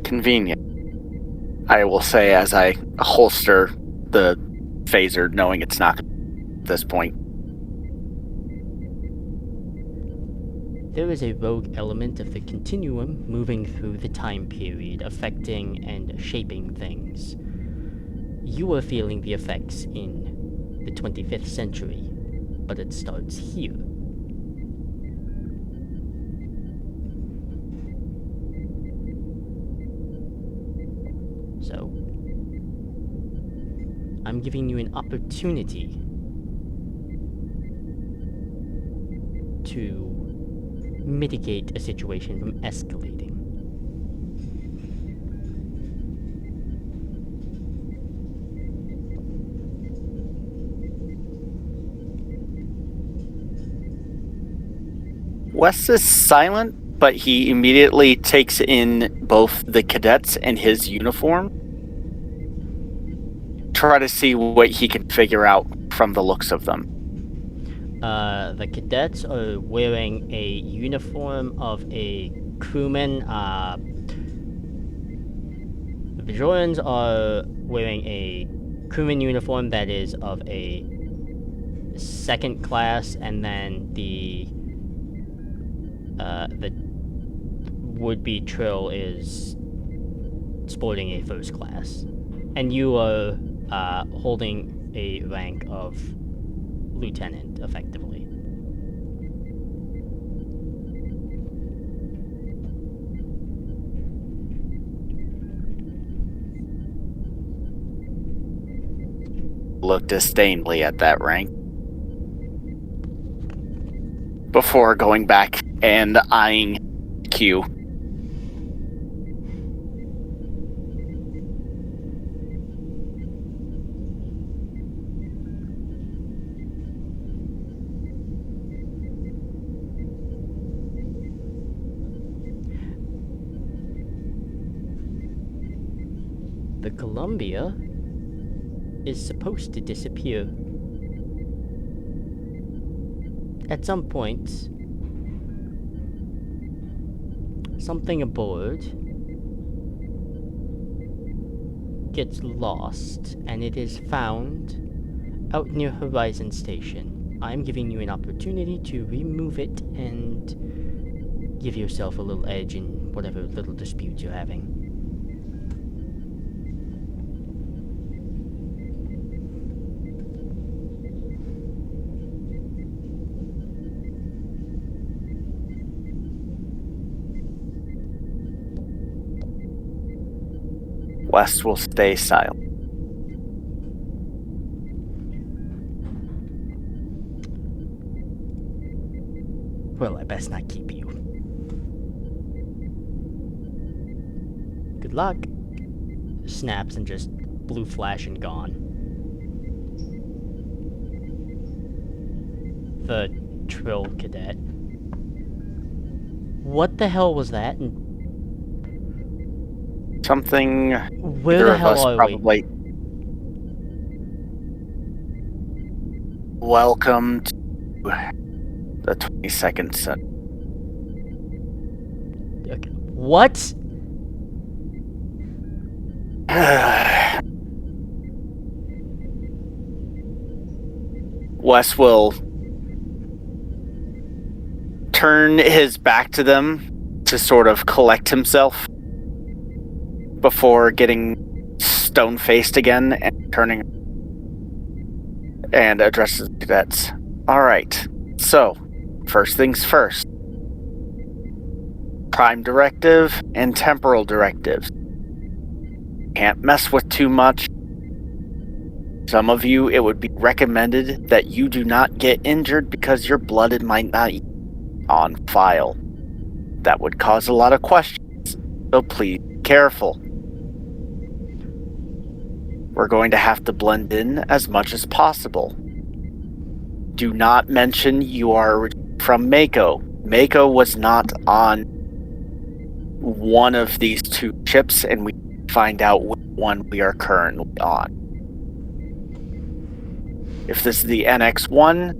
Convenient, I will say as I holster the phaser, knowing it's not at this point. There is a rogue element of the continuum moving through the time period, affecting and shaping things. You are feeling the effects in the 25th century, but it starts here. So, I'm giving you an opportunity to mitigate a situation from escalating. Wes is silent, but he immediately takes in both the cadets and his uniform. Try to see what he can figure out from the looks of them. The cadets are wearing a uniform of a crewman. The Bajorans are wearing a crewman uniform that is of a 2nd class, and then the would-be Trill is sporting a 1st class. And you are holding a rank of lieutenant, effectively. Look disdainfully at that rank before going back and eyeing Q. The Columbia is supposed to disappear. At some point, something aboard gets lost, and it is found out near Horizon Station. I'm giving you an opportunity to remove it and give yourself a little edge in whatever little disputes you're having. West will stay silent. Well, I best not keep you. Good luck. Snaps and just blue flash and gone. The Trill Cadet. What the hell was that? And Something where either the of hell us are we? probably. Welcome to the 22nd Sun. Okay. What? Wes will turn his back to them to sort of collect himself before getting stone-faced again and turning and addresses the cadets. All right, so first things first. Prime directive and temporal directives. Can't mess with too much. Some of you, it would be recommended that you do not get injured because your blood might not be on file. That would cause a lot of questions, so please be careful. We're going to have to blend in as much as possible. Do not mention you are from Mako. Mako was not on one of these two ships, and we find out which one we are currently on. If this is the NX-1,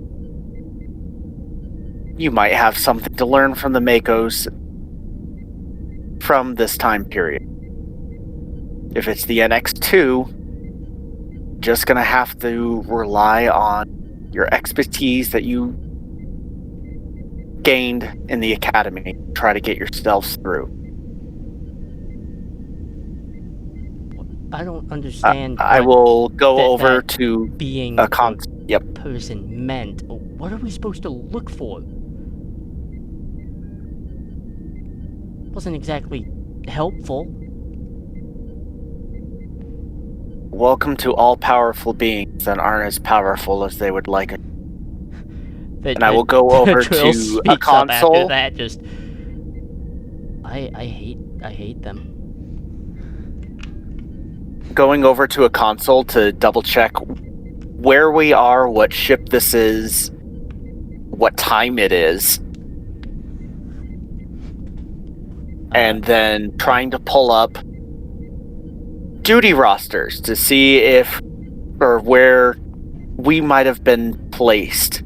you might have something to learn from the Makos from this time period. If it's the NX-2, just gonna have to rely on your expertise that you gained in the academy to try to get yourselves through. I don't understand. I what will go over that to being a the person meant. What are we supposed to look for? Wasn't exactly helpful. Welcome to all powerful beings that aren't as powerful as they would like it. And I will go over Trill to a speaks up console. after that. Just, I hate them. Going over to a console to double check where we are, what ship this is, what time it is, and then trying to pull up duty rosters to see if or where we might have been placed.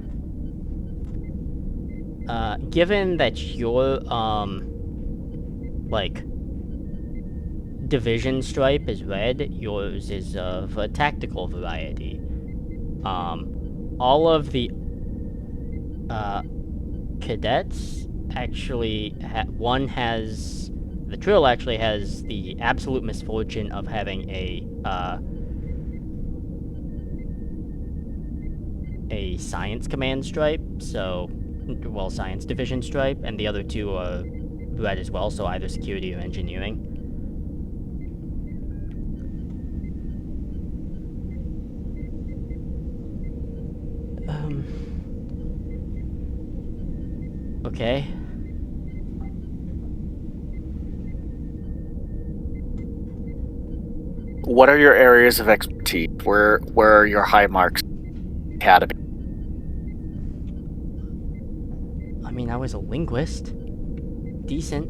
Given that your like division stripe is red, yours is of a tactical variety. All of the cadets actually the Trill actually has the absolute misfortune of having a science command stripe, science division stripe, and the other two are red as well, so either security or engineering. Okay. What are your areas of expertise? Where are your high marks? Academy. I mean, I was a linguist. Decent.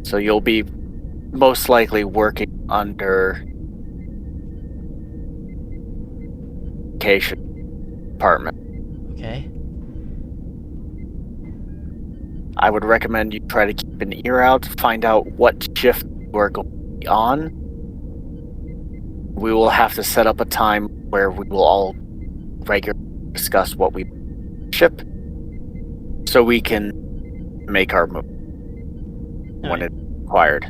So you'll be most likely working under communication department. Okay. I would recommend you try to keep an ear out, find out what shift you are going to be on. We will have to set up a time where we will all regularly discuss what we ship, so we can make our move when it's required.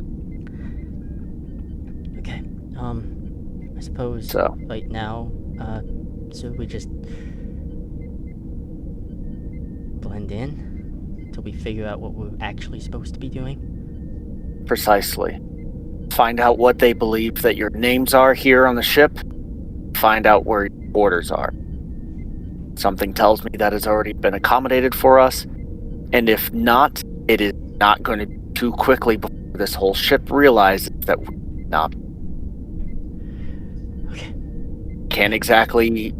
Okay. I suppose So. right now, so we just blend in till we figure out what we're actually supposed to be doing. Precisely. Find out what they believe that your names are here on the ship. Find out where your orders are. Something tells me that has already been accommodated for us, and if not, it is not going to be too quickly before this whole ship realizes that we're not. Okay. Can't exactly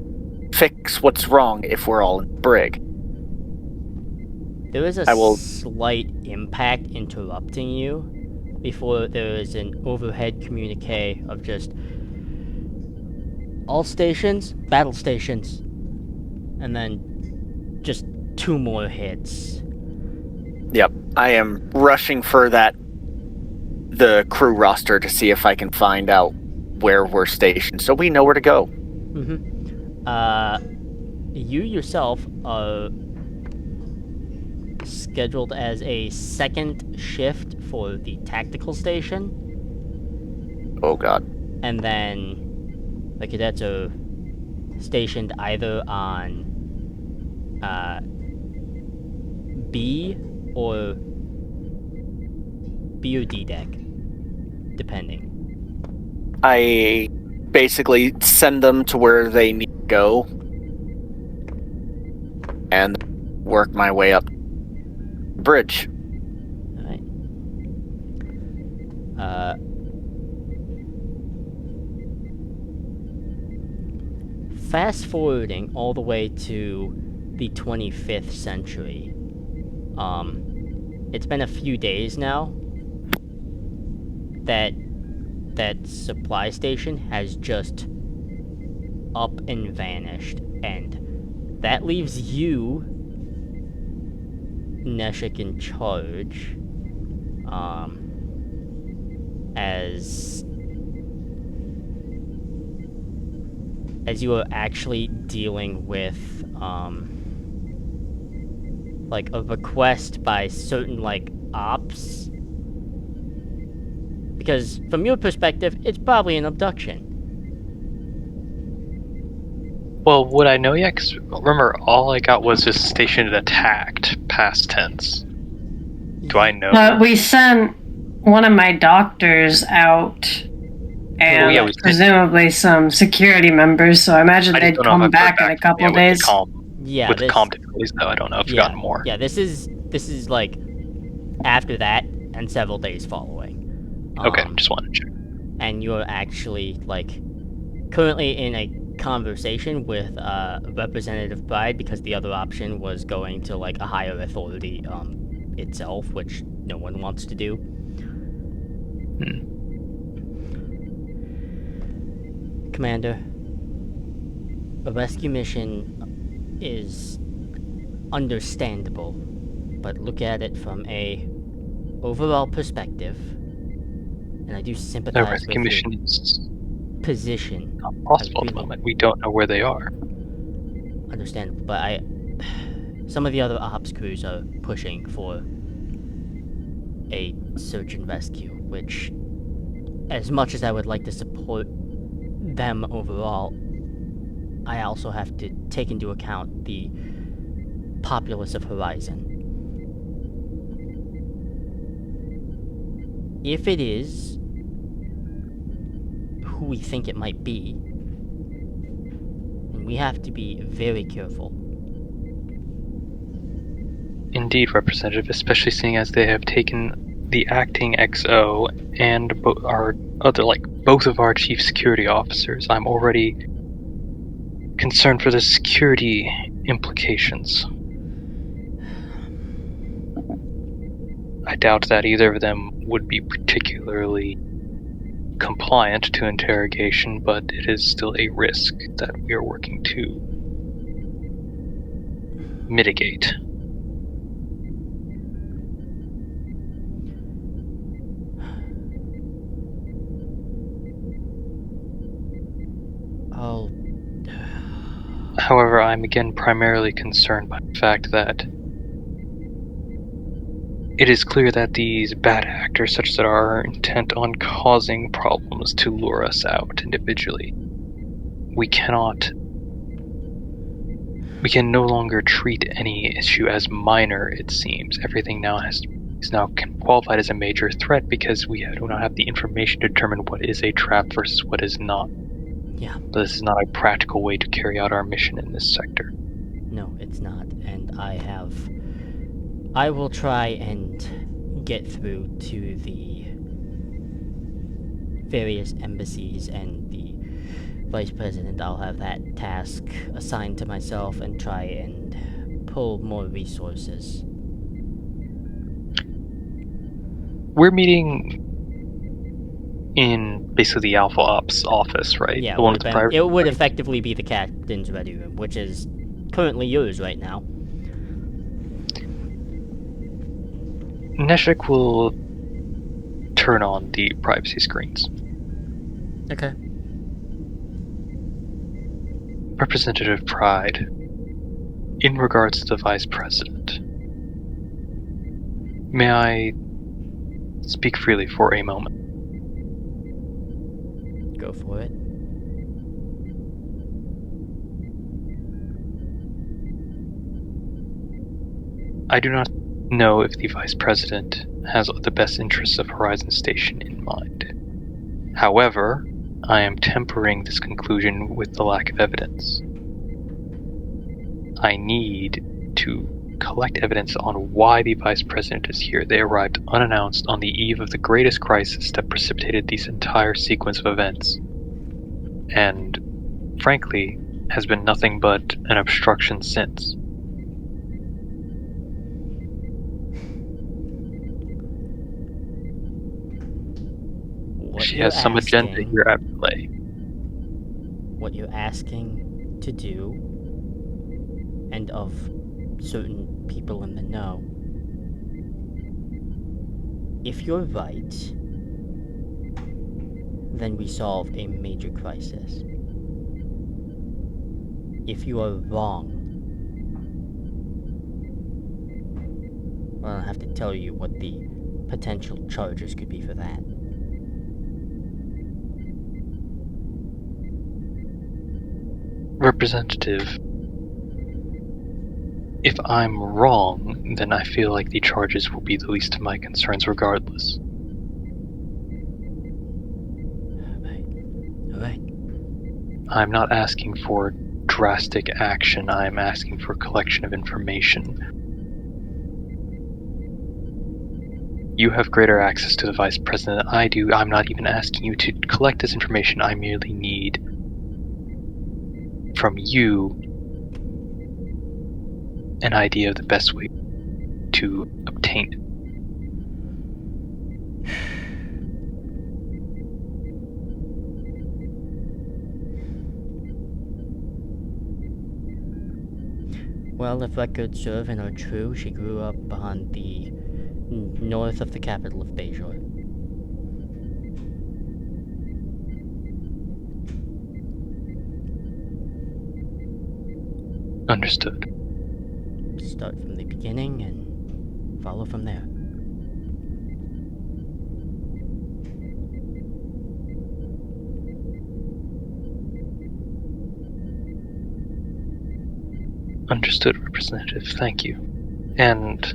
fix what's wrong if we're all in the brig. There is a I will- slight impact interrupting you before there is an overhead communique of just all stations, battle stations, and then just 2 more hits. Yep, I am rushing for the crew roster to see if I can find out where we're stationed, so we know where to go. You yourself are scheduled as a second shift for the tactical station, Oh god. and then the cadets are stationed either on B or D deck, depending. I basically send them to where they need to go and work my way up the bridge. Alright. Fast forwarding all the way to the 25th century. It's been a few days now that supply station has just up and vanished, and that leaves you, Neshek, in charge, as you are actually dealing with like a request by certain like ops, because from your perspective it's probably an abduction. Well, would I know yet? 'Cause remember, all I got was just stationed attacked, past tense. Do I know? We sent one of my doctors out, and Oh, yeah, we did. presumably some security members, so I imagine I just they'd don't know if come I've back heard in a couple with days. the calm, Yeah, with the this- calm difficulties, though. I don't know if I've yeah, gotten more. Yeah, this is like after that and several days following. Okay, just wanted to check. And you're actually like currently in a conversation with Representative Bride, because the other option was going to like a higher authority itself, which no one wants to do. Commander, a rescue mission is understandable, but look at it from a overall perspective, and I do The sympathize rescue with mission your is position. not possible at the really- moment. We don't know where they are. Understandable, but some of the other ops crews are pushing for a search and rescue, which, as much as I would like to support them overall, I also have to take into account the populace of Horizon. If it is who we think it might be, then we have to be very careful. Indeed, Representative, especially seeing as they have taken the acting XO and our other, both of our chief security officers. I'm already concerned for the security implications. I doubt that either of them would be particularly compliant to interrogation, but it is still a risk that we are working to mitigate. However, I'm again primarily concerned by the fact that it is clear that these bad actors, such that are intent on causing problems to lure us out individually, we can no longer treat any issue as minor, it seems. Everything now is now qualified as a major threat because we do not have the information to determine what is a trap versus what is not. Yeah. This is not a practical way to carry out our mission in this sector. No, it's not. And I will try and get through to the various embassies and the vice president. I'll have that task assigned to myself and try and pull more resources. We're meeting in basically the Alpha Ops office, right? Yeah, The one with the private. it would effectively be the captain's ready room, which is currently yours right now. Neshek will turn on the privacy screens. Okay. Representative Pride, in regards to the Vice President, may I speak freely for a moment? Go for it. I do not know if the Vice President has the best interests of Horizon Station in mind. However, I am tempering this conclusion with the lack of evidence. I need to collect evidence on why the Vice President is here. They arrived unannounced on the eve of the greatest crisis that precipitated this entire sequence of events. And, frankly, has been nothing but an obstruction since. She has some agenda here at play. What you're asking to do, and of certain people in the know, if you're right, then we solve a major crisis. If you are wrong, well, I don't have to tell you what the potential charges could be for that. Representative, if I'm wrong, then I feel like the charges will be the least of my concerns regardless. Alright. I'm not asking for drastic action, I'm asking for collection of information. You have greater access to the Vice President than I do. I'm not even asking you to collect this information, I merely need from you an idea of the best way to obtain it. Well, if records serve and are true, she grew up on the north of the capital of Bejor. Understood. Start from the beginning and follow from there. Understood, Representative. Thank you. And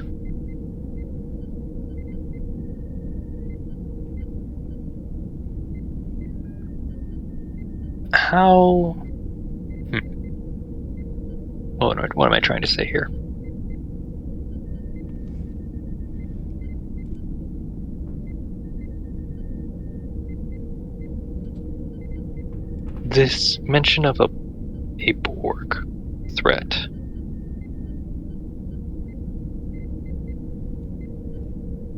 how... What am I trying to say here? This mention of a Borg threat.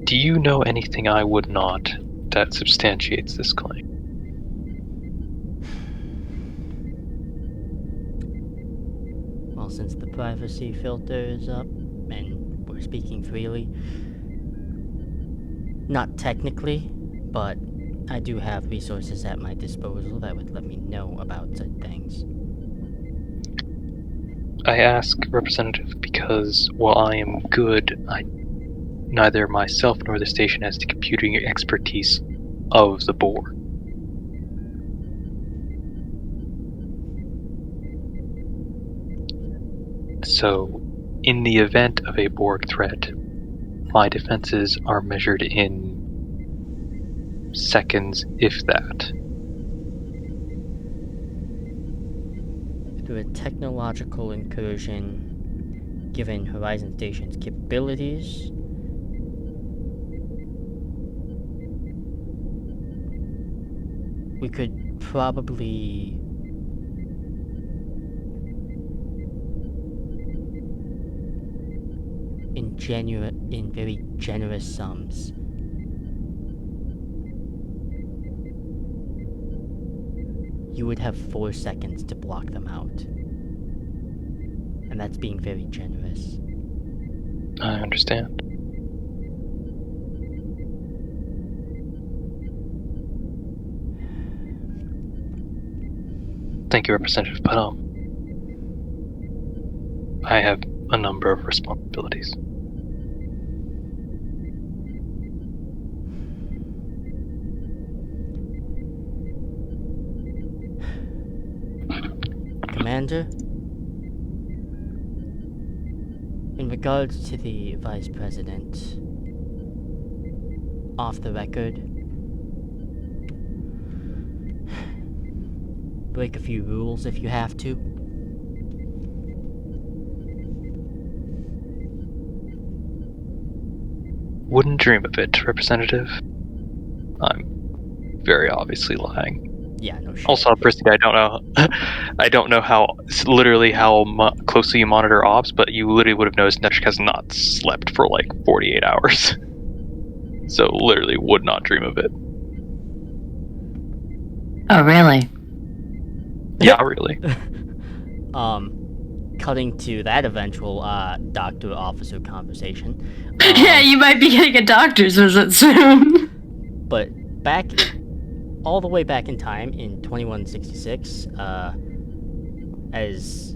Do you know anything I would not that substantiates this claim? Well, since the privacy filter is up, and we're speaking freely, not technically, but I do have resources at my disposal that would let me know about said things. I ask, Representative, because while I am good, neither myself nor the station has the computing expertise of the board. So, in the event of a Borg threat, my defenses are measured in seconds, if that. Through a technological incursion, given Horizon Station's capabilities, we could probably in very generous sums you would have 4 seconds to block them out. And that's being very generous. I understand. Thank you, Representative, but I have a number of responsibilities. Commander, in regards to the Vice President, off the record, break a few rules if you have to. Wouldn't dream of it, Representative. I'm very obviously lying. Yeah, no shit. Also, Apricity, I don't know how closely you monitor ops, but you literally would have noticed Neshek has not slept for like 48 hours. So literally would not dream of it. Oh, really? Yeah, really. Cutting to that eventual doctor-officer conversation. Yeah, you might be getting a doctor's visit soon. But all the way back in time, in 2166, as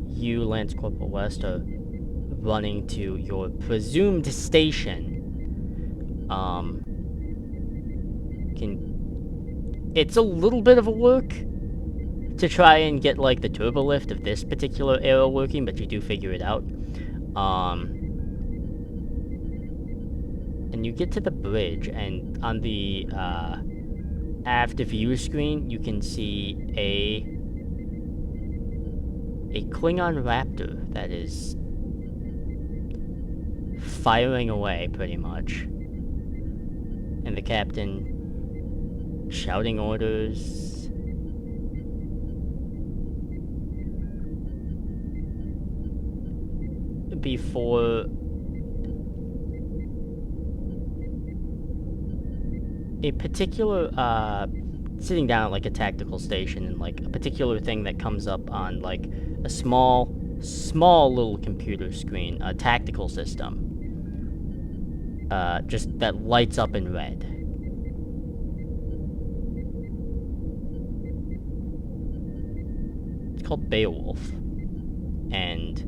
you, Lance Corporal West, are running to your presumed station, it's a little bit of a work to try and get, like, the turbo lift of this particular arrow working, but you do figure it out. And you get to the bridge, and on the aft view screen, you can see a Klingon Raptor that is firing away, pretty much. And the captain shouting orders. Before a particular, sitting down at, like, a tactical station, and, like, a particular thing that comes up on, like, a small little computer screen, a tactical system, just that lights up in red. It's called Beowulf, and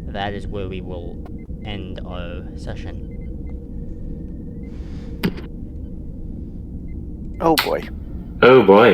that is where we will end our session. Oh boy. Oh boy.